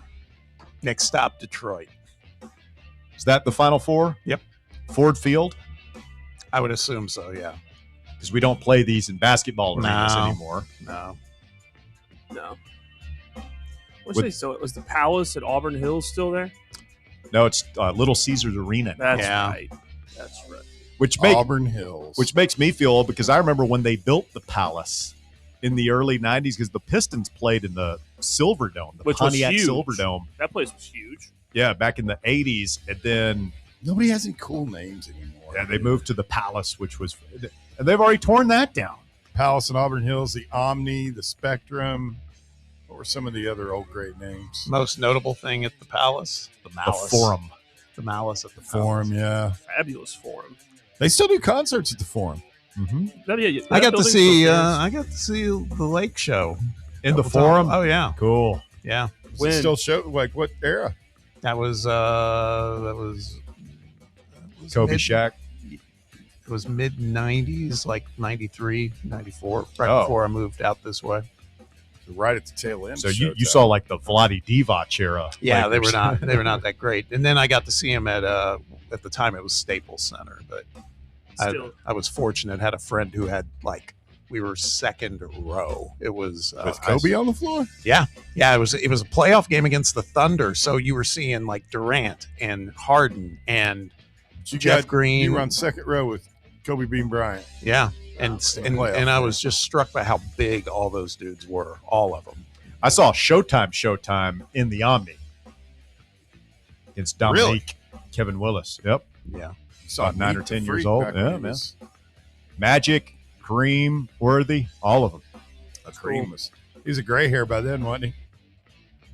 Next stop, Detroit. Is that the Final Four? Yep. Ford Field? I would assume so, yeah. Because we don't play these in basketball arenas anymore. No. Was the Palace at Auburn Hills still there? No, it's Little Caesars Arena. That's right. Auburn Hills. Which makes me feel old because I remember when they built the Palace in the early 90s because the Pistons played in the Silverdome, the Pontiac Silverdome. That place was huge. Yeah, back in the 80s. And then nobody has any cool names anymore. Yeah, they moved to the Palace, which was – and they've already torn that down. Palace in Auburn Hills, the Omni, the Spectrum. What were some of the other old great names? Most notable thing at the Palace? The Malice. The Forum. The Malice at the Forum, yeah. Fabulous Forum. They still do concerts at the Forum. Mm-hmm. I got to see the Lake Show in the Forum. Oh yeah, cool. Yeah. When? Still show like what era? That was Kobe Shaq. It was mid 90s, like 93, 94, right before I moved out this way. So right at the tail end. So you saw like the Vlade Divac era. Yeah, they were not that great. And then I got to see him at the time it was Staples Center, but I was fortunate. Had a friend who had we were second row. It was with Kobe on the floor. Yeah. It was a playoff game against the Thunder. So you were seeing like Durant and Harden and Jeff Green. You were on second row with Kobe Bean Bryant. Yeah, and I was just struck by how big all those dudes were, all of them. I saw Showtime in the Omni against Dominique Kevin Willis. Yep. Yeah. About 9 or 10 years old. Yeah, man. Magic, Kareem, Worthy, all of them. Kareem he was a gray hair by then, wasn't he?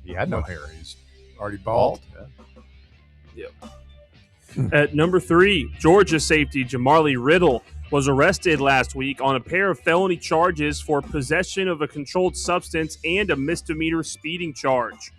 He had no hair. He's already bald. Yep. At number 3, Georgia safety Jamarly Riddle was arrested last week on a pair of felony charges for possession of a controlled substance and a misdemeanor speeding charge.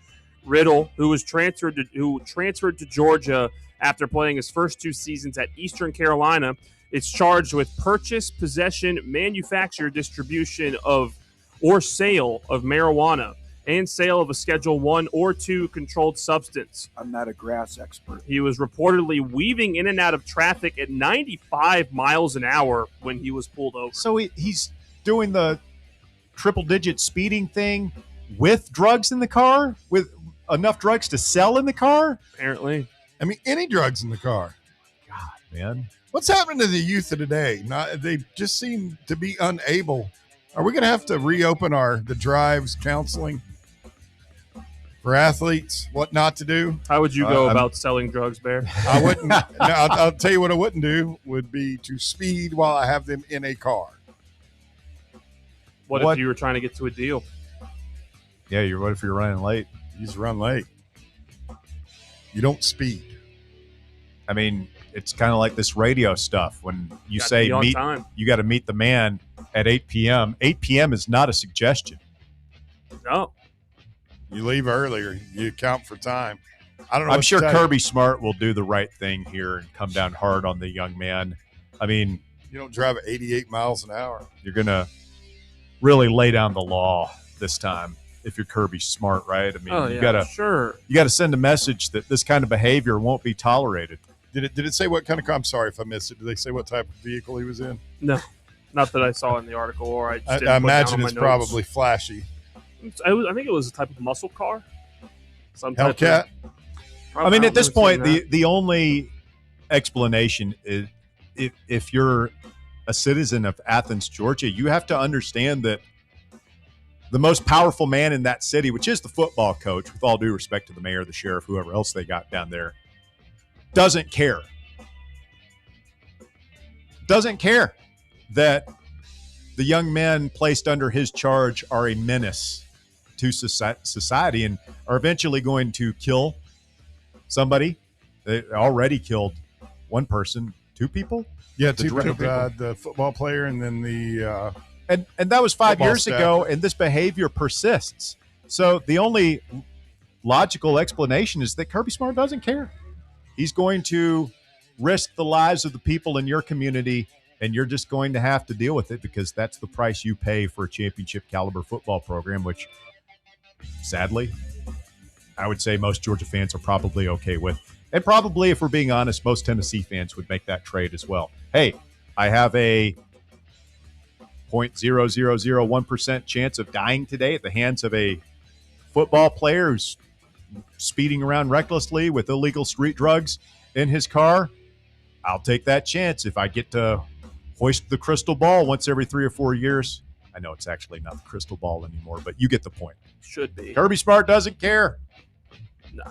Riddle, who transferred to Georgia after playing his first 2 seasons at Eastern Carolina, is charged with purchase, possession, manufacture, distribution of or sale of marijuana. and sale of a Schedule 1 or 2 controlled substance. I'm not a grass expert. He was reportedly weaving in and out of traffic at 95 miles an hour when he was pulled over. So he's doing the triple-digit speeding thing with drugs in the car? With enough drugs to sell in the car? Apparently. I mean, any drugs in the car. God, man. What's happening to the youth of today? They just seem to be unable. Are we going to have to reopen the drives counseling for athletes, what not to do? How would you go about selling drugs, Bear? I wouldn't. No, I'll tell you what I wouldn't do would be to speed while I have them in a car. What if you were trying to get to a deal? Yeah, what if you're running late? You just run late. You don't speed. I mean, it's kind of like this radio stuff. When you Gotta say be on meet, time. you got to meet the man at 8 p.m. 8 p.m. is not a suggestion. No. You leave earlier. You account for time. I don't know. I'm sure Kirby Smart will do the right thing here and come down hard on the young man. I mean, you don't drive at 88 miles an hour. You're going to really lay down the law this time if you're Kirby Smart, right? I mean, you got to send a message that this kind of behavior won't be tolerated. Did it say what kind of car? I'm sorry if I missed it. Did they say what type of vehicle he was in? No, not that I saw in the article, or I just I imagine it's probably flashy. I think it was a type of muscle car. Hellcat? I mean, at this point, the only explanation is if you're a citizen of Athens, Georgia, you have to understand that the most powerful man in that city, which is the football coach, with all due respect to the mayor, the sheriff, whoever else they got down there, doesn't care. Doesn't care that the young men placed under his charge are a menace to society and are eventually going to kill somebody. They already killed one person, two people. Yeah, two people died, the football player and then the and that was 5 years ago, and this behavior persists. So the only logical explanation is that Kirby Smart doesn't care. He's going to risk the lives of the people in your community, and you're just going to have to deal with it because that's the price you pay for a championship caliber football program, which sadly, I would say most Georgia fans are probably okay with. And probably, if we're being honest, most Tennessee fans would make that trade as well. Hey, I have a 0.0001% chance of dying today at the hands of a football player who's speeding around recklessly with illegal street drugs in his car. I'll take that chance if I get to hoist the crystal ball once every 3 or 4 years. I know it's actually not the crystal ball anymore, but you get the point. Should be. Kirby Smart doesn't care. No.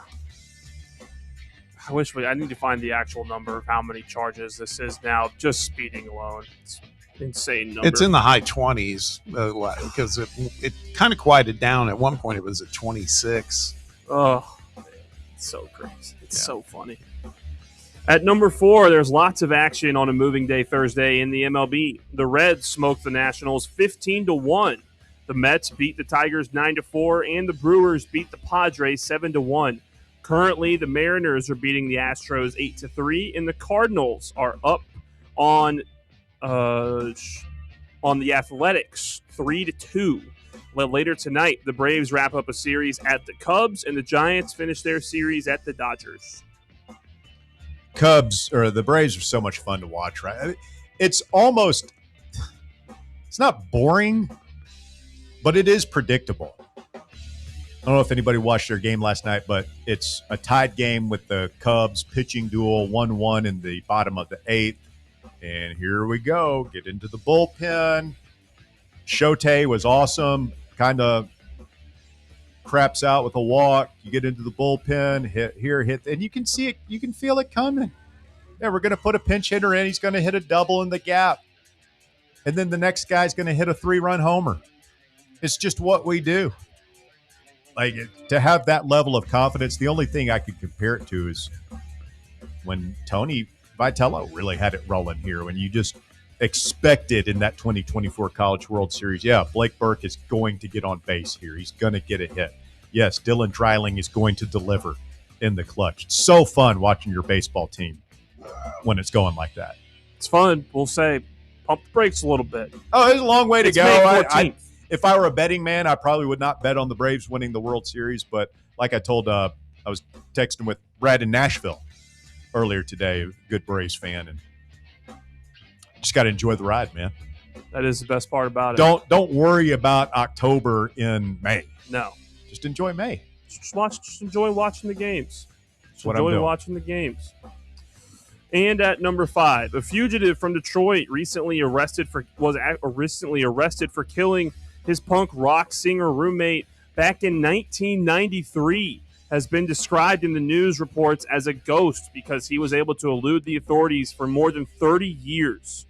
I need to find the actual number of how many charges this is now, just speeding alone. It's insane number. It's in the high 20s because it kind of quieted down. At one point, it was at 26. Oh, it's so crazy. It's so funny. At number 4, there's lots of action on a moving day Thursday in the MLB. The Reds smoked the Nationals 15-1. The Mets beat the Tigers 9-4, and the Brewers beat the Padres 7-1. Currently, the Mariners are beating the Astros 8-3, and the Cardinals are up on the Athletics 3-2. Later tonight, the Braves wrap up a series at the Cubs, and the Giants finish their series at the Dodgers. The Braves are so much fun to watch, right? I mean, it's not boring, but it is predictable. I don't know if anybody watched their game last night, but it's a tied game with the Cubs pitching duel 1-1 in the bottom of the 8th. And here we go. Get into the bullpen. Shote was awesome. Kind of craps out with a walk. You get into the bullpen, hit, and you can see it. You can feel it coming. Yeah, we're going to put a pinch hitter in. He's going to hit a double in the gap. And then the next guy's going to hit a 3-run homer. It's just what we do. Like, to have that level of confidence, the only thing I could compare it to is when Tony Vitello really had it rolling here, when you just expected in that 2024 College World Series, Blake Burke is going to get on base here. He's going to get a hit. Yes, Dylan Dreiling is going to deliver in the clutch. It's so fun watching your baseball team when it's going like that. It's fun. We'll say pump the brakes a little bit. Oh, there's a long way to go. if I were a betting man, I probably would not bet on the Braves winning the World Series. But like I told, I was texting with Brad in Nashville earlier today, a good Braves fan, and just got to enjoy the ride, man. That is the best part about it. Don't worry about October in May. No, just enjoy May. Just enjoy watching the games. Enjoy watching the games. And at number 5, a fugitive from Detroit recently arrested for killing his punk rock singer roommate back in 1993 has been described in the news reports as a ghost because he was able to elude the authorities for more than 30 years.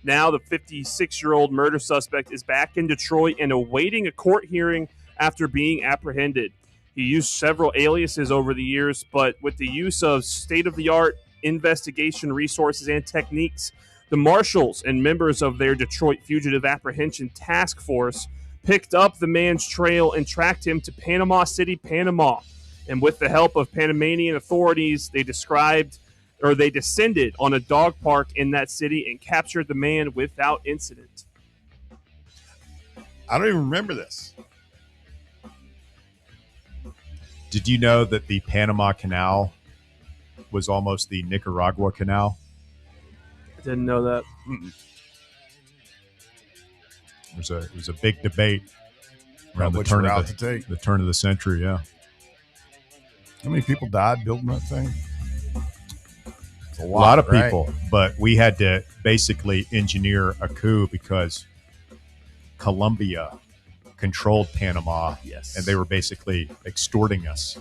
Now the 56-year-old murder suspect is back in Detroit and awaiting a court hearing after being apprehended. He used several aliases over the years, but with the use of state-of-the-art investigation resources and techniques, the marshals and members of their Detroit Fugitive Apprehension Task Force picked up the man's trail and tracked him to Panama City, Panama. And with the help of Panamanian authorities, they descended on a dog park in that city and captured the man without incident. I don't even remember this. Did you know that the Panama Canal was almost the Nicaragua Canal? I didn't know that. It was a big debate around the turn of the century. Yeah. How many people died building that thing? It's a lot of people, but we had to basically engineer a coup because Colombia controlled Panama, and they were basically extorting us.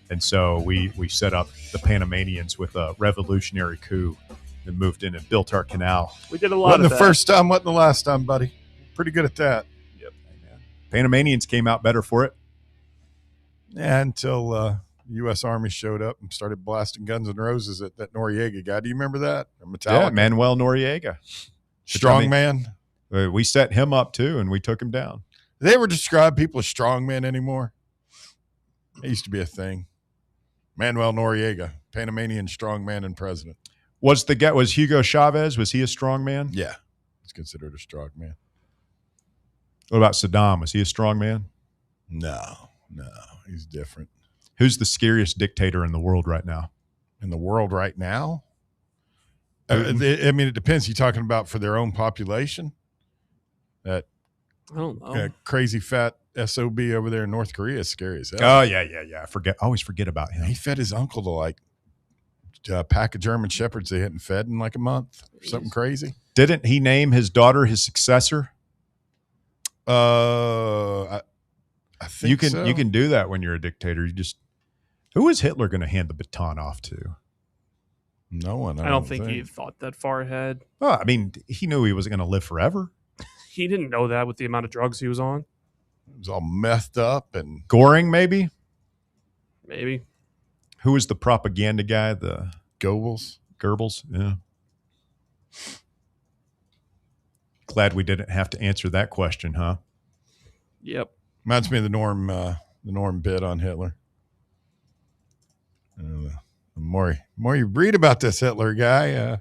And so we set up the Panamanians with a revolutionary coup and moved in and built our canal. We did a lot of that. Wasn't the first time, wasn't the last time, buddy. Pretty good at that. Yep. Panamanians came out better for it. Yeah, until U.S. Army showed up and started blasting Guns N' Roses at that Noriega guy. Do you remember that? Yeah, Manuel Noriega. Strong man. We set him up too, and we took him down. Do they ever describe people as strong men anymore? It used to be a thing. Manuel Noriega, Panamanian strongman and president. Was Hugo Chavez? Was he a strong man? Yeah, he's considered a strong man. What about Saddam? Was he a strong man? No, he's different. Who's the scariest dictator in the world right now? In the world right now? I mean, it depends. You talking about for their own population? That I don't know. Crazy fat SOB over there in North Korea is scary as hell. Oh, yeah. I always forget about him. He fed his uncle to like a pack of German Shepherds they hadn't fed in like a month or something crazy. Didn't he name his daughter his successor? I think so. You can do that when you're a dictator. Who is Hitler going to hand the baton off to? No one. I don't think he thought that far ahead. Well, I mean, he knew he wasn't going to live forever. He didn't know that with the amount of drugs he was on. He was all methed up and Goring, maybe. Who was the propaganda guy? The Goebbels. Yeah. Glad we didn't have to answer that question, huh? Yep. Reminds me of the Norm bit on Hitler. The more you read about this Hitler guy,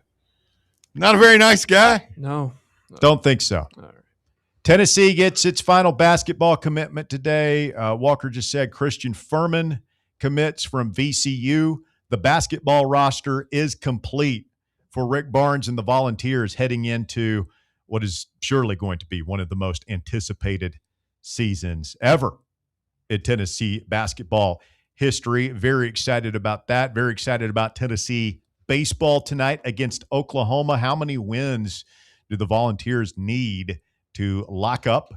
not a very nice guy. No. Don't think so. All right. Tennessee gets its final basketball commitment today. Walker just said Christian Furman commits from VCU. The basketball roster is complete for Rick Barnes and the Volunteers heading into what is surely going to be one of the most anticipated seasons ever in Tennessee basketball history. Very excited about that. Very excited about Tennessee baseball tonight against Oklahoma. How many wins do the Volunteers need to lock up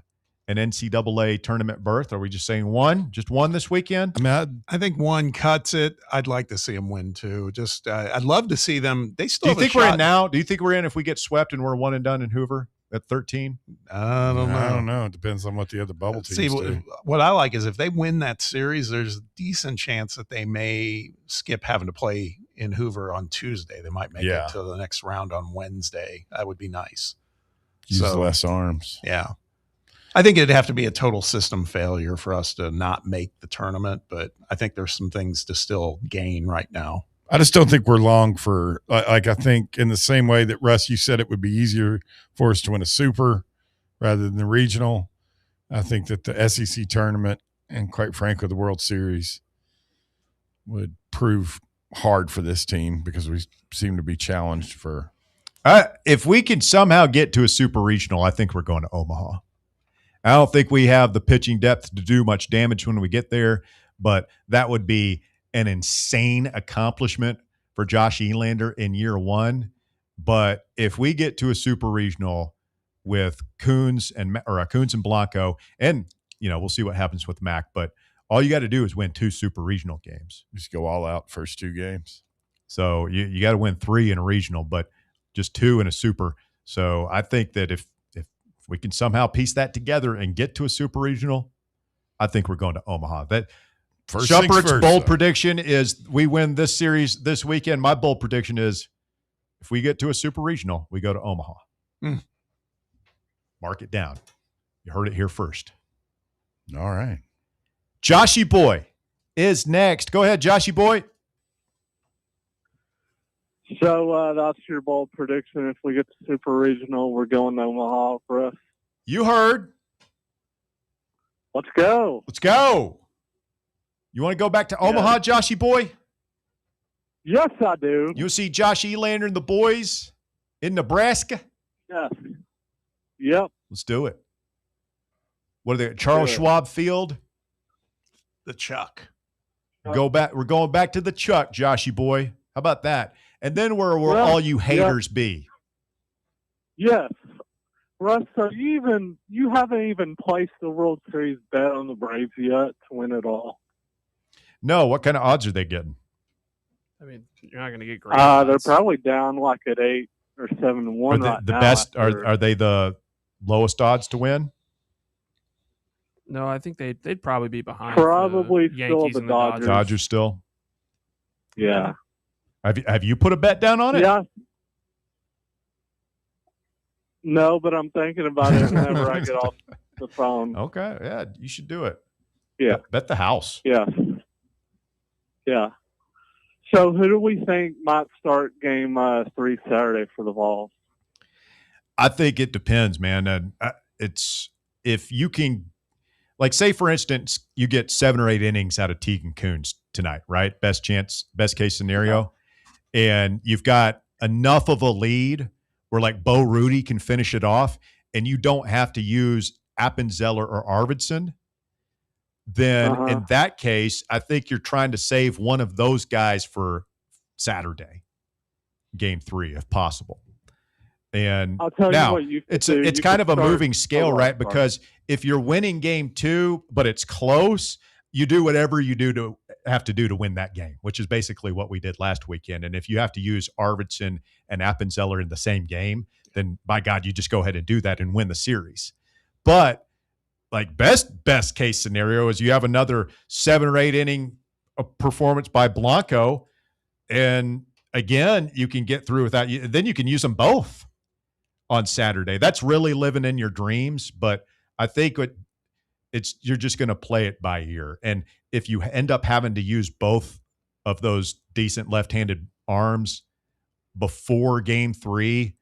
an NCAA tournament berth? Are we just saying one? Just one this weekend? I mean, I think one cuts it. I'd like to see them win two. Just I'd love to see them. They still. Do you think we're in now? Do you think we're in if we get swept and we're one and done in Hoover at 13? I don't know. It depends on what the other bubble teams do. What I like is if they win that series, there's a decent chance that they may skip having to play in Hoover on Tuesday. They might make it to the next round on Wednesday. That would be nice. Use less arms. Yeah. I think it'd have to be a total system failure for us to not make the tournament, but I think there's some things to still gain right now. I just don't think we're long for, I think in the same way that Russ, you said it would be easier for us to win a super rather than the regional. I think that the SEC tournament and, quite frankly, the World Series would prove hard for this team because we seem to be challenged for. If we can somehow get to a super regional, I think we're going to Omaha. I don't think we have the pitching depth to do much damage when we get there, but that would be an insane accomplishment for Josh Elander in year one. But if we get to a super regional with Coons and Blanco, and we'll see what happens with Mac, but all you got to do is win 2 super regional games. Just go all out first 2 games. So you got to win 3 in a regional, but just 2 in a super. So I think that if we can somehow piece that together and get to a super regional, I think we're going to Omaha. That Shumpert's bold prediction is we win this series this weekend. My bold prediction is if we get to a super regional, we go to Omaha. Mark it down. You heard it here first. All right. Joshy Boy is next. Go ahead, Joshy Boy. So that's your bold prediction. If we get to super regional, we're going to Omaha for us. You heard. Let's go. Let's go. You want to go back to Omaha, Joshy Boy? Yes, I do. You'll see Josh Elander and the boys in Nebraska? Yes. Yep. Let's do it. What are they? Charles Schwab Field? The Chuck. We're going back to the Chuck, Joshy Boy. How about that? And then where will all you haters be? Yes. Russ, so you haven't even placed the World Series bet on the Braves yet to win it all. No. What kind of odds are they getting? I mean, you're not going to get great. They're probably down like at 8 or 7-1 right the now. Best are they the lowest odds to win? No, I think they'd probably be behind. Probably the still Yankees the and Dodgers. Dodgers still. Yeah. Have you put a bet down on it? Yeah. No, but I'm thinking about it whenever I get off the phone. Okay, yeah, you should do it. Yeah. Bet the house. Yeah. Yeah. So who do we think might start game 3 Saturday for the Vols? I think it depends, man. And it's if you can, like, say for instance, you get 7 or 8 innings out of Tegan Coons tonight, right? Best case scenario, and you've got enough of a lead where like Bo Rudy can finish it off, and you don't have to use Appenzeller or Arvidsson. Then in that case, I think you're trying to save one of those guys for Saturday, game 3, if possible. And I'll tell now, you what it's kind of a moving scale, right? Because if you're winning game 2, but it's close, you do whatever you have to do to win that game, which is basically what we did last weekend. And if you have to use Arvidsson and Appenzeller in the same game, then by God, you just go ahead and do that and win the series. But like best case scenario is you have another 7 or 8 inning performance by Blanco, and again you can get through without you. Then you can use them both on Saturday. That's really living in your dreams, but I think you're just going to play it by ear. And if you end up having to use both of those decent left-handed arms before game 3,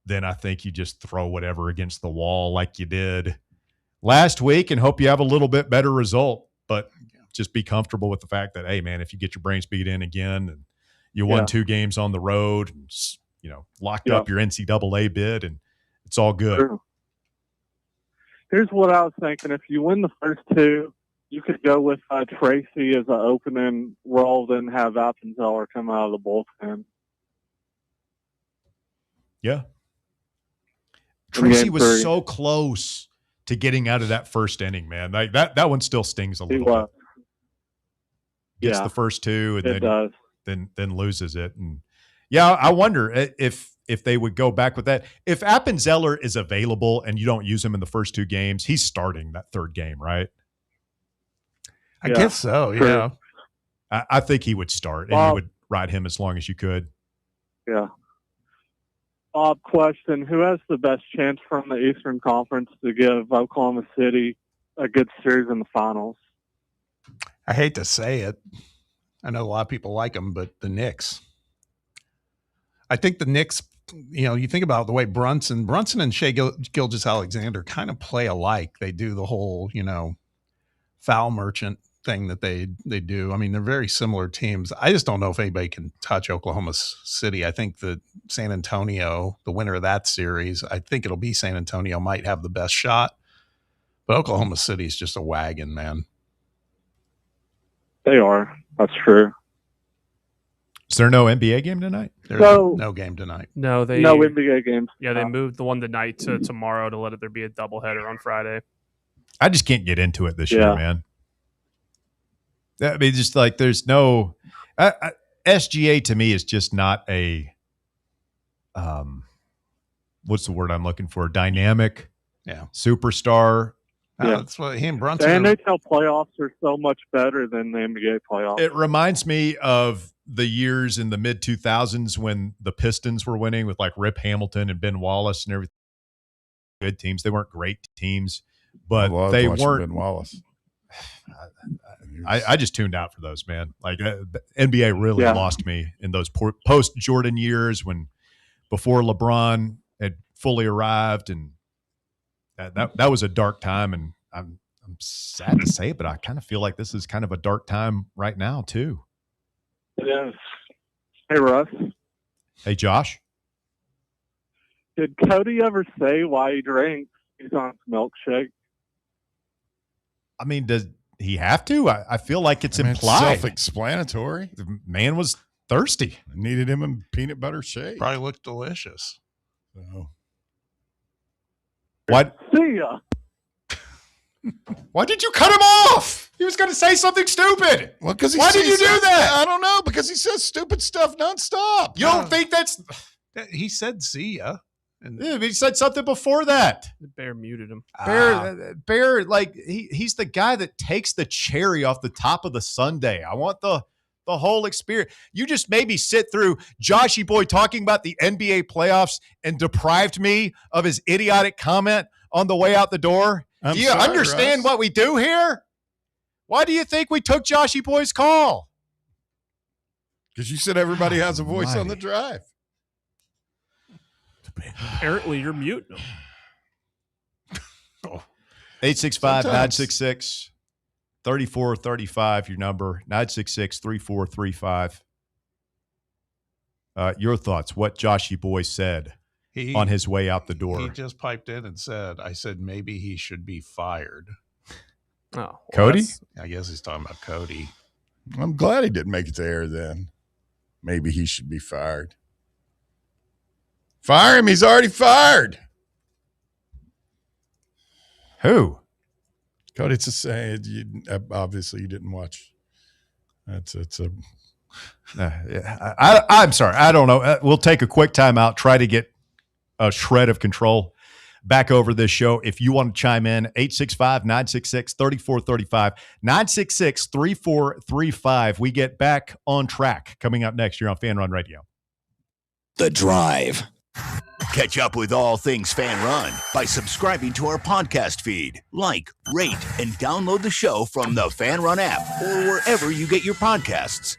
then I think you just throw whatever against the wall like you did last week and hope you have a little bit better result. But just be comfortable with the fact that, hey, man, if you get your brains beat in again and you won 2 games on the road and, locked up your NCAA bid, and it's all good. True. Here's what I was thinking. If you win the first 2, you could go with Tracy as an opening role, then have Appenzeller come out of the bullpen. Yeah. Tracy was so close to getting out of that first inning, man. Like that one still stings a little bit. Gets the first 2 and then loses it. And I wonder if they would go back with that. If Appenzeller is available and you don't use him in the first 2 games, he's starting that 3rd game, right? I guess so, yeah. I think he would start, and you would ride him as long as you could. Yeah. Bob, question. Who has the best chance from the Eastern Conference to give Oklahoma City a good series in the finals? I hate to say it. I know a lot of people like them, but the Knicks. I think the Knicks you think about the way Brunson and Shea Gilgeous-Alexander kind of play alike. They do the whole, foul merchant thing that they do. I mean, they're very similar teams. I just don't know if anybody can touch Oklahoma City. I think that San Antonio, the winner of that series, I think it'll be San Antonio, might have the best shot. But Oklahoma City is just a wagon, man. They are. That's true. Is there no NBA game tonight? There's no game tonight. No NBA games. Yeah, they moved the one tonight to tomorrow to let there be a doubleheader on Friday. I just can't get into it this year, man. I mean, just like there's no SGA to me is just not a what's the word I'm looking for? Dynamic, superstar. Yeah, that's what him Brunson. The NHL playoffs are so much better than the NBA playoffs. It reminds me of the years in the mid 2000s when the Pistons were winning with like Rip Hamilton and Ben Wallace and everything. Good teams. They weren't great teams, but they weren't. Ben Wallace. I just tuned out for those, man. Like the NBA really lost me in those post Jordan years before LeBron had fully arrived, and that was a dark time. And I'm sad to say it, but I kind of feel like this is kind of a dark time right now too. It is. Hey, Russ. Hey, Josh. Did Cody ever say why he drinks? He's on milkshake. I mean, does he have to? I feel like it's implied. Self-explanatory. The man was thirsty. I needed him a peanut butter shake. Probably looked delicious. So. What? See ya. Why did you cut him off? He was going to say something stupid. Well, because why did you do that? I don't know. Because he says stupid stuff nonstop. You don't think that's? He said "see ya," and he said something before that. The Bear muted him. Bear, like he's the guy that takes the cherry off the top of the sundae. I want the whole experience. You just made me sit through Joshy Boy talking about the NBA playoffs and deprived me of his idiotic comment on the way out the door. Do you understand what we do here? Why do you think we took Joshy Boy's call? Because you said everybody has a voice on the drive. Apparently, you're muting them. 865-966-3435, your number, 966-3435. Your thoughts, what Joshy Boy said on his way out the door. He just piped in and said, I said maybe he should be fired. Oh, well, Cody? I guess he's talking about Cody. I'm glad he didn't make it to air then. Maybe he should be fired. Fire him. He's already fired. Who? Cody, it's a say. Obviously, you didn't watch. I'm sorry. I don't know. We'll take a quick timeout, try to get a shred of control back over this show. If you want to chime in, 865-966-3435, 966-3435. We get back on track coming up next year on Fan Run Radio. The Drive. Catch up with all things Fan Run by subscribing to our podcast feed. Like, rate, and download the show from the Fan Run app or wherever you get your podcasts.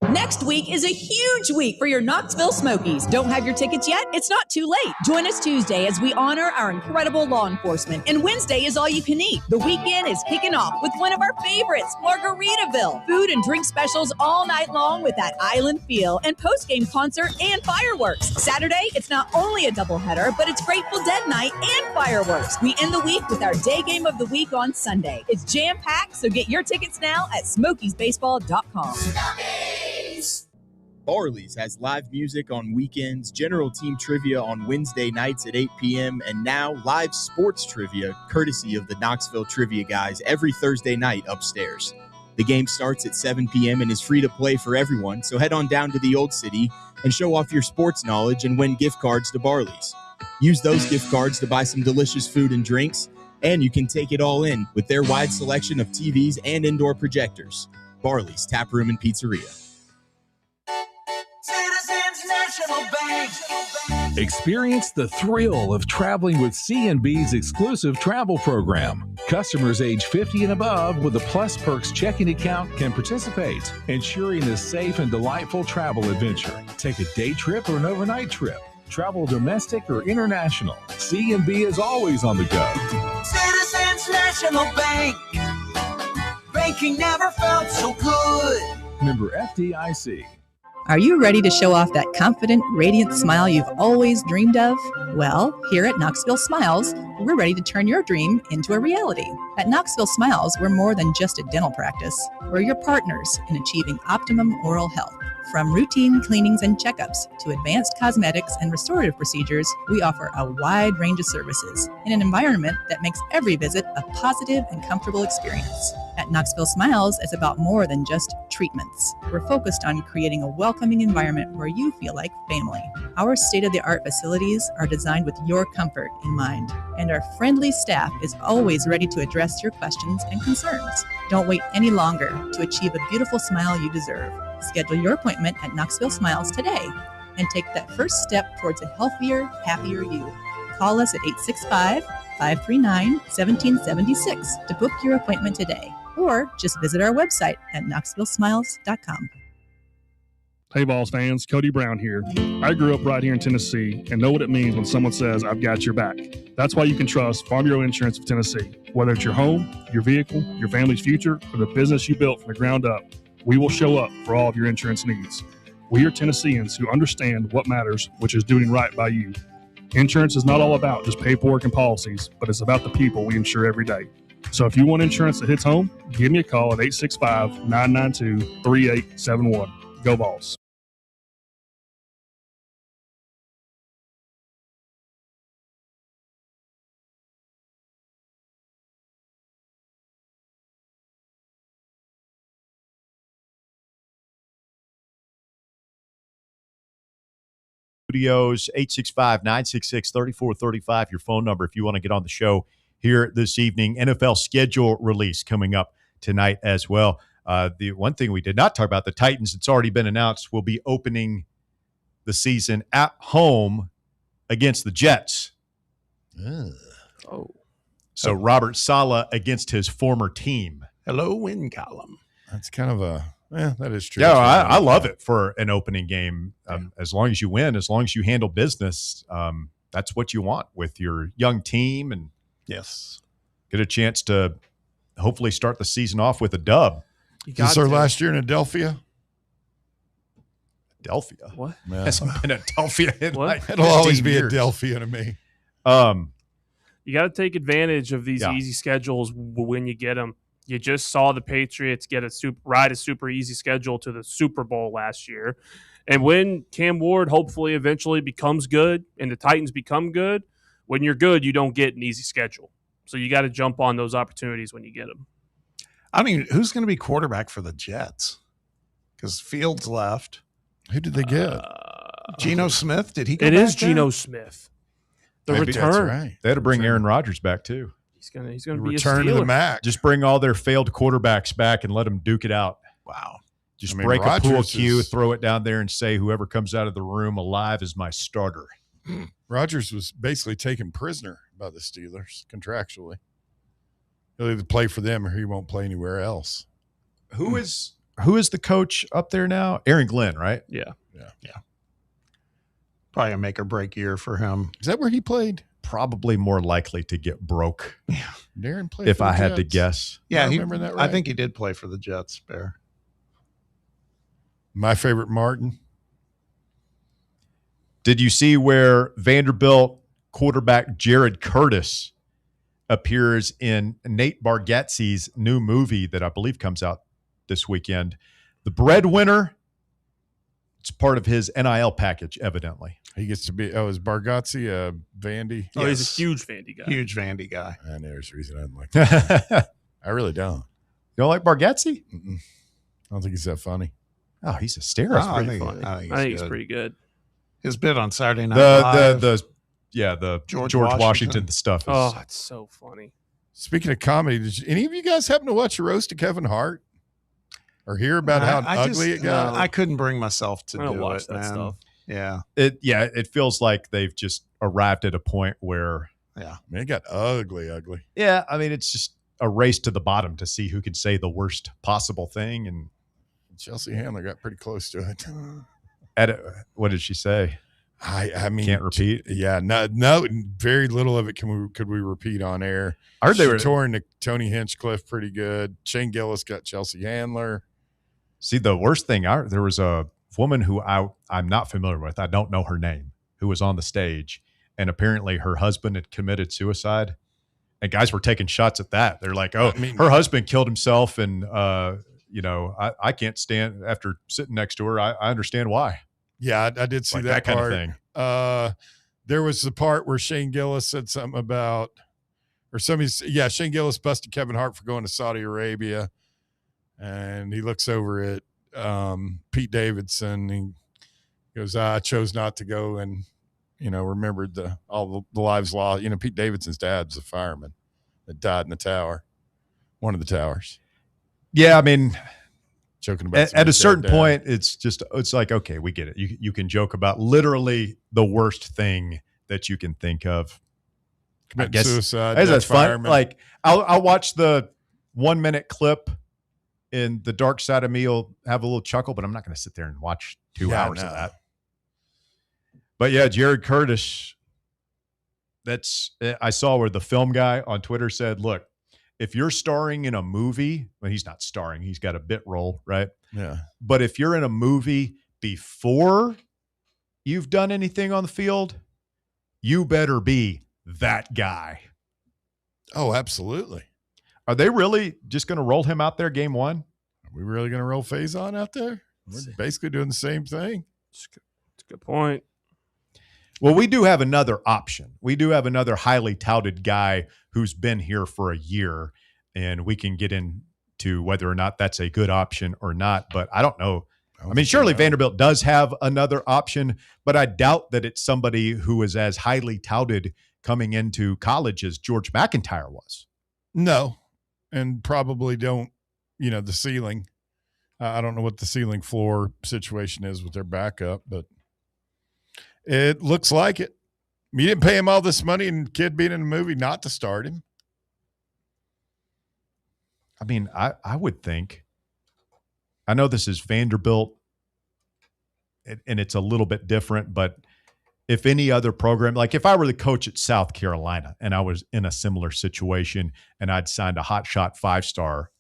Next week is a huge week for your Knoxville Smokies. Don't have your tickets yet? It's not too late. Join us Tuesday as we honor our incredible law enforcement. And Wednesday is all you can eat. The weekend is kicking off with one of our favorites, Margaritaville. Food and drink specials all night long with that island feel and post-game concert and fireworks. Saturday, it's not only a doubleheader, but it's Grateful Dead night and fireworks. We end the week with our day game of the week on Sunday. It's jam-packed, so get your tickets now at smokiesbaseball.com. Barley's has live music on weekends, general team trivia on Wednesday nights at 8 p.m., and now live sports trivia courtesy of the Knoxville Trivia Guys every Thursday night upstairs. The game starts at 7 p.m. and is free to play for everyone, so head on down to the Old City and show off your sports knowledge and win gift cards to Barley's. Use those gift cards to buy some delicious food and drinks, and you can take it all in with their wide selection of TVs and indoor projectors. Barley's Tap Room and Pizzeria. Experience the thrill of traveling with C&B's exclusive travel program. Customers age 50 and above with a Plus Perks checking account can participate, ensuring a safe and delightful travel adventure. Take a day trip or an overnight trip. Travel domestic or international, C&B is always on the go. Citizens National Bank. Banking never felt so good. Member FDIC. Are you ready to show off that confident, radiant smile you've always dreamed of? Well, here at Knoxville Smiles, we're ready to turn your dream into a reality. At Knoxville Smiles, we're more than just a dental practice. We're your partners in achieving optimum oral health. From routine cleanings and checkups to advanced cosmetics and restorative procedures, we offer a wide range of services in an environment that makes every visit a positive and comfortable experience. At Knoxville Smiles, it's about more than just treatments. We're focused on creating a welcoming environment where you feel like family. Our state-of-the-art facilities are designed with your comfort in mind, and our friendly staff is always ready to address your questions and concerns. Don't wait any longer to achieve a beautiful smile you deserve. Schedule your appointment at Knoxville Smiles today and take that first step towards a healthier, happier you. Call us at 865-539-1776 to book your appointment today, or just visit our website at knoxvillesmiles.com. Hey, Vols fans, Cody Brown here. I grew up right here in Tennessee and know what it means when someone says, I've got your back. That's why you can trust Farm Bureau Insurance of Tennessee. Whether it's your home, your vehicle, your family's future, or the business you built from the ground up, we will show up for all of your insurance needs. We are Tennesseans who understand what matters, which is doing right by you. Insurance is not all about just paperwork and policies, but it's about the people we insure every day. So if you want insurance that hits home, give me a call at 865-992-3871. Go Vols. Studios, 865-966-3435, your phone number if you want to get on the show here this evening. NFL schedule release coming up tonight as well. The one thing we did not talk about, the Titans, it's already been announced, will be opening the season at home against the Jets. So Robert Saleh against his former team. Hello, win column. That's kind of a... Yeah, that is true. Yeah, I love it for an opening game. As long as you win, as long as you handle business, that's what you want with your young team, and yes, get a chance to hopefully start the season off with a dub. This our last year in Adelphia? Adelphia? What? Yeah. Hasn't been Adelphia in like It'll always be years. Adelphia to me. You got to take advantage of these easy schedules when you get them. You just saw the Patriots get a super easy schedule to the Super Bowl last year. And when Cam Ward hopefully eventually becomes good and the Titans become good, when you're good, you don't get an easy schedule. So you got to jump on those opportunities when you get them. I mean, who's going to be quarterback for the Jets? Because Fields left. Who did they get? Geno Smith? Did he go It back is there? Geno Smith. The Maybe return. that's right. They had to bring Aaron Rodgers back too. He's gonna be return to the MAC. Just bring all their failed quarterbacks back and let them duke it out. Wow. Just I mean, break a pool Rodgers cue, is- throw it down there, and say whoever comes out of the room alive is my starter. Rodgers was basically taken prisoner by the Steelers contractually. He'll either play for them or he won't play anywhere else. Who is the coach up there now? Aaron Glenn, right? Yeah. Probably a make or break year for him. Is that where he played? Probably more likely to get broke. Yeah. Darren played If for I the had to Jets. guess. Yeah, I remember that right. I think he did play for the Jets, Bear. My favorite Martin. Did you see where Vanderbilt quarterback Jared Curtis appears in Nate Bargatze's new movie that I believe comes out this weekend? The Breadwinner. It's part of his NIL package, evidently. He gets to be, is Bargatze Vandy? Oh, he's a huge Vandy guy. Huge Vandy guy. I know there's a reason I didn't like that. I really don't. You don't like Bargatze? I don't think he's that funny. Oh, he's hysterical. I Pretty think funny. I think he's pretty good. His bit on Saturday Night Live. The George Washington stuff. Oh, it's so funny. Speaking of comedy, did any of you guys happen to watch a roast of Kevin Hart? Or hear about how ugly it got? I couldn't bring myself to I don't do watch it, that man. stuff. Yeah. It feels like they've just arrived at a point where Yeah. I mean, it got ugly. yeah, I mean, it's just a race to the bottom to see who can say the worst possible thing. And Chelsea Handler got pretty close to it. what did she say? I mean, can't repeat. Yeah, no, very little of it could we repeat on air. I heard they were touring to Tony Hinchcliffe pretty good. Shane Gillis got Chelsea Handler. See, the worst thing, there was a woman who I'm not familiar with. I don't know her name, who was on the stage, and apparently her husband had committed suicide, and guys were taking shots at that. They're like, "Oh, her husband killed himself," and I can't stand after sitting next to her. I understand why. Yeah, I did see like that kind part. of thing. There was the part where Shane Gillis said something about, Shane Gillis busted Kevin Hart for going to Saudi Arabia, and he looks over at Pete Davidson. And he goes, "I chose not to go," and remembered all the lives lost. Pete Davidson's dad's a fireman that died in the tower, one of the towers. Yeah, I mean, joking about at a certain point, it's like, okay, we get it. You can joke about literally the worst thing that you can think of. Committing suicide. That's fun. Like I'll watch the 1 minute clip, and the dark side of me will have a little chuckle, but I'm not going to sit there and watch 2 hours of that. But yeah, Jared Curtis. I saw where the film guy on Twitter said, "Look, if you're starring in a movie," well, he's not starring, he's got a bit role, right? Yeah. But if you're in a movie before you've done anything on the field, you better be that guy. Oh, absolutely. Are they really just going to roll him out there game one? Are we really going to roll Faison out there? We're basically doing the same thing. That's a good point. Well, we do have another option. We do have another highly touted guy who's been here for a year, and we can get into whether or not that's a good option or not. But I don't know. I mean, surely Vanderbilt does have another option, but I doubt that it's somebody who is as highly touted coming into college as George McIntyre was. No, and probably don't, the ceiling. I don't know what the ceiling floor situation is with their backup, but it looks like it. You didn't pay him all this money and kid being in a movie not to start him. I mean, I would think. I know this is Vanderbilt, and it's a little bit different, but if any other program, like if I were the coach at South Carolina and I was in a similar situation and I'd signed a hotshot 5-star,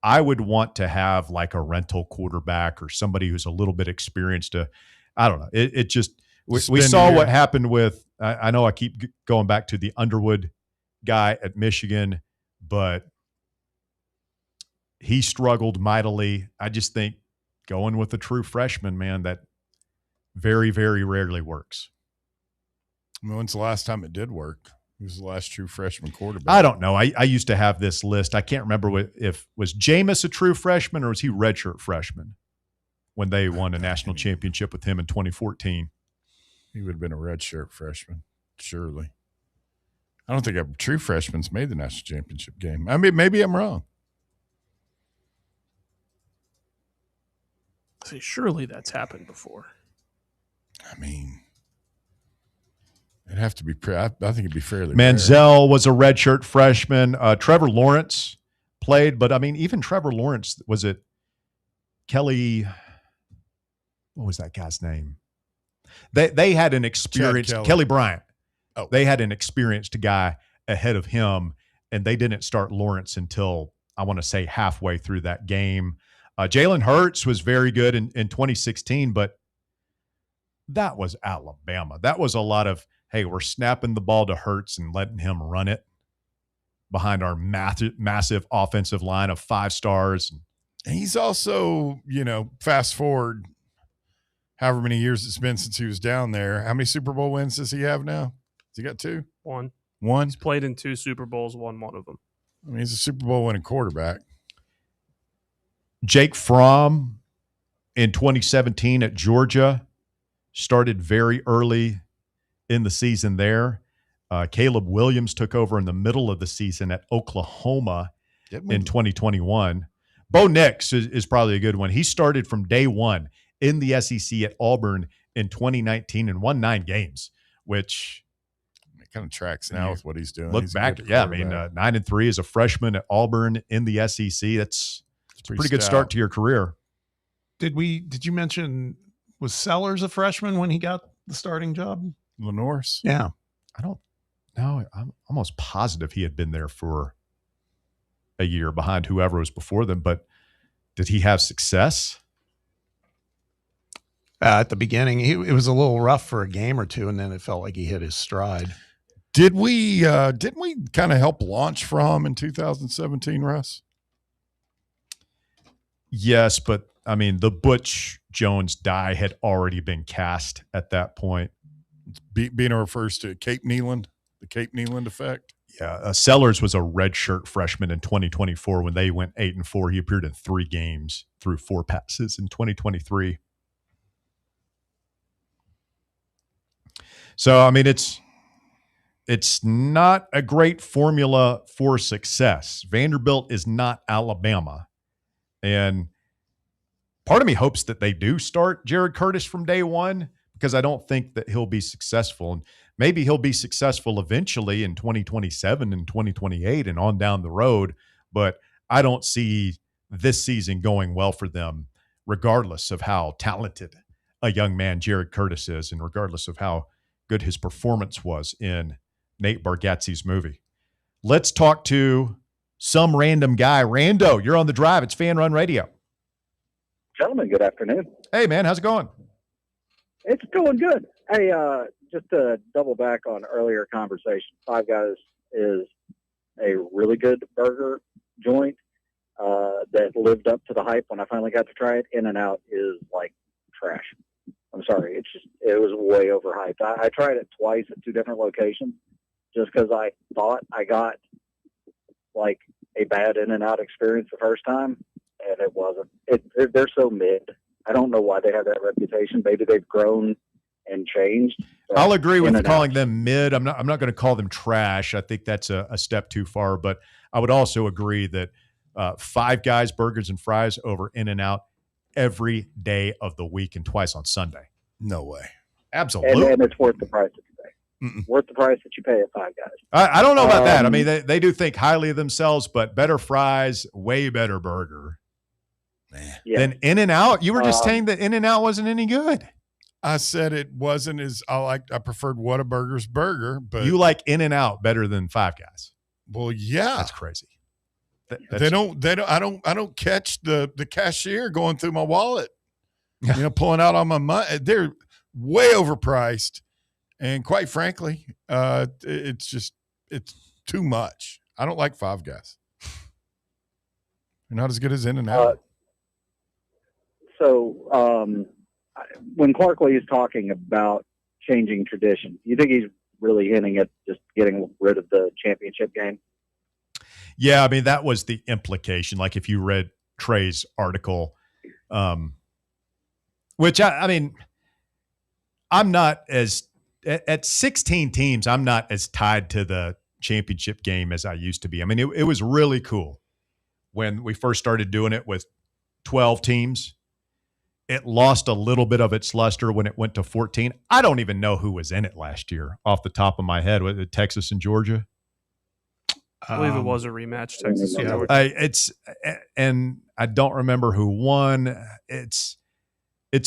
I would want to have like a rental quarterback or somebody who's a little bit experienced I don't know. It just, we saw what happened with, I know I keep going back to the Underwood guy at Michigan, but he struggled mightily. I just think going with a true freshman, man, that very, very rarely works. I mean, when's the last time it did work? Who was the last true freshman quarterback? I don't know. I used to have this list. I can't remember if was Jameis a true freshman or was he redshirt freshman when they won a national championship with him in 2014? He would have been a redshirt freshman, surely. I don't think a true freshman's made the national championship game. I mean, maybe I'm wrong. See, surely that's happened before. I mean, it'd have to be. I think it'd be fairly. Manziel was a redshirt freshman. Trevor Lawrence played, but I mean, even Trevor Lawrence, was it Kelly? What was that guy's name? They had an experienced Kelly Bryant. Oh, they had an experienced guy ahead of him, and they didn't start Lawrence until I want to say halfway through that game. Jalen Hurts was very good in 2016, but that was Alabama. That was a lot of, hey, we're snapping the ball to Hurts and letting him run it behind our massive offensive line of 5 stars. And he's also, fast forward however many years it's been since he was down there. How many Super Bowl wins does he have now? Has he got 2? One. He's played in 2 Super Bowls, won one of them. I mean, he's a Super Bowl winning quarterback. Jake Fromm in 2017 at Georgia started very early in the season there. Caleb Williams took over in the middle of the season at Oklahoma in 2021. Bo Nix is probably a good one. He started from day one in the SEC at Auburn in 2019 and won 9 games, which it kind of tracks now with what he's doing. Look back, 9-3 as a freshman at Auburn in the SEC. That's a pretty good start to your career. Did you mention, was Sellers a freshman when he got the starting job? Lenore's? Yeah. I don't know. I'm almost positive he had been there for a year behind whoever was before them, but did he have success? At the beginning, it was a little rough for a game or two, and then it felt like he hit his stride. Didn't we kind of help launch from in 2017, Russ? Yes, but I mean, the Butch Jones die had already been cast at that point. Bina refers to Cape Neeland, the Cape Neeland effect. Yeah, Sellers was a redshirt freshman in 2024 when they went 8-4. He appeared in 3 games, threw 4 passes in 2023. So, I mean, it's not a great formula for success. Vanderbilt is not Alabama. And part of me hopes that they do start Jared Curtis from day one, because I don't think that he'll be successful. And maybe he'll be successful eventually in 2027 and 2028 and on down the road. But I don't see this season going well for them, regardless of how talented a young man Jared Curtis is and regardless of how good his performance was in Nate Bargatze's movie. Let's talk to some random guy. Rando, you're on the drive. It's Fan Run Radio. Gentlemen, good afternoon. Hey, man, how's it going? It's going good. Hey, just to double back on earlier conversation, Five Guys is a really good burger joint that lived up to the hype when I finally got to try it. In-N-Out is like trash. I'm sorry. It was way overhyped. I tried it twice at 2 different locations just because I thought I got like a bad In-N-Out experience the first time, and it wasn't. They're so mid. I don't know why they have that reputation. Maybe they've grown and changed. I'll agree with calling them mid. I'm not going to call them trash. I think that's a step too far. But I would also agree that Five Guys burgers and fries over In-N-Out every day of the week and twice on Sunday. No way. Absolutely. And it's worth the price that you pay. Mm-mm. Worth the price that you pay at Five Guys. I don't know about that. I mean, they do think highly of themselves, but better fries, way better burger. Yeah. Then In-N-Out. You were just saying that In-N-Out wasn't any good. I said it wasn't as I preferred Whataburger's burger, but you like In-N-Out better than Five Guys. Well, yeah, that's crazy. I don't catch the cashier going through my wallet, pulling out all my money. They're way overpriced, and quite frankly, it's too much. I don't like Five Guys. They're not as good as In-N-Out. So when Clark Lee is talking about changing tradition, you think he's really hinting at just getting rid of the championship game? Yeah, I mean, that was the implication. Like if you read Trey's article, which I mean, I'm not as at 16 teams, I'm not as tied to the championship game as I used to be. I mean, it was really cool when we first started doing it with 12 teams. It lost a little bit of its luster when it went to 14. I don't even know who was in it last year off the top of my head. Was it Texas and Georgia? I believe it was a rematch, Texas and Georgia. And I don't remember who won. It's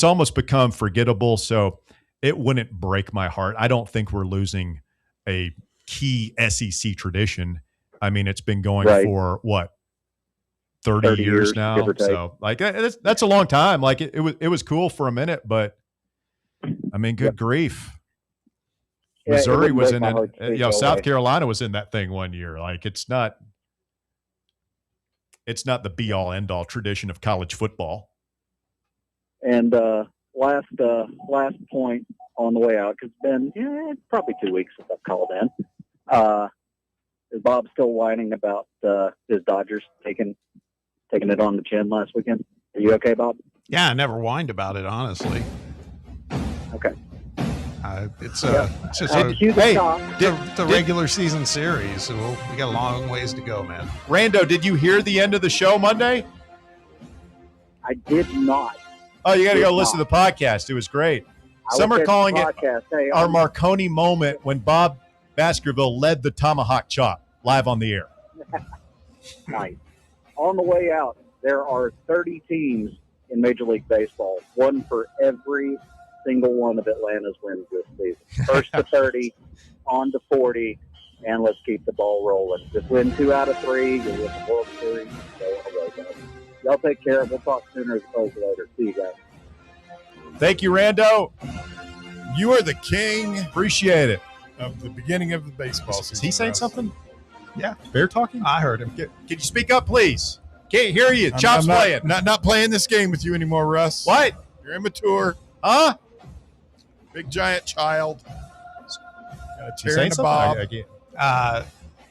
almost become forgettable, so it wouldn't break my heart. I don't think we're losing a key SEC tradition. I mean, it's been going for what? 30 years now. So like that's a long time. Like it was cool for a minute, but I mean, good grief. Missouri was in it. South Carolina was in that thing one year. Like it's not the be all end all tradition of college football. And last point on the way out, because it's been probably 2 weeks since I've called in. Is Bob still whining about his Dodgers taking it on the chin last weekend? Are you okay, Bob? Yeah, I never whined about it, honestly. Okay. It's just the regular season series. So we got a long ways to go, man. Rando, did you hear the end of the show Monday? I did not. Oh, you got to go listen to the podcast. It was great. Some are calling it our Marconi moment when Bob Baskerville led the tomahawk chop live on the air. Nice. On the way out, there are 30 teams in Major League Baseball, one for every single one of Atlanta's wins this season. First to 30, on to 40, and let's keep the ball rolling. Just win 2 out of 3, you'll win the World Series. Go on the road, guys. Y'all take care. We'll talk sooner as opposed to later. See you guys. Thank you, Rando. You are the king. Appreciate it. Of the beginning of the baseball season. Is he saying something? Yeah. Bear talking? I heard him. Can you speak up, please? Can't hear you. Chop's playing. Not playing this game with you anymore, Russ. What? You're immature. Huh? Big giant child. Got a You tear saying in the something? bob.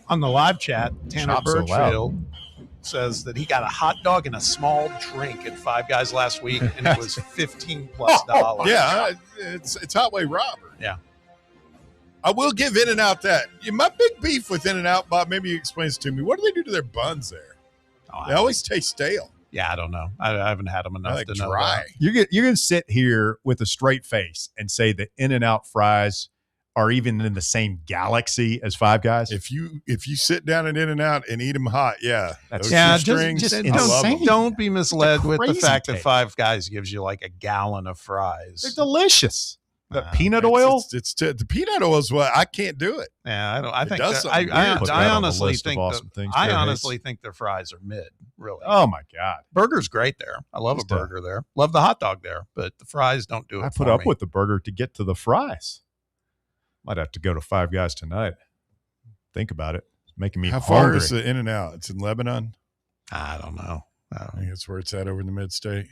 On the live chat, Tanner Chop's so Birchfield says that he got a hot dog and a small drink at Five Guys last week, and it was $15+. Yeah, it's Hotway Robert. Yeah. I will give In-N-Out that. My big beef with In-N-Out, Bob, maybe you explain this to me. What do they do to their buns there? They always taste stale. Yeah, I don't know. I haven't had them enough to know. Dry. That. You're going to sit here with a straight face and say that In-N-Out fries are even in the same galaxy as Five Guys? If you sit down at In-N-Out and eat them hot, That's Don't be misled with the crazy fact that take. Five Guys gives you like a gallon of fries. They're delicious. The peanut oil? It's the peanut oil is what I can't do it. Yeah, I don't. I It think does that- something I weird. Put that I on the honestly list of think awesome things I Bear honestly hates. think their fries are mid. Really. Oh, my God. Burger's great there. I love Just a burger there. Love the hot dog there, but the fries don't do it. I put for up me. with the burger to get to the fries. Might have to go to Five Guys tonight. Think about it. It's making me How far hungry. is the In-N-Out? It's in Lebanon. I don't know. I think that's where it's at over in the mid-state.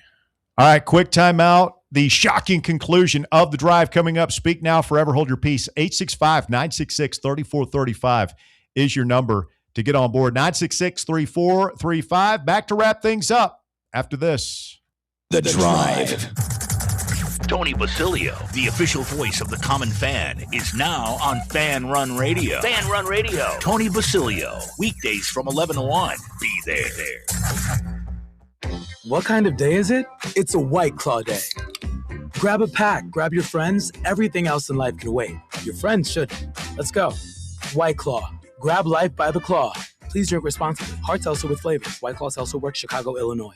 All right, quick timeout. The shocking conclusion of the drive coming up. Speak now, forever hold your peace. 865-966-3435 is your number to get on board. 966-3435. Back to wrap things up after this. The Drive. Tony Basilio, the official voice of the common fan, is now on Fan Run Radio. Fan Run Radio. Tony Basilio, weekdays from 11 to 1. Be there. What kind of day is it? It's a White Claw day. Grab a pack, grab your friends. Everything else in life can wait. Your friends shouldn't. Let's go. White Claw. Grab life by the claw. Please drink responsibly. Hard seltzer with flavors. White Claw Seltzer Works, Chicago, Illinois.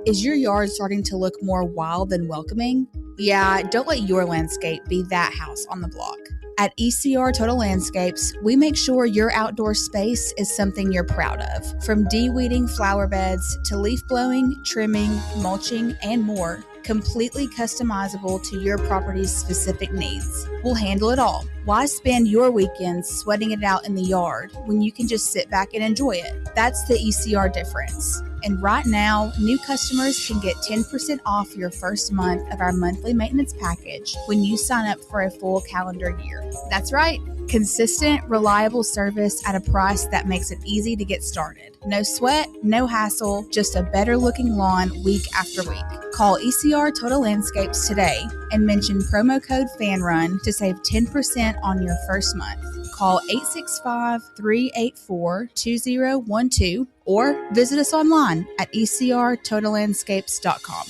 Is your yard starting to look more wild than welcoming? Yeah, don't let your landscape be that house on the block. At ECR Total Landscapes, we make sure your outdoor space is something you're proud of. From de-weeding flower beds to leaf blowing, trimming, mulching, and more, completely customizable to your property's specific needs. We'll handle it all. Why spend your weekends sweating it out in the yard when you can just sit back and enjoy it? That's the ECR difference. And right now, new customers can get 10% off your first month of our monthly maintenance package when you sign up for a full calendar year. That's right. Consistent, reliable service at a price that makes it easy to get started. No sweat, no hassle, just a better looking lawn week after week. Call ECR Total Landscapes today and mention promo code FANRUN to save 10% on your first month. Call 865-384-2012 or visit us online at ecrtotallandscapes.com.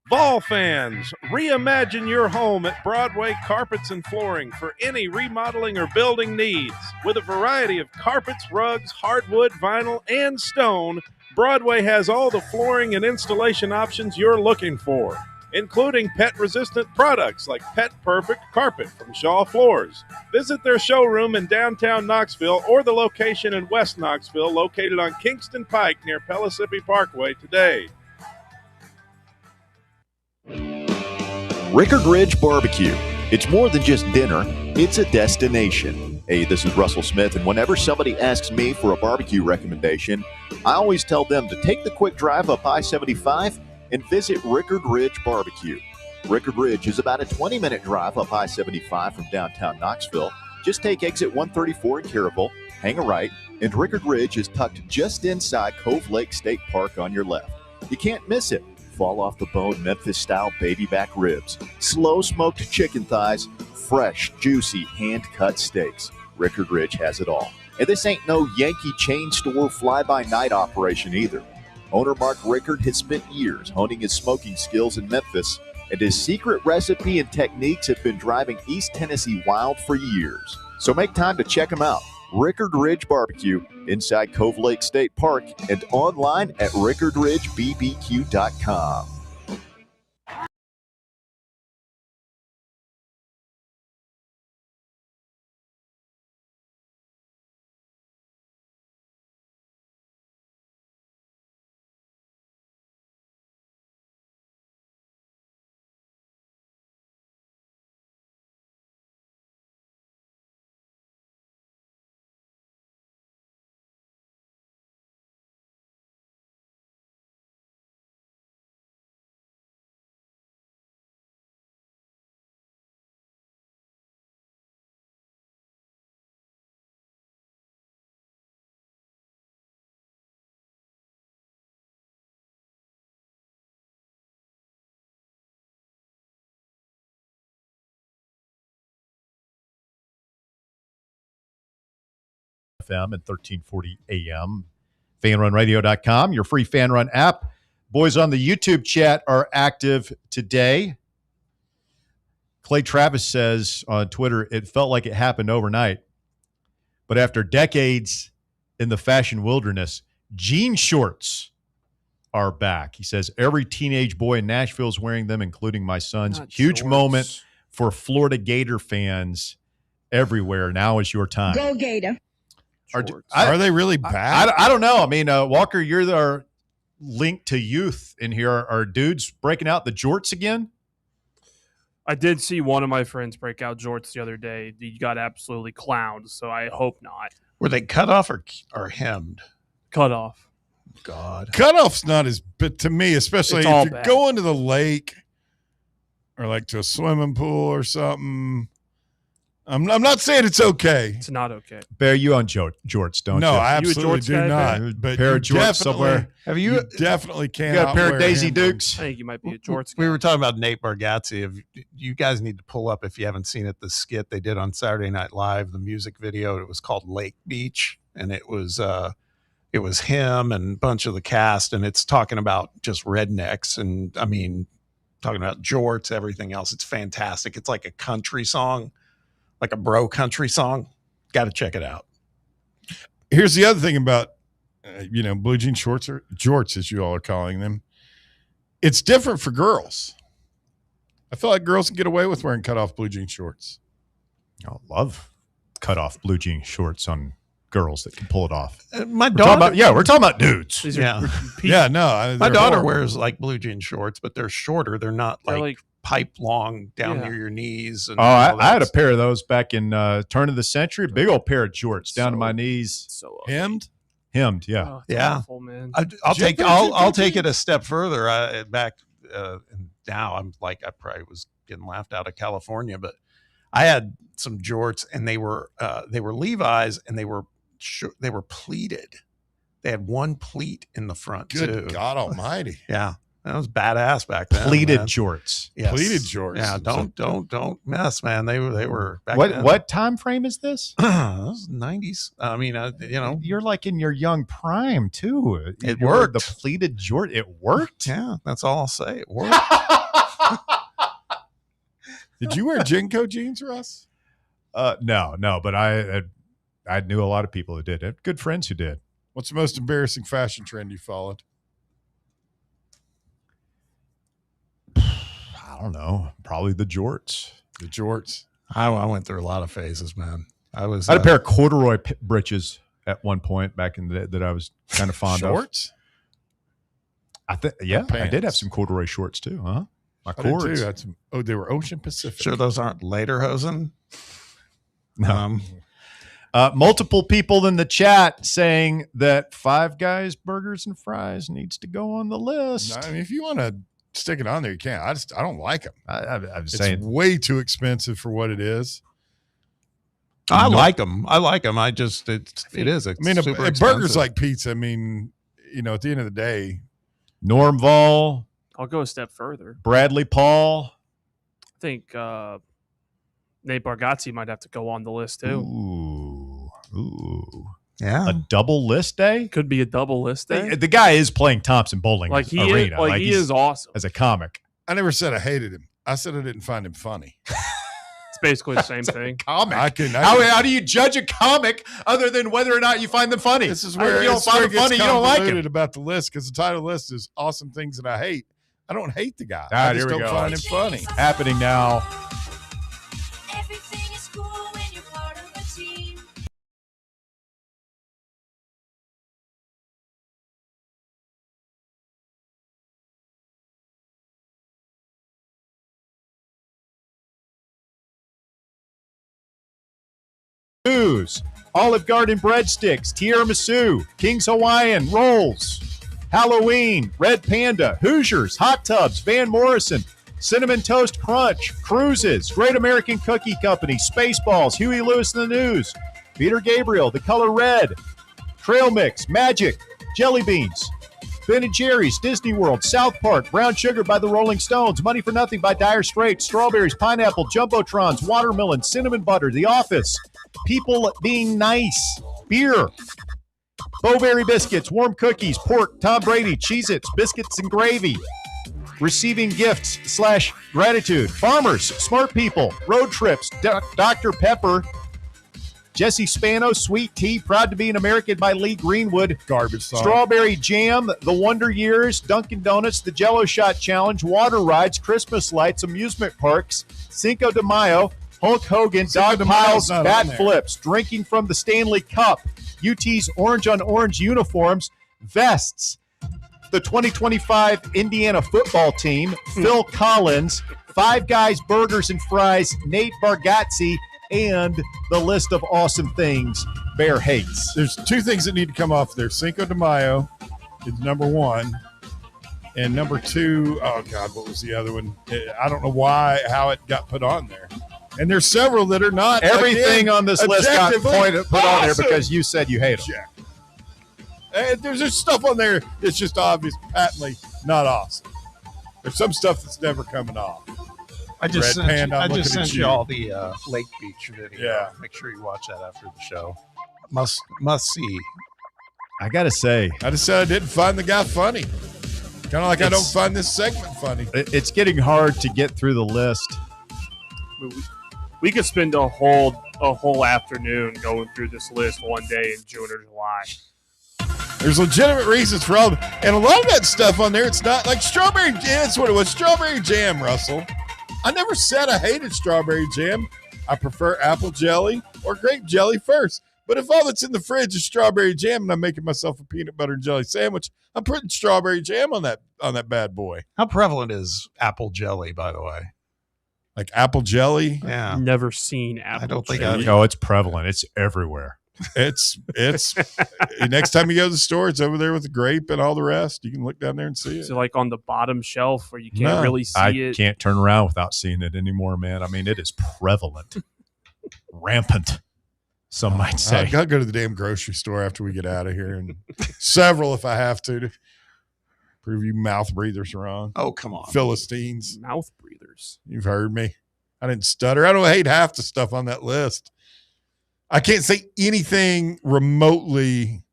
Vol fans, reimagine your home at Broadway Carpets and Flooring for any remodeling or building needs. With a variety of carpets, rugs, hardwood, vinyl, and stone, Broadway has all the flooring and installation options you're looking for, including pet-resistant products like Pet Perfect Carpet from Shaw Floors. Visit their showroom in downtown Knoxville or the location in West Knoxville located on Kingston Pike near Pellissippi Parkway today. Rickard Ridge Barbecue. It's more than just dinner, it's a destination. Hey, this is Russell Smith, and whenever somebody asks me for a barbecue recommendation, I always tell them to take the quick drive up I-75 and visit Rickard Ridge Barbecue. Rickard Ridge is about a 20-minute drive up I-75 from downtown Knoxville. Just take exit 134 in Caryville, hang a right, and Rickard Ridge is tucked just inside Cove Lake State Park on your left. You can't miss it. Fall off the bone Memphis-style baby back ribs, slow-smoked chicken thighs, fresh, juicy, hand-cut steaks. Rickard Ridge has it all. And this ain't no Yankee chain store fly-by-night operation either. Owner Mark Rickard has spent years honing his smoking skills in Memphis, and his secret recipe and techniques have been driving East Tennessee wild for years. So make time to check him out. Rickard Ridge Barbecue inside Cove Lake State Park and online at rickardridgebbq.com. FM and 1340 AM. FanRunRadio.com, your free Fan Run app. Boys on the YouTube chat are active today. Clay Travis says on Twitter, it felt like it happened overnight. But after decades in the fashion wilderness, jean shorts are back. He says every teenage boy in Nashville is wearing them, including my sons. Huge moment for Florida Gator fans everywhere. Now is your time. Go Gator. Are they really back? I don't know. I mean, Walker, you're our link to youth in here. Are dudes breaking out the jorts again? I did see one of my friends break out jorts the other day. He got absolutely clowned, so I hope not. Were they cut off or hemmed? Cut off. God. Cutoff's not as, but to me, especially It's if all you're bad. going to the lake or like to a swimming pool or something. I'm not saying it's okay. It's not okay. Bear, you own jorts, don't No, you? I You a absolutely jorts do guy, not. Bear? But Pair you of jorts somewhere. Have you definitely can't. You got a pair of Daisy Dukes? I think you might be a jorts guy. We were talking about Nate Bargatze. You guys need to pull up, if you haven't seen it, the skit they did on Saturday Night Live, the music video. It was called Lake Beach, and it was him and a bunch of the cast, and it's talking about just rednecks and, I mean, talking about jorts, everything else. It's fantastic. It's like a country song, like a bro country song. Got to check it out. Here's the other thing about, blue jean shorts or jorts, as you all are calling them. It's different for girls. I feel like girls can get away with wearing cutoff blue jean shorts. I love cutoff blue jean shorts on girls that can pull it off. My daughter, we're talking about dudes. Yeah, my daughter wears like blue jean shorts, but they're shorter. They're not like pipe long down near your knees. And I had a pair of those back in turn of the century. Big old pair of jorts down to my knees. So hemmed, yeah, Oh, it's yeah. awful, man. I'll take it a step further. And now I'm like, I probably was getting laughed out of California, but I had some jorts, and they were Levi's, and they were pleated. They had one pleat in the front. Good too. God Almighty! Yeah, that was badass back then. Pleated man. jorts. Yes. Pleated jorts. Yeah, don't mess, man. They were back then. What time frame is this? This was 90s. I mean, you're like in your young prime too. It You worked. wore the pleated jort. It worked. Yeah, that's all I'll say. It worked. Did you wear Jinko jeans, Russ? No, but I knew a lot of people who did. I had good friends who did. What's the most embarrassing fashion trend you followed? I don't know. Probably the jorts. The jorts. I went through a lot of phases, man. I had a pair of corduroy breeches at one point back in the day that I was kind of fond shorts? of. I did have some corduroy shorts too, huh? My I did cords. too. I had some, they were Ocean Pacific. Sure those aren't lederhosen? No. Multiple people in the chat saying that Five Guys Burgers and Fries needs to go on the list. No, I mean, if you want to stick it on there, you can. I don't like them. I'm It's saying way too expensive for what it is. I like them. I just it is. It's I mean, super a expensive. burger's like pizza. I mean, at the end of the day, Norm Vol, I'll go a step further. Bradley Paul. I think Nate Bargatze might have to go on the list too. Ooh. Yeah. A double list day? Could be a double list day. The guy is playing Thompson Bowling Like he Arena. is, he he's- is awesome. as a comic. I never said I hated him. I said I didn't find him funny. It's basically the same thing. Comic. I can How do you judge a comic other than whether or not you find them funny? This is where if you don't find them funny, you don't like him. about the list because the title of the list is awesome things that I hate. I don't hate the guy. All right, I just here we don't go. find him funny. Happening now. Everything is cool when you're part of a team. News. Olive Garden breadsticks, tiramisu, King's Hawaiian rolls, Halloween, Red Panda, Hoosiers, Hot Tubs, Van Morrison, Cinnamon Toast Crunch, Cruises, Great American Cookie Company, Spaceballs, Huey Lewis and the News, Peter Gabriel, The Color Red, Trail Mix, Magic, Jelly Beans, Ben & Jerry's, Disney World, South Park, Brown Sugar by the Rolling Stones, Money for Nothing by Dire Straits, Strawberries, Pineapple, Jumbotrons, Watermelon, Cinnamon Butter, The Office, People Being Nice, beer, Bowberry biscuits, warm cookies, pork, Tom Brady, Cheez-Its, biscuits and gravy. Receiving gifts / gratitude. Farmers, smart people, road trips, Dr. Pepper, Jesse Spano, sweet tea, proud to be an American by Lee Greenwood. Garbage song. Strawberry jam, the Wonder Years, Dunkin' Donuts, the Jello Shot Challenge, water rides, Christmas lights, amusement parks, Cinco de Mayo, Hulk Hogan, dog piles, bat flips, drinking from the Stanley Cup, UT's orange on orange uniforms, vests, the 2025 Indiana football team, Phil Collins, Five Guys Burgers and Fries, Nate Bargatze, and the list of awesome things Bear hates. There's two things that need to come off there. Cinco de Mayo is number one. And number two, oh God, what was the other one? I don't know how it got put on there. And there's several that are not. Everything on this list got put on there because you said you hate them. And there's just stuff on there that's just obvious, patently not awesome. There's some stuff that's never coming off. I just sent you all the Lake Beach video. Yeah. Make sure you watch that after the show. Must see. I got to say. I just said I didn't find the guy funny. Kind of like I don't find this segment funny. It's getting hard to get through the list. We could spend a whole afternoon going through this list one day in June or July. There's legitimate reasons for all of it. And a lot of that stuff on there, it's not like strawberry jam. That's what it was. Strawberry jam, Russell. I never said I hated strawberry jam. I prefer apple jelly or grape jelly first. But if all that's in the fridge is strawberry jam and I'm making myself a peanut butter and jelly sandwich, I'm putting strawberry jam on that bad boy. How prevalent is apple jelly, by the way? Like apple jelly? Yeah. Never seen apple I don't think jelly. No, it's prevalent. It's everywhere. It's next time you go to the store, it's over there with the grape and all the rest. You can look down there and see it. So like on the bottom shelf where you can't really see it. I can't turn around without seeing it anymore, man. I mean, it is prevalent. Rampant, some might say. I'll go to the damn grocery store after we get out of here, and several if I have to prove you mouth breathers wrong. Oh, come on. Philistines. Mouth breathers. You've heard me. I didn't stutter. I don't hate half the stuff on that list. I can't say anything remotely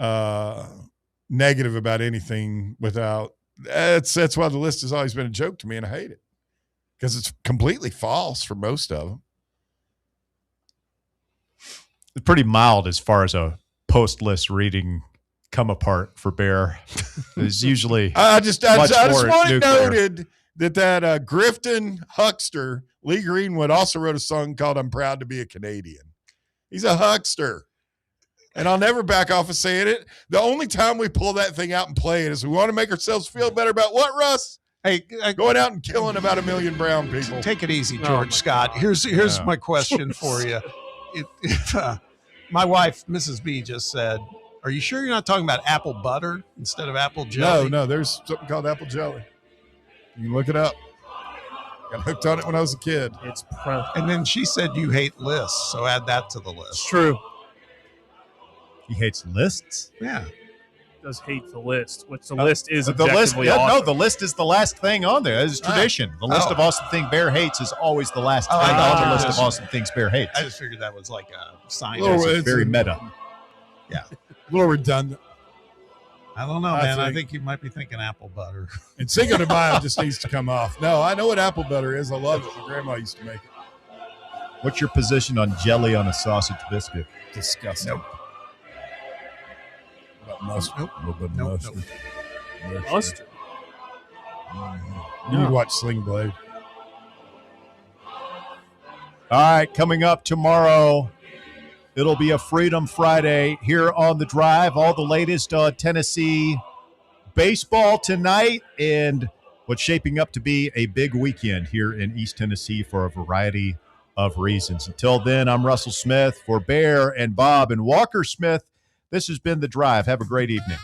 negative about anything without that's why the list has always been a joke to me, and I hate it because it's completely false for most of them. It's pretty mild as far as a post list reading come apart for Bear. It's usually I just want it noted that Grifton huckster Lee Greenwood also wrote a song called "I'm Proud to Be a Canadian." He's a huckster. And I'll never back off of saying it. The only time we pull that thing out and play it is we want to make ourselves feel better about what, Russ? Hey, going out and killing about 1 million brown people. Take it easy, George Scott. Here's my question for you. My wife, Mrs. B, just said, are you sure you're not talking about apple butter instead of apple jelly? No, there's something called apple jelly. You can look it up. Got hooked on it when I was a kid. And then she said you hate lists, so add that to the list. It's true. He hates lists? Yeah. Does hate the list, which the list is the list. objectively awesome. No, the list is the last thing on there. It's tradition. The list of awesome things Bear hates is always the last thing on the list of awesome things Bear hates. I just figured that was like a sign. It's very meta. Yeah. A little redundant. I don't know, man. I think you might be thinking apple butter. And Cinco de Mayo just needs to come off. No, I know what apple butter is. I love it. My grandma used to make it. What's your position on jelly on a sausage biscuit? Disgusting. Nope. About mustard. Nope. A little bit of Nope. mustard. Mustard. You need to watch Sling Blade. All right, coming up tomorrow, it'll be a Freedom Friday here on The Drive. All the latest on Tennessee baseball tonight and what's shaping up to be a big weekend here in East Tennessee for a variety of reasons. Until then, I'm Russell Smith for Bear and Bob and Walker Smith. This has been The Drive. Have a great evening.